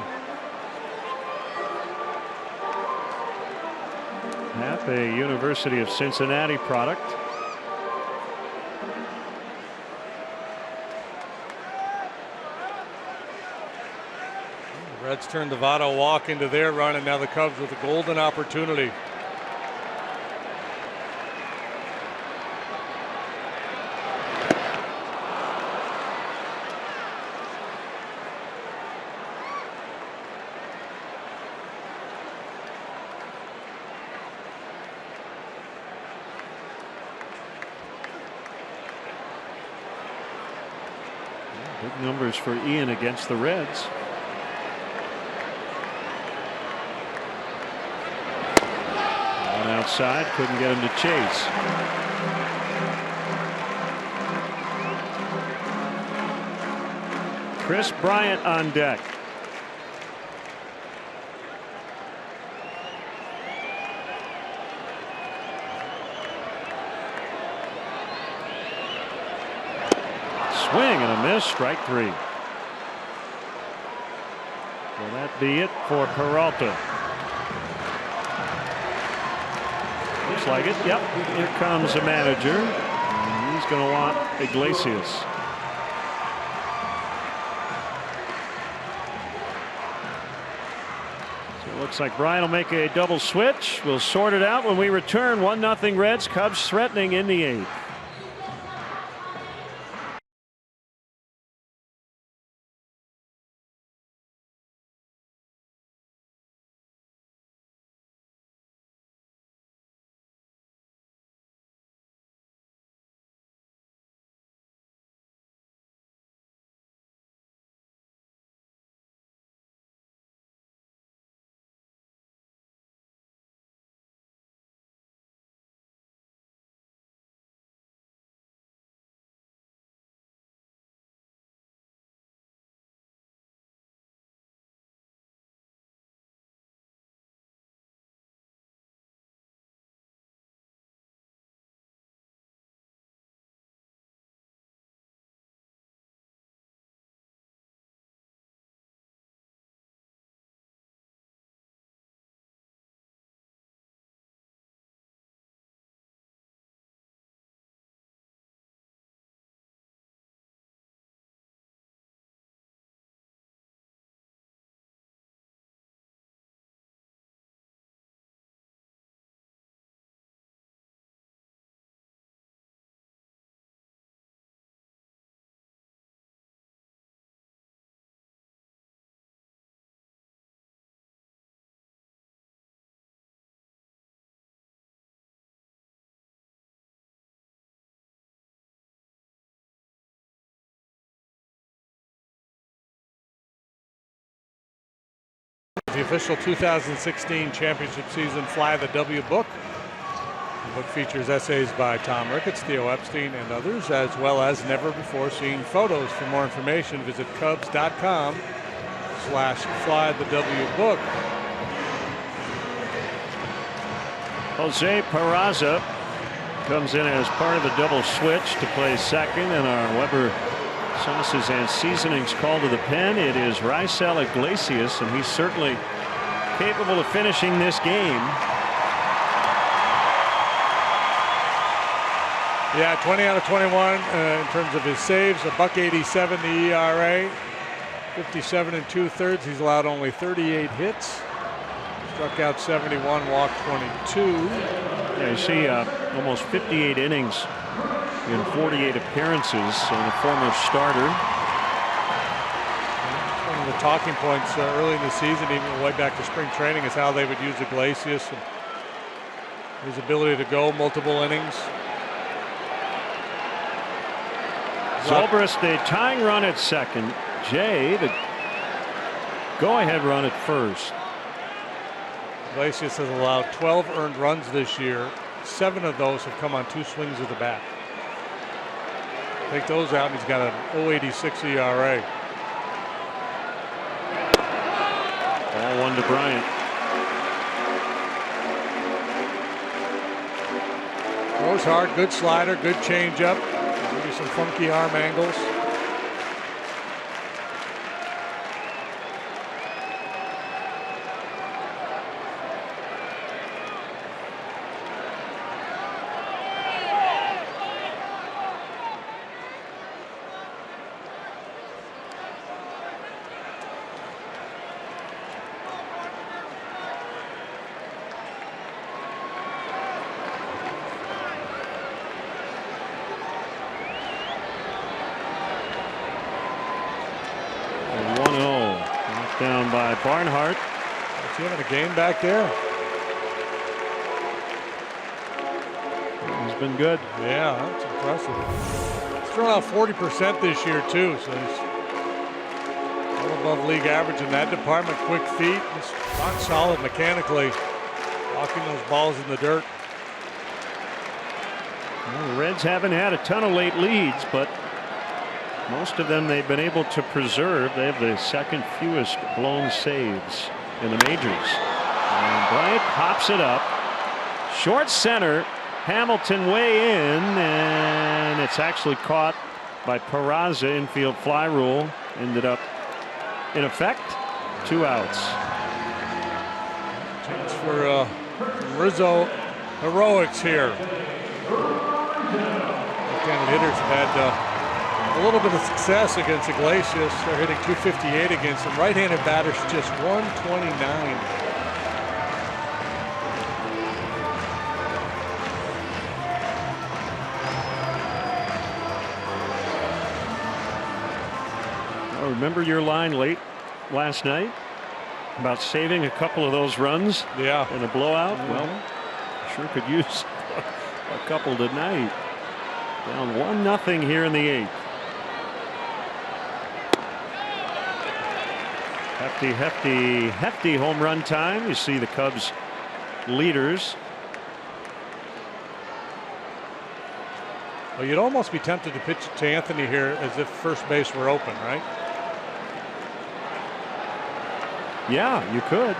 Happ, a University of Cincinnati product. The Reds turned the Votto walk into their run, and now the Cubs with a golden opportunity. Big numbers for Ian against the Reds. One outside, couldn't get him to chase. Chris Bryant on deck. Swing and a miss, strike 3. Will that be it for Peralta? Looks like it. Yep. Here comes the manager. And he's going to want Iglesias. So it looks like Brian will make a double switch. We'll sort it out when we return. 1-0 Reds. Cubs threatening in the 8th. the official 2016 championship season Fly the W book. The book features essays by Tom Ricketts, Theo Epstein, and others, as well as never-before-seen photos. For more information, visit Cubs.com/Fly the W book. Jose Peraza comes in as part of a double switch to play second, and our Weber sauces and seasonings call to the pen. It is Raisel Iglesias, and he's certainly capable of finishing this game. Yeah, 20 out of 21 in terms of his saves, a .187 the ERA, 57 2/3. He's allowed only 38 hits. Struck out 71, walked 22. Yeah, you see almost 58 innings in 48 appearances, and a former starter. One of the talking points early in the season, even way back to spring training, is how they would use Iglesias and his ability to go multiple innings. Zobrist, the tying run at second. Jay, the go-ahead run at first. Iglesias has allowed 12 earned runs this year. 7 of those have come on 2 swings of the bat. Take those out, and he's got an .086 ERA. Ball 1 to Bryant. Throws hard, good slider, good changeup. Maybe some funky arm angles. Barnhart. Is he having a game back there? He's been good. Yeah, that's impressive. He's thrown out 40% this year too, so he's well above league average in that department. Quick feet, just rock solid mechanically, walking those balls in the dirt. Well, the Reds haven't had a ton of late leads, but most of them they've been able to preserve. They have the second fewest blown saves in the majors. And Bryant pops it up. Short center. Hamilton way in, and it's actually caught by Peraza. Infield fly rule. Ended up, in effect, 2 outs. Chance for Rizzo heroics here. Left-handed hitters have had a little bit of success against Iglesias. They're hitting .258 against him. Right-handed batters just .129. Well, remember your line late last night about saving a couple of those runs in a blowout? Mm-hmm. Well, sure could use a couple tonight. Down 1-0 here in the 8th. Hefty home run time. You see the Cubs leaders. Well, you'd almost be tempted to pitch to Anthony here as if first base were open, right? Yeah, you could.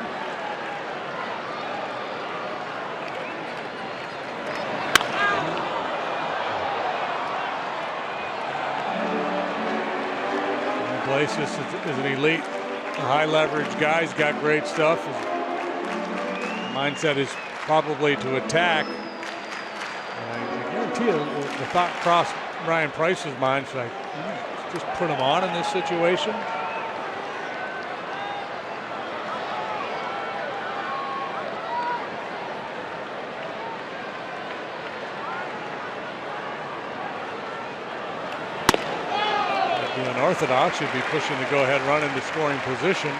Iglesias is an elite, high leverage guy. He's got great stuff. His mindset is probably to attack. I guarantee you the thought crossed Ryan Price's mind. So just put him on in this situation. Unorthodox, you'd be pushing the go-ahead run into scoring position.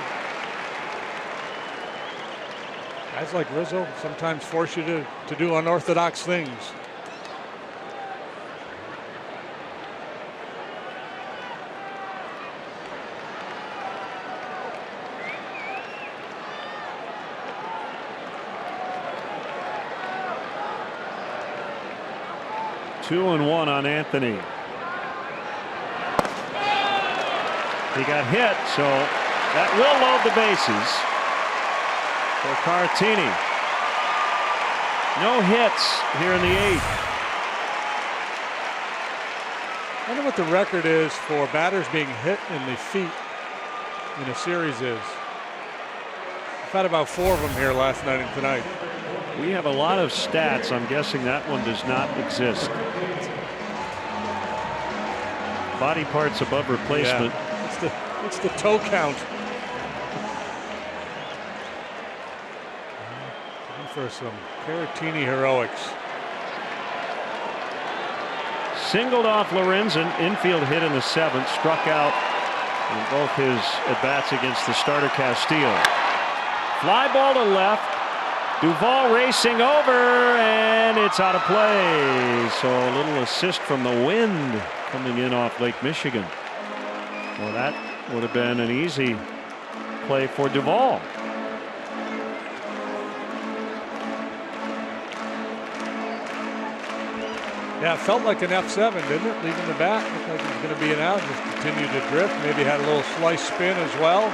Guys like Rizzo sometimes force you to do unorthodox things. 2-1 on Anthony. He got hit, so that will load the bases for Caratini. No hits here in the 8th. I wonder what the record is for batters being hit in the feet in a series is. We've had about 4 of them here last night and tonight. We have a lot of stats. I'm guessing that one does not exist. Body parts above replacement. Yeah. It's the toe count. For some Caratini heroics. Singled off Lorenzen. Infield hit in the 7th. Struck out in both his at-bats against the starter Castillo. Fly ball to left. Duvall racing over, and it's out of play. So a little assist from the wind coming in off Lake Michigan. Well, that would have been an easy play for Duvall. Yeah, it felt like an F7, didn't it? Leaving the bat, looked like it was going to be an out. Just continued to drift. Maybe had a little slice spin as well.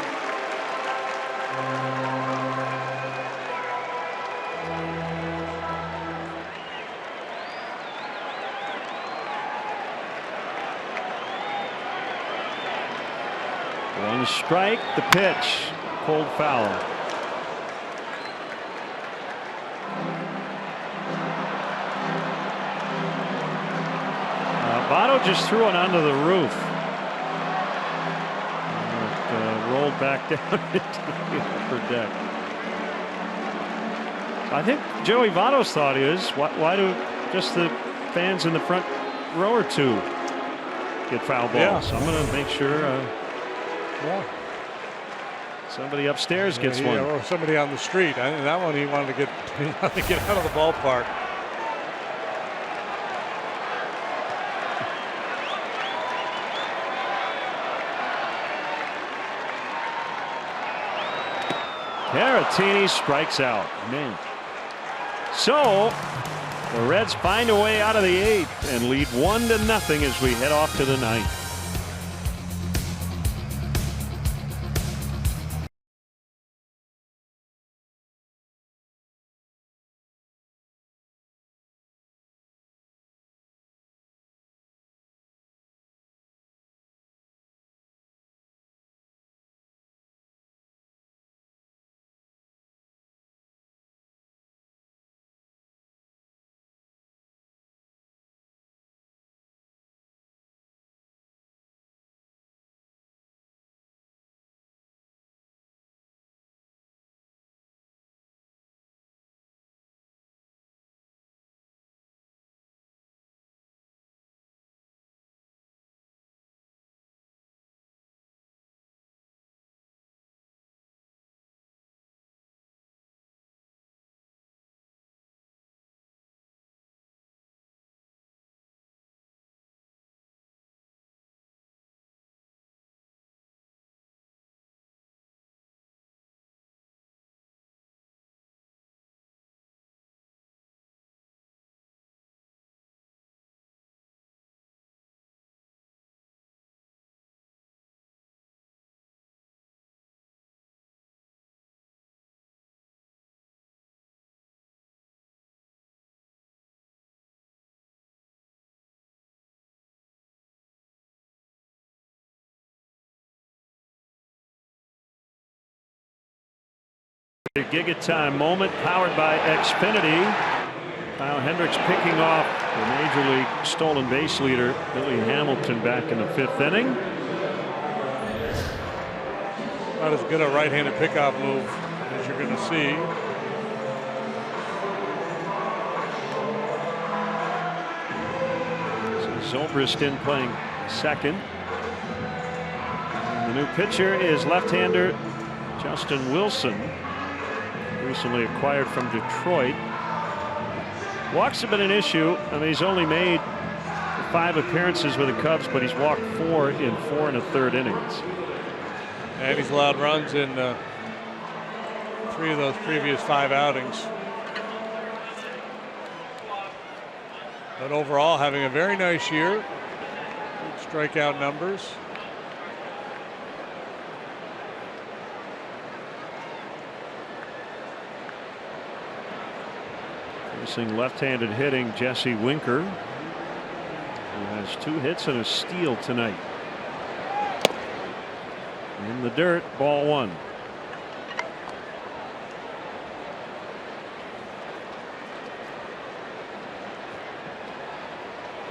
One strike, the pitch, cold foul. Votto just threw it onto the roof. It rolled back down into the upper deck. I think Joey Votto's thought is, why do just the fans in the front row or 2 get foul balls? Yeah. So I'm going to make sure somebody upstairs gets one. Or somebody on the street. I think that one he wanted to get out of the ballpark. Caratini strikes out. Man. So the Reds find a way out of the 8th and lead 1-0 as we head off to the 9th. A Giga time moment powered by Xfinity. Kyle Hendricks picking off the Major League stolen base leader Billy Hamilton back in the 5th inning. Not as good a right-handed pickoff move as you're going to see. So Zobrist in playing second. And the new pitcher is left-hander Justin Wilson, recently acquired from Detroit. Walks have been an issue. I mean, he's only made 5 appearances with the Cubs, but he's walked 4 in 4 1/3 innings. And he's allowed runs in 3 of those previous 5 outings. But overall, having a very nice year. Good strikeout numbers. Facing left-handed hitting Jesse Winker, who has 2 hits and a steal tonight. In the dirt, ball 1.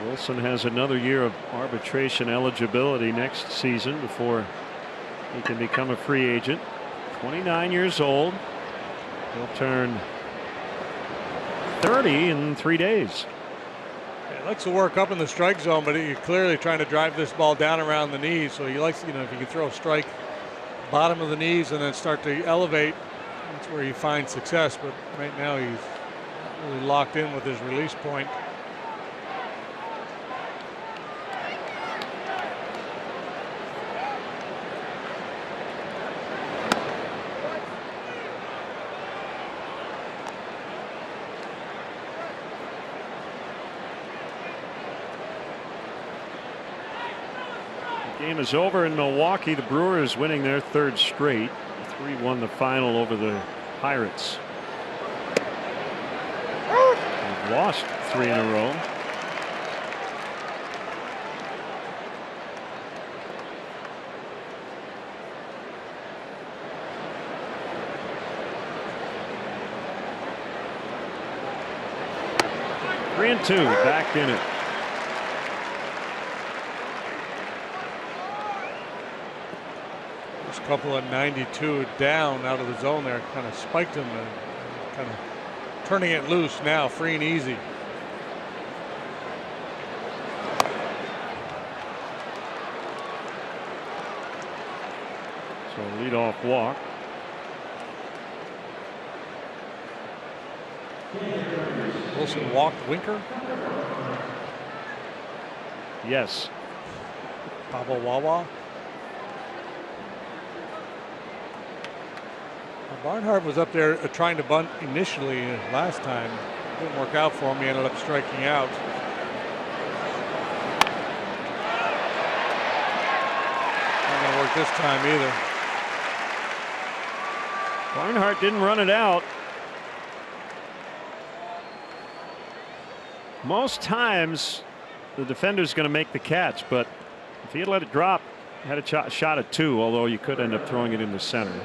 Wilson has another year of arbitration eligibility next season before he can become a free agent. 29 years old. He'll turn 30 in 3 days. He likes to work up in the strike zone, but he's clearly trying to drive this ball down around the knees. So he likes, you know, if you can throw a strike bottom of the knees and then start to elevate, that's where he finds success. But right now he's really locked in with his release point. Game is over in Milwaukee. The Brewers winning their 3rd straight. 3-1 the final over the Pirates. They've lost 3 in a row. Three and 2 back in it. Couple of 92 down out of the zone there, kind of spiked him and kind of turning it loose now, free and easy. So leadoff walk. Wilson walked Winker. Yes. Pablo Wawa. Barnhart was up there trying to bunt initially last time. Didn't work out for him. He ended up striking out. Not going to work this time either. Barnhart didn't run it out. Most times the defender's going to make the catch, but if he had let it drop, had a shot at 2, although you could end up throwing it in the center.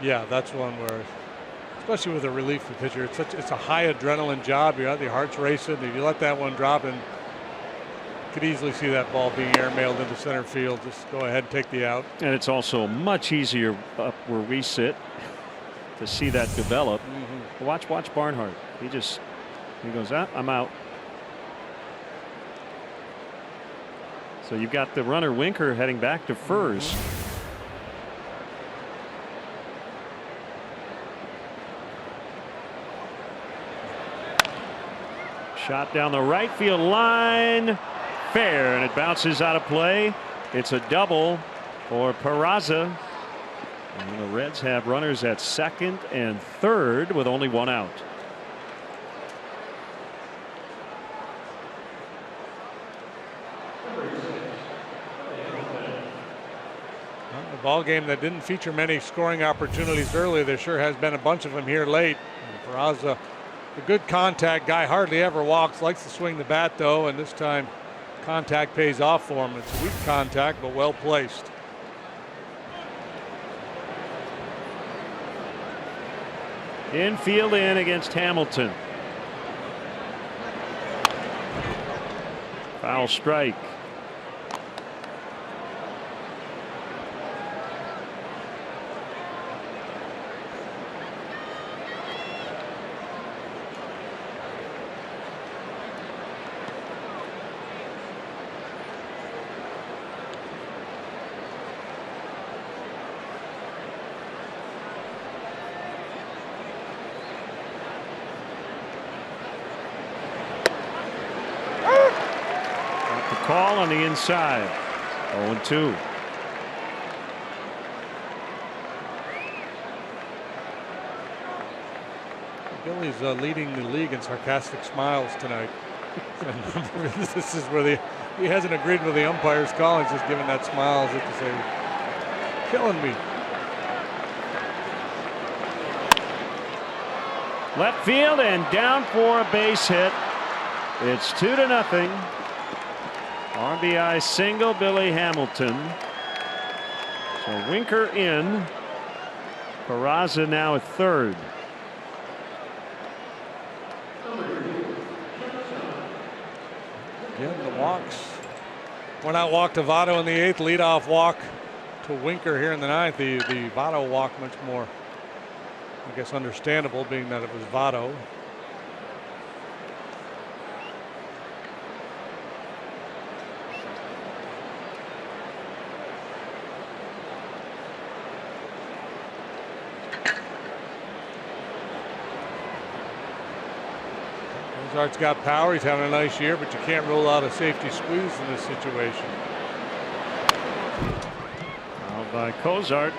Yeah, that's one where, especially with a relief pitcher, it's a high adrenaline job. Your heart's racing. If you let that one drop, and you could easily see that ball being airmailed into center field. Just go ahead and take the out. And it's also much easier up where we sit to see that develop. Watch Barnhart. He goes, I'm out. So you've got the runner Winker heading back to first. Shot down the right field line, fair, and it bounces out of play. It's a double for Peraza. And the Reds have runners at 2nd and 3rd with only 1 out. A ball game that didn't feature many scoring opportunities early. There sure has been a bunch of them here late. And Peraza, a good contact guy, hardly ever walks, likes to swing the bat though, and this time contact pays off for him. It's weak contact, but well placed. Infield in against Hamilton. Foul strike. Call on the inside. 0-2. He's leading the league in sarcastic smiles tonight. This is where he hasn't agreed with the umpire's call. He's just giving that smile as if to say, killing me. Left field and down for a base hit. It's 2-0. RBI single, Billy Hamilton. So Winker in. Peraza now at third. Again, the walks. One out walk to Votto in the 8th. Leadoff walk to Winker here in the 9th. The Votto walk much more, I guess, understandable, being that it was Votto. Cozart's got power. He's having a nice year, but you can't rule out a safety squeeze in this situation. Fouled by Cozart.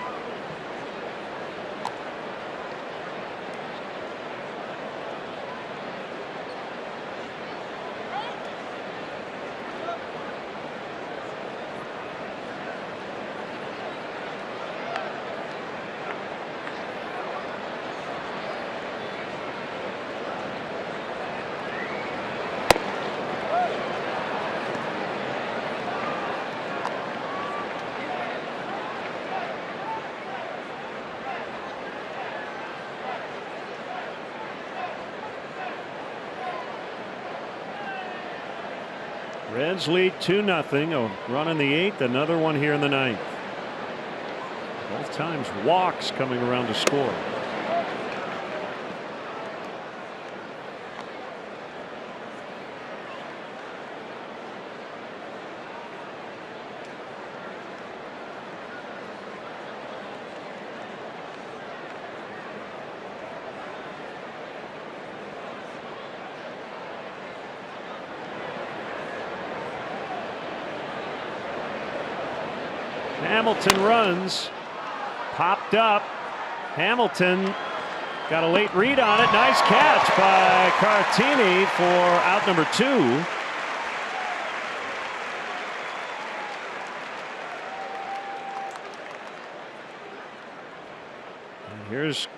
Reds lead 2-0. A run in the 8th, another one here in the 9th. Both times walks coming around to score. Hamilton runs, popped up. Hamilton got a late read on it. Nice catch by Cartini for out number 2. And here's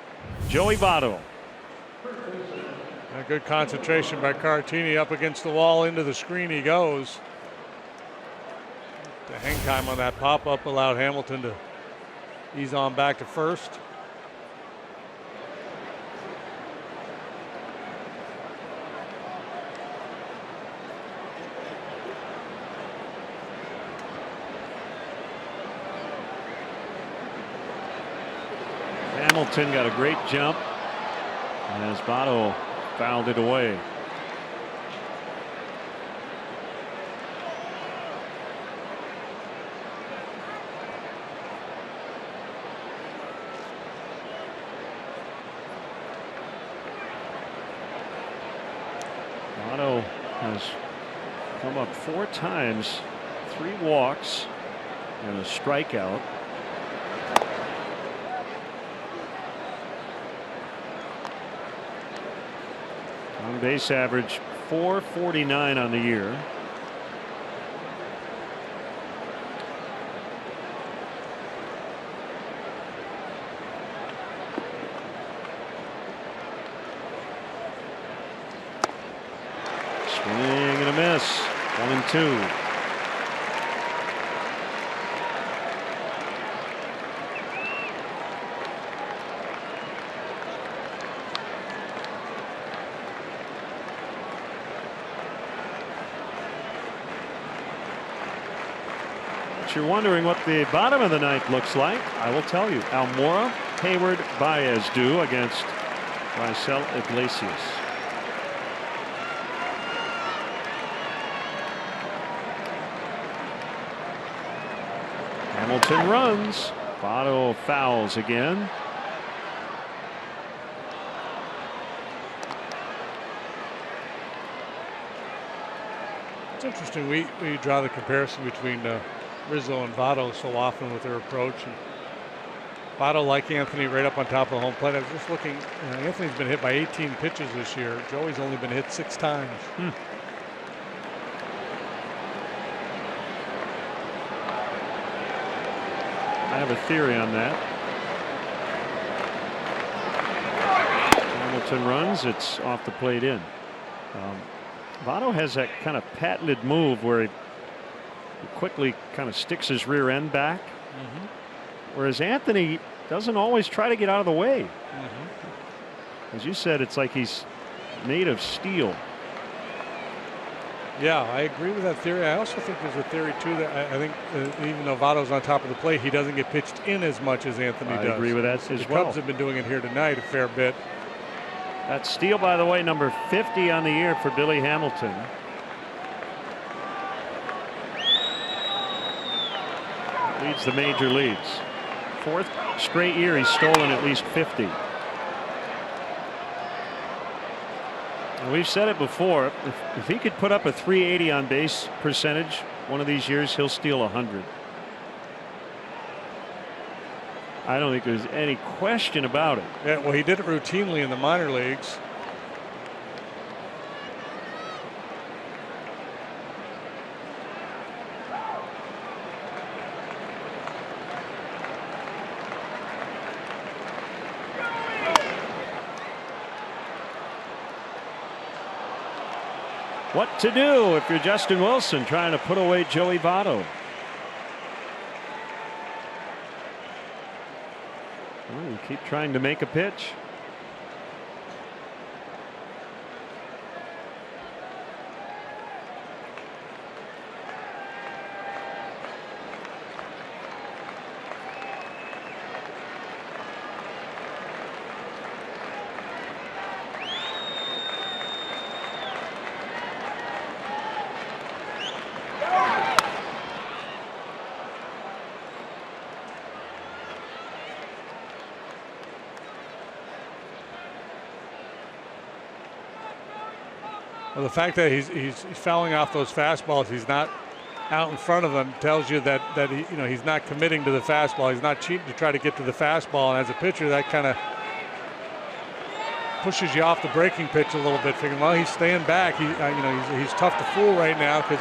Joey Votto. A good concentration by Cartini. Up against the wall, into the screen he goes. The hang time on that pop-up allowed Hamilton to ease on back to first. Hamilton got a great jump as Votto fouled it away. Votto has come up 4 times, 3 walks and a strikeout. On base average .449 on the year. Swing and a miss. 1-2. You're wondering what the bottom of the 9th looks like. I will tell you. Almora, Hayward, Baez do against Raisel Iglesias. Hamilton runs. Votto fouls again. It's interesting. We draw the comparison between Rizzo and Votto so often with their approach. And Votto, like Anthony, right up on top of the home plate. I was just looking. Anthony's been hit by 18 pitches this year. Joey's only been hit 6 times. I have a theory on that. Hamilton runs, it's off the plate in. Votto has that kind of patented move where he quickly kind of sticks his rear end back, whereas Anthony doesn't always try to get out of the way. As you said, it's like he's made of steel. Yeah, I agree with that theory. I also think there's a theory too that I think even though Votto's on top of the plate, he doesn't get pitched in as much as Anthony does. I agree with that as well. The Cubs have been doing it here tonight a fair bit. That steal, by the way, number 50 on the year for Billy Hamilton. Leads the major leagues. 4th straight year he's stolen at least 50. And we've said it before, if he could put up a 380 on base percentage one of these years, he'll steal 100. I don't think there's any question about it. Yeah, well, he did it routinely in the minor leagues. What to do if you're Justin Wilson trying to put away Joey Votto? Well, you keep trying to make a pitch. Well, the fact that he's fouling off those fastballs, he's not out in front of them, tells you that he, he's not committing to the fastball. He's not cheating to try to get to the fastball. And as a pitcher, that kind of pushes you off the breaking pitch a little bit, thinking, well, he's staying back. He's tough to fool right now because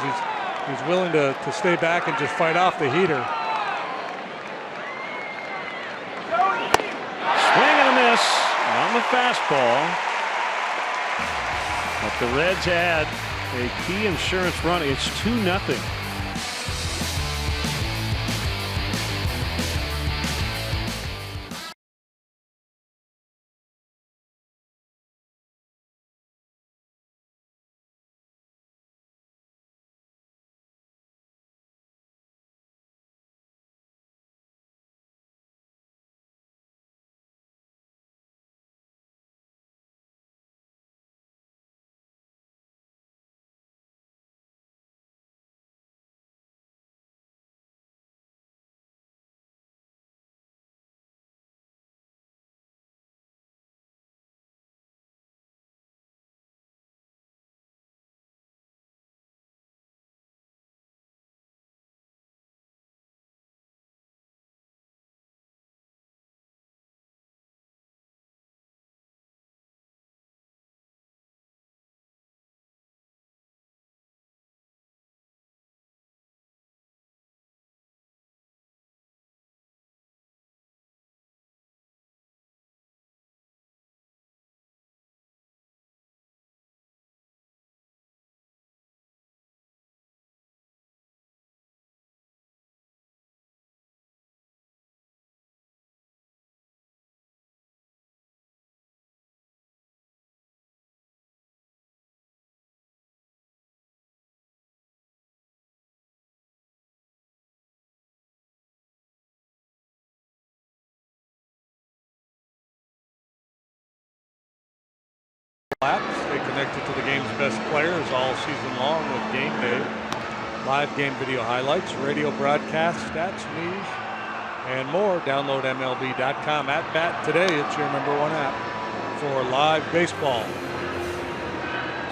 he's willing to stay back and just fight off the heater. Swing and a miss on the fastball. But the Reds add a key insurance run. It's 2-0. Stay connected to the game's best players all season long with Game Day. Live game video highlights, radio broadcasts, stats, news, and more. Download MLB.com. At Bat today, it's your #1 app for live baseball.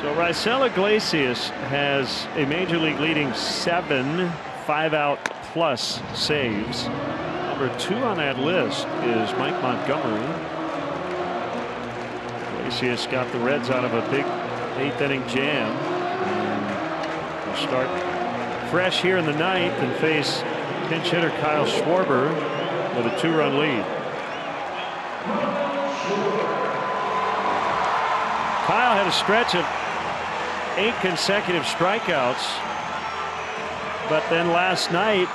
So Raisel Iglesias has a major league leading 7 5-out plus saves. number 2 on that list is Mike Montgomery. Iglesias got the Reds out of a big 8th inning jam. And they'll start fresh here in the 9th and face pinch hitter Kyle Schwarber with a 2-run lead. Kyle had a stretch of 8 consecutive strikeouts, but then last night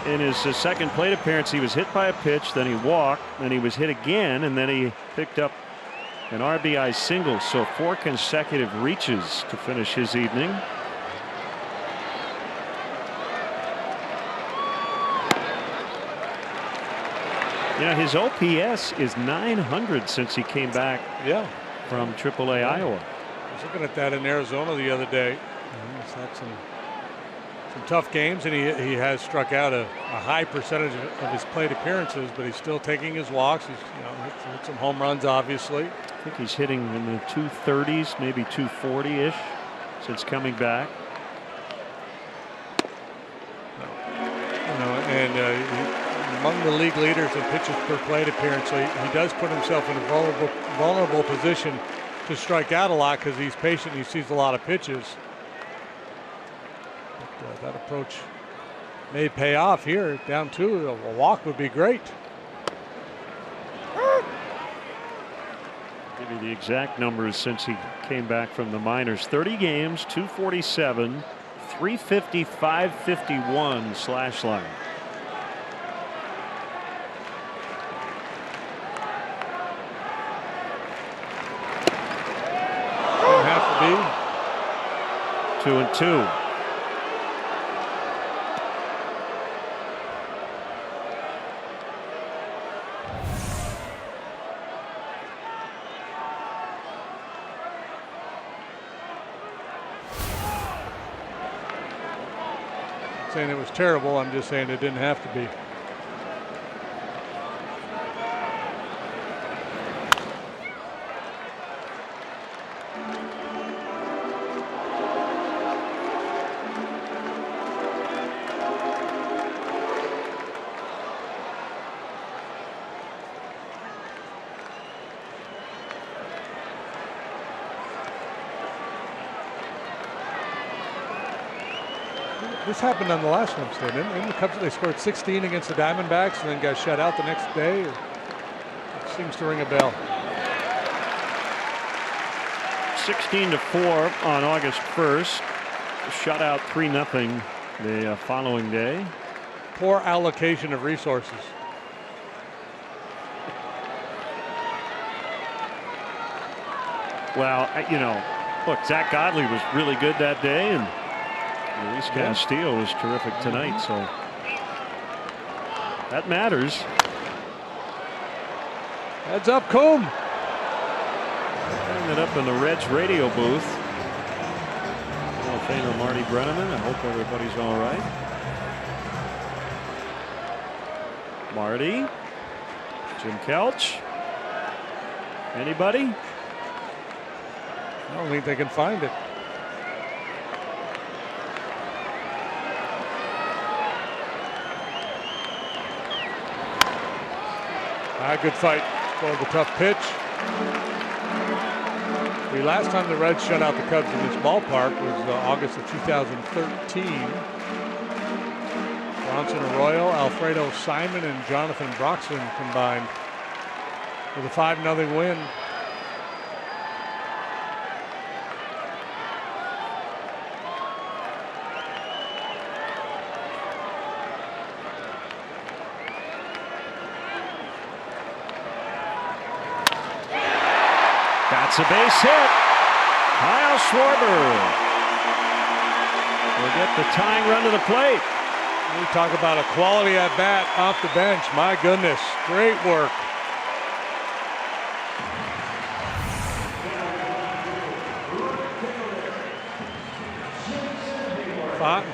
in his second plate appearance he was hit by a pitch, then he walked, then he was hit again, and then he picked up an RBI single. So 4 consecutive reaches to finish his evening. You know, his OPS is 900 since he came back from AAA Iowa. I was looking at that in Arizona the other day. He's had some tough games, and he has struck out a high percentage of his plate appearances, but he's still taking his walks. He's hit some home runs, obviously. I think he's hitting in the 230s, maybe 240-ish since coming back. Among the league leaders in pitches per plate appearance, so he does put himself in a vulnerable position to strike out a lot because he's patient. He sees a lot of pitches. But that approach may pay off here. Down 2, a walk would be great. Give you the exact numbers since he came back from the minors. 30 games, 247, 350, 551 slash line. Doesn't have to be. 2 and 2. Saying it was terrible. I'm just saying it didn't have to be. This happened on the last one, Stan. In the Cubs, they scored 16 against the Diamondbacks and then got shut out the next day. It seems to ring a bell. 16-4 on August 1st. Shut out 3-0 the following day. Poor allocation of resources. Well, look, Zach Godley was really good that day, and Luis Castillo was terrific tonight, so that matters. Heads up, Coombe. Setting it up in the Reds radio booth. Hall of Famer Marty Brenneman. I hope everybody's all right. Marty, Jim Kelch. Anybody? I don't think they can find it. Good fight. Scored the tough pitch. The last time the Reds shut out the Cubs in this ballpark was August of 2013. Bronson Arroyo, Alfredo Simon, and Jonathan Broxton combined with a 5-0 win. That's a base hit. Kyle Schwarber will get the tying run to the plate. We talk about a quality at bat off the bench. My goodness, great work.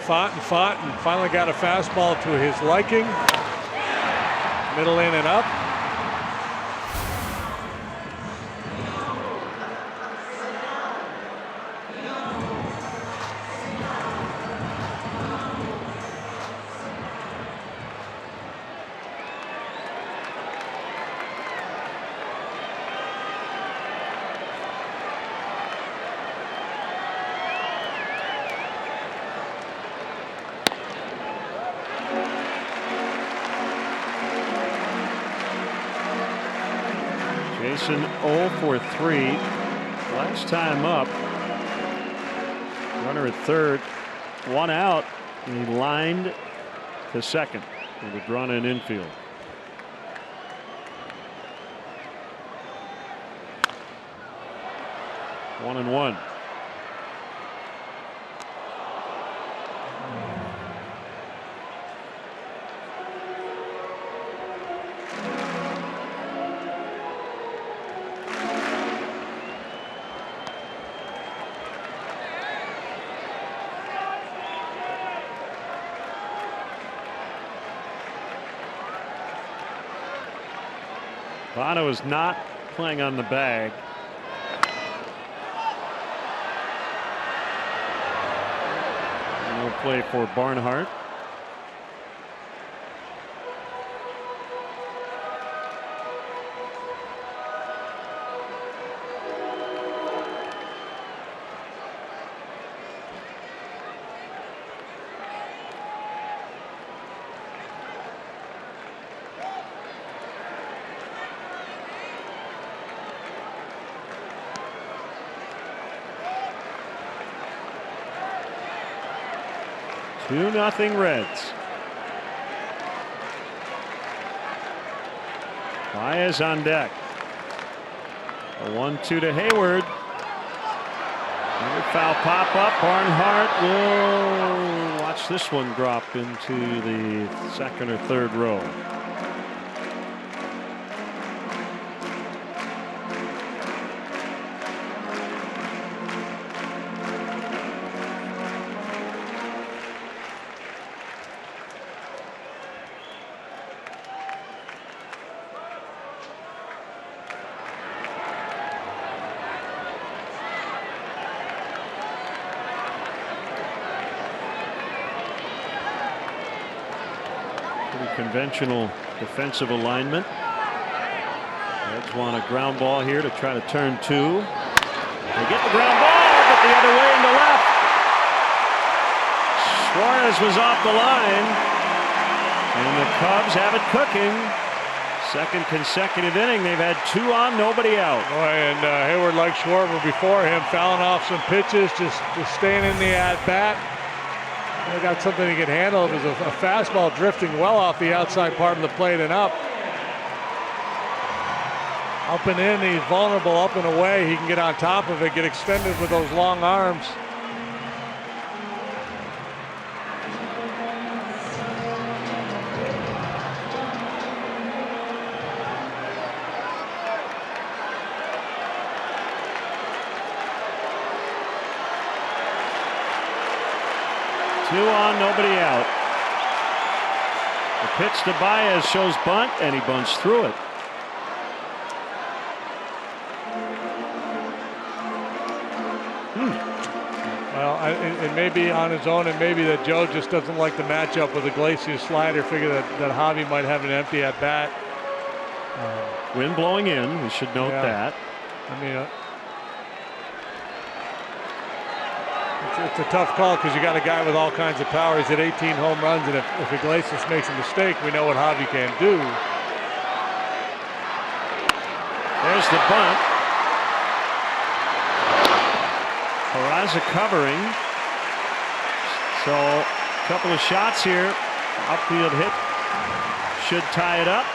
Fought and finally got a fastball to his liking. Middle in and up. Madison 0 for 3. Last time up, runner at third, 1 out, and he lined to second with a run in infield. One and one. Votto is not playing on the bag. And he'll play for Barnhart. Two nothing Reds. Baez on deck. A 1-2 to Hayward. Another foul pop up. Barnhart will watch this one drop into the second or third row. Conventional defensive alignment. Reds want a ground ball here to try to turn two. They get the ground ball, but the other way into left. Suarez was off the line, and the Cubs have it cooking. Second consecutive inning. They've had 2 on, nobody out. Boy, and Hayward, like Schwarber before him, fouling off some pitches, just staying in the at bat. They got something he can handle. It was a fastball drifting well off the outside part of the plate and up. Up and in, he's vulnerable up and away. He can get on top of it, get extended with those long arms. Two on, nobody out. The pitch to Baez shows bunt, and he bunts through it. Well, it may be on his own, and maybe that Joe just doesn't like the matchup with Iglesias slider. Figure that Javi might have an empty at bat. Wind blowing in. We should note that. I mean, it's a tough call because you got a guy with all kinds of power. He's at 18 home runs, and if Iglesias makes a mistake, we know what Javi can do. There's the bunt. Peraza covering. So a couple of shots here. Outfield hit should tie it up.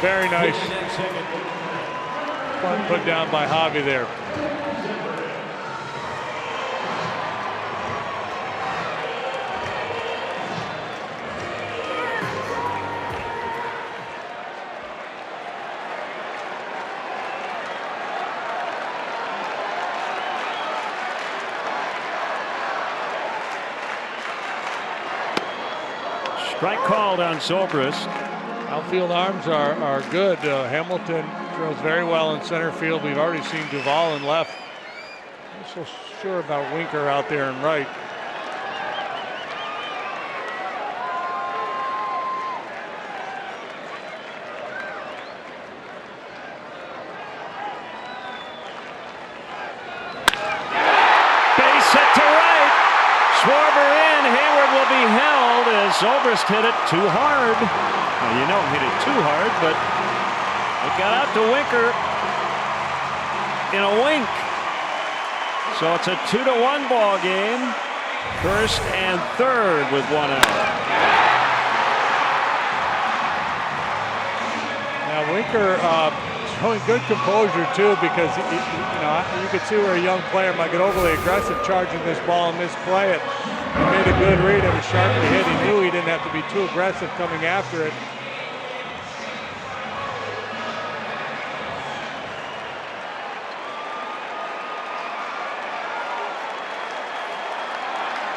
Very nice bunt put down by Javi there. Strike called on Zobrist. Outfield arms are good. Hamilton throws very well in center field. We've already seen Duvall in left. I'm not so sure about Winker out there in right. Base hit to right. Schwarber in. Hayward will Zobrist hit it too hard. Well, you know, hit it too hard, but it got out to Winker in a wink. So it's a 2-1 ball game. First and third with one out. Now Winker showing good composure too, because you could see where a young player might get overly aggressive charging this ball and misplay it. He made a good read. It was sharply hit. He knew he didn't have to be too aggressive coming after it.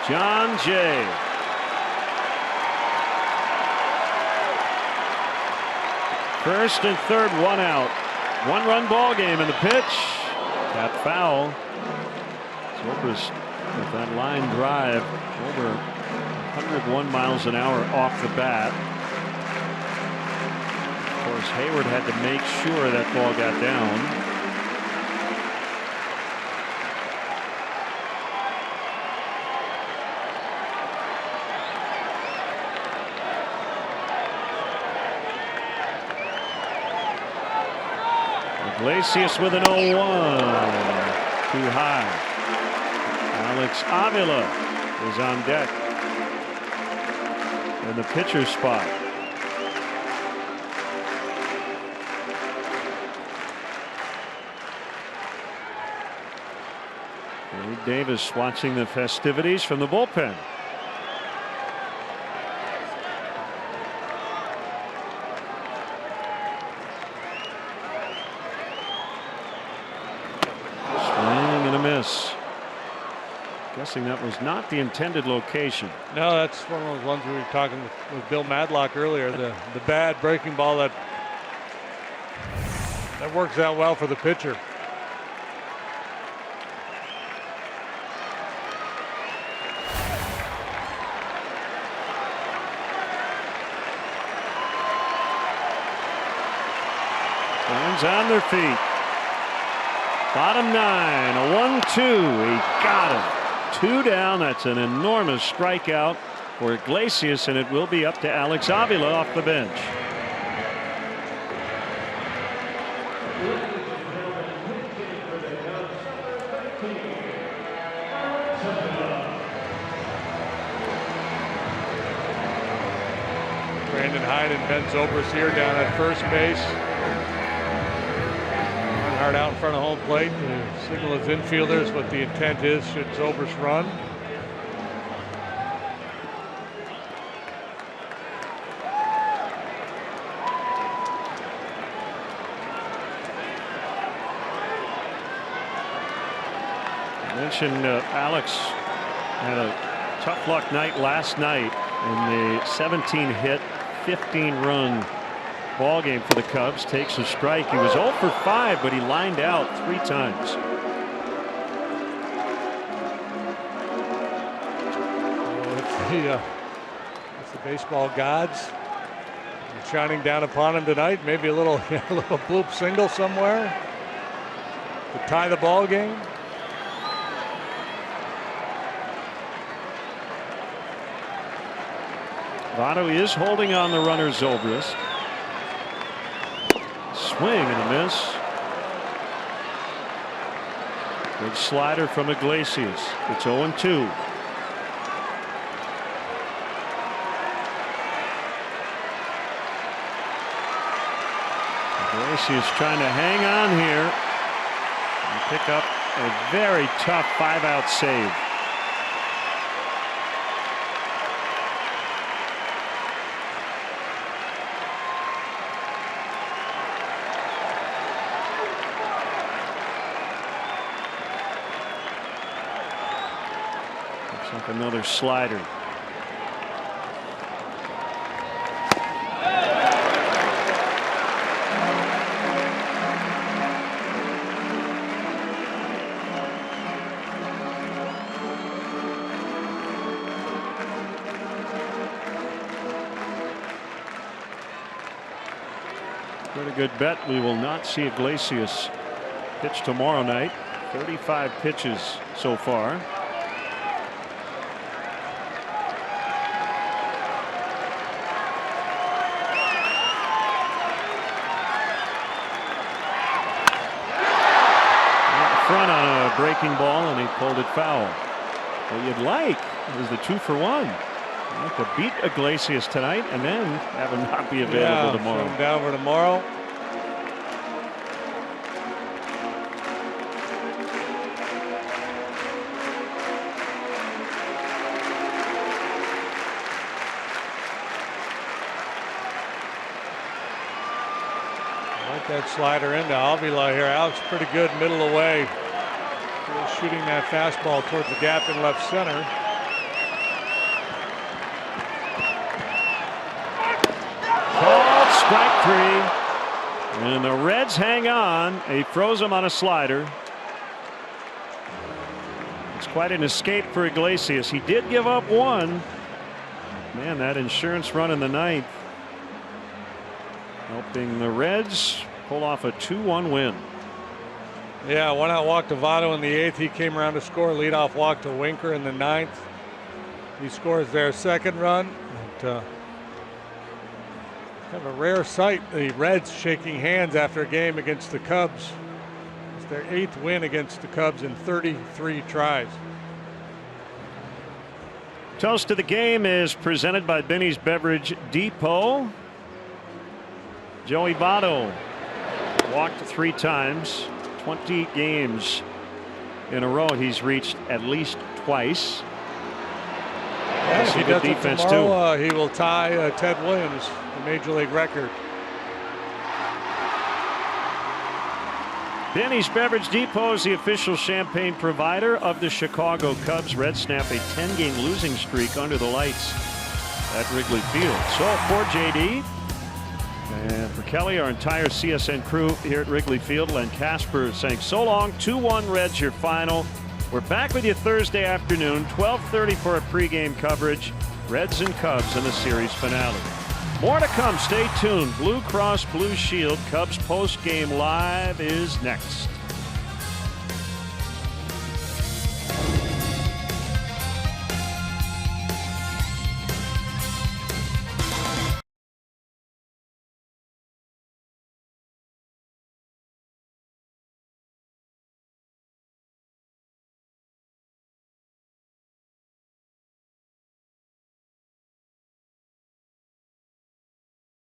John Jay. First and third, one out. 1-run ball game in the pitch. Tap foul. Zobrist with that line drive over 101 miles an hour off the bat. Of course, Hayward had to make sure that ball got down. Iglesias with an 0-1. Too high. Alex Avila is on deck in the pitcher's spot. Wade Davis watching the festivities from the bullpen. Guessing that was not the intended location. No, that's one of those ones we were talking with Bill Madlock earlier. The bad breaking ball that works out well for the pitcher. Fans on their feet. Bottom 9, a 1-2. He got him. 2 down. That's an enormous strikeout for Iglesias, and it will be up to Alex Avila off the bench. Brandon Hyde and Ben Zobrist here down at first base. Hard out in front of home plate to signal his infielders what the intent is should Zobrist run. I mentioned Alex had a tough luck night last night in the 17-hit, 15-run ball game for the Cubs. Takes a strike. He was 0 for 5, but he lined out 3 times. It's the baseball gods shining down upon him tonight. Maybe a little bloop single somewhere to tie the ball game. Votto is holding on the runner, Zobrist. Swing and a miss. Good slider from Iglesias. It's 0-2. Iglesias trying to hang on here and pick up a very tough 5-out save. Another slider. Pretty good bet. We will not see Iglesias pitch tomorrow night. 35 pitches so far. breaking ball, and he pulled it foul. What you'd like is the 2-for-1. You'd like to beat Iglesias tonight and then have him not be available tomorrow. Send him down for tomorrow. That slider into Avila here. Alex pretty good middle away. Shooting that fastball towards the gap in left center. Called strike 3. And the Reds hang on. He throws him on a slider. It's quite an escape for Iglesias. He did give up 1. Man, that insurance run in the 9th. Helping the Reds pull off a 2-1 win. Yeah, 1-out walk to Votto in the 8th. He came around to score. Leadoff walk to Winker in the 9th. He scores their 2nd run. And, kind of a rare sight, the Reds shaking hands after a game against the Cubs. It's their 8th win against the Cubs in 33 tries. Toast to the game is presented by Benny's Beverage Depot. Joey Votto walked 3 times, 20 games in a row. He's reached at least twice. If he does defense it tomorrow, he will tie Ted Williams, the Major League record. Benny's Beverage Depot is the official champagne provider of the Chicago Cubs. Reds snap a 10-game losing streak under the lights at Wrigley Field. So for JD and for Kelly, our entire CSN crew here at Wrigley Field, Len Casper saying so long. 2-1 Reds your final. We're back with you Thursday afternoon, 12:30 for a pregame coverage. Reds and Cubs in the series finale. More to come. Stay tuned. Blue Cross Blue Shield Cubs post-game live is next.